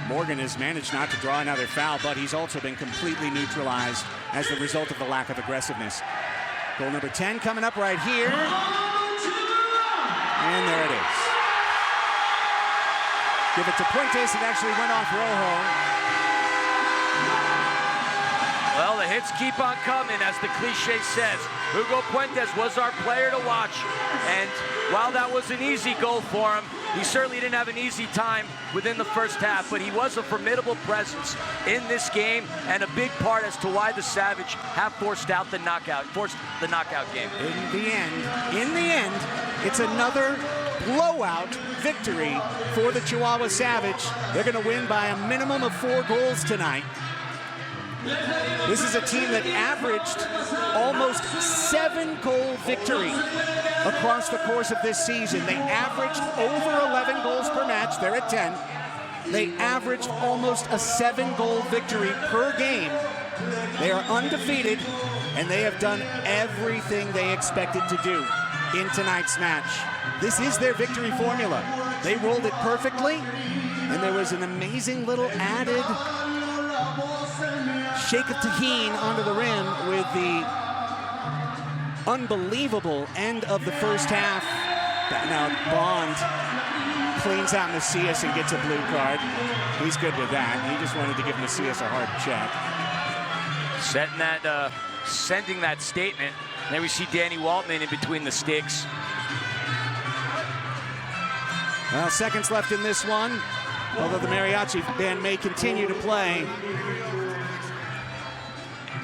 Morgan has managed not to draw another foul, but he's also been completely neutralized as a result of the lack of aggressiveness. Goal number 10 coming up right here. And there it is. Give it to Puentes. It actually went off Rojo. Well, the hits keep on coming, as the cliche says. Hugo Puentes was our player to watch. And while that was an easy goal for him, he certainly didn't have an easy time within the first half, but he was a formidable presence in this game and a big part as to why the Savage have forced the knockout game. In the end, it's another blowout victory for the Chihuahua Savage. They're going to win by a minimum of 4 goals tonight. This is a team that averaged almost 7-goal victory across the course of this season. They averaged over 11 goals per match. They're at 10. They averaged almost a 7-goal victory per game. They are undefeated, and they have done everything they expected to do in tonight's match. This is their victory formula. They rolled it perfectly, and there was an amazing little added shake of tajin onto the rim with the unbelievable end of the first half. Now Bond cleans out Macias and gets a blue card. He's good with that. He just wanted to give Macias a hard check. Sending that statement. Then we see Danny Waltman in between the sticks. Well, seconds left in this one, although the mariachi band may continue to play.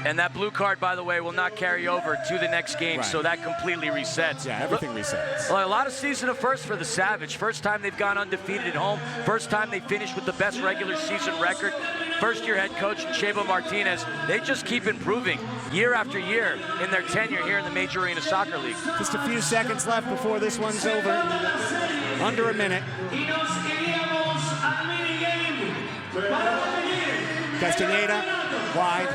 And that blue card, by the way, will not carry over to the next game, so that completely resets. Yeah, everything resets. Well, a lot of season of firsts for the Savage. First time they've gone undefeated at home. First time they finished with the best regular season record. First-year head coach, Chebo Martinez. They just keep improving year after year in their tenure here in the Major Arena Soccer League. Just a few seconds left before this one's over. Under a minute. Castaneda, wide.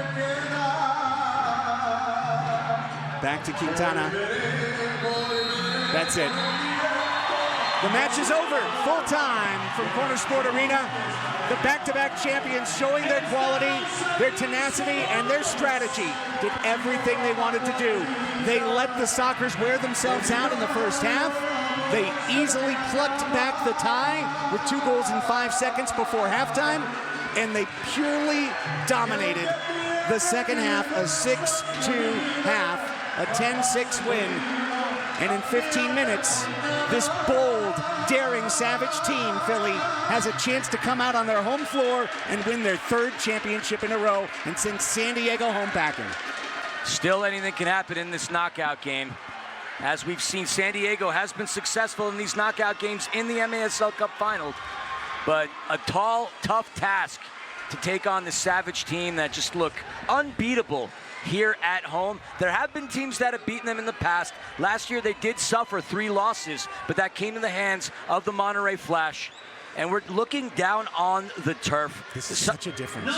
Back to Quintana. That's it. The match is over. Full time from Corner Sport Arena. The back-to-back champions showing their quality, their tenacity, and their strategy. Did everything they wanted to do. They let the Sockers wear themselves out in the first half. They easily plucked back the tie with 2 goals in 5 seconds before halftime, and they purely dominated the second half, a 6-2 half. A 10-6 win, and in 15 minutes, this bold, daring Savage team, Philly, has a chance to come out on their home floor and win their 3rd championship in a row and send San Diego home packing. Still anything can happen in this knockout game. As we've seen, San Diego has been successful in these knockout games in the MASL Cup final, but a tall, tough task to take on the Savage team that just look unbeatable here at home. There have been teams that have beaten them in the past. Last year they did suffer 3 losses, but that came in the hands of the Monterey Flash. and we're looking down on the turf. This is such a difference.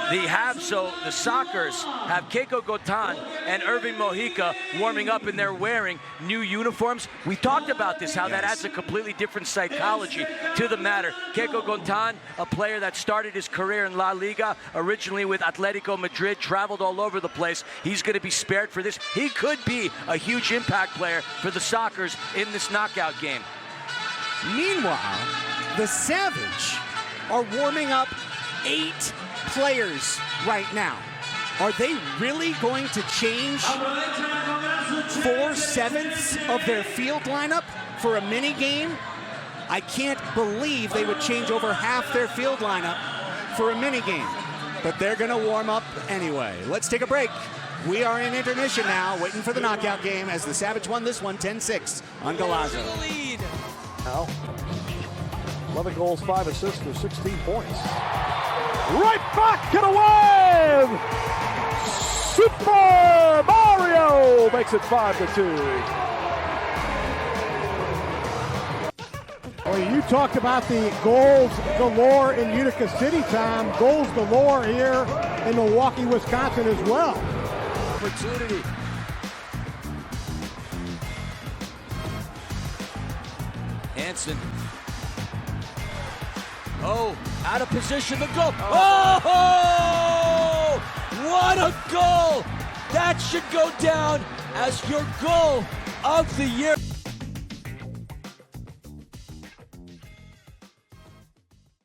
The Sockers have Keiko Gotan and Irving Mojica warming up, and they're wearing new uniforms. We talked about this, how that adds a completely different psychology to the matter. Keiko Gotan, a player that started his career in La Liga, originally with Atletico Madrid, traveled all over the place. He's going to be spared for this. He could be a huge impact player for the Sockers in this knockout game. Meanwhile, the Savage are warming up 8 players right now. Are they really going to change 4/7 of their field lineup for a mini game? I can't believe they would change over half their field lineup for a mini game. But they're going to warm up anyway. Let's take a break. We are in intermission now, waiting for the knockout game as the Savage won this one 10-6 on Galazzo. Now, 11 goals, 5 assists for 16 points. Right back and away! Super Mario makes it 5-2. Well, you talked about the goals galore in Utica City, Tom. Goals galore here in Milwaukee, Wisconsin as well. Opportunity. Hansen. Oh, out of position, the goal. Oh, what a goal! That should go down as your goal of the year.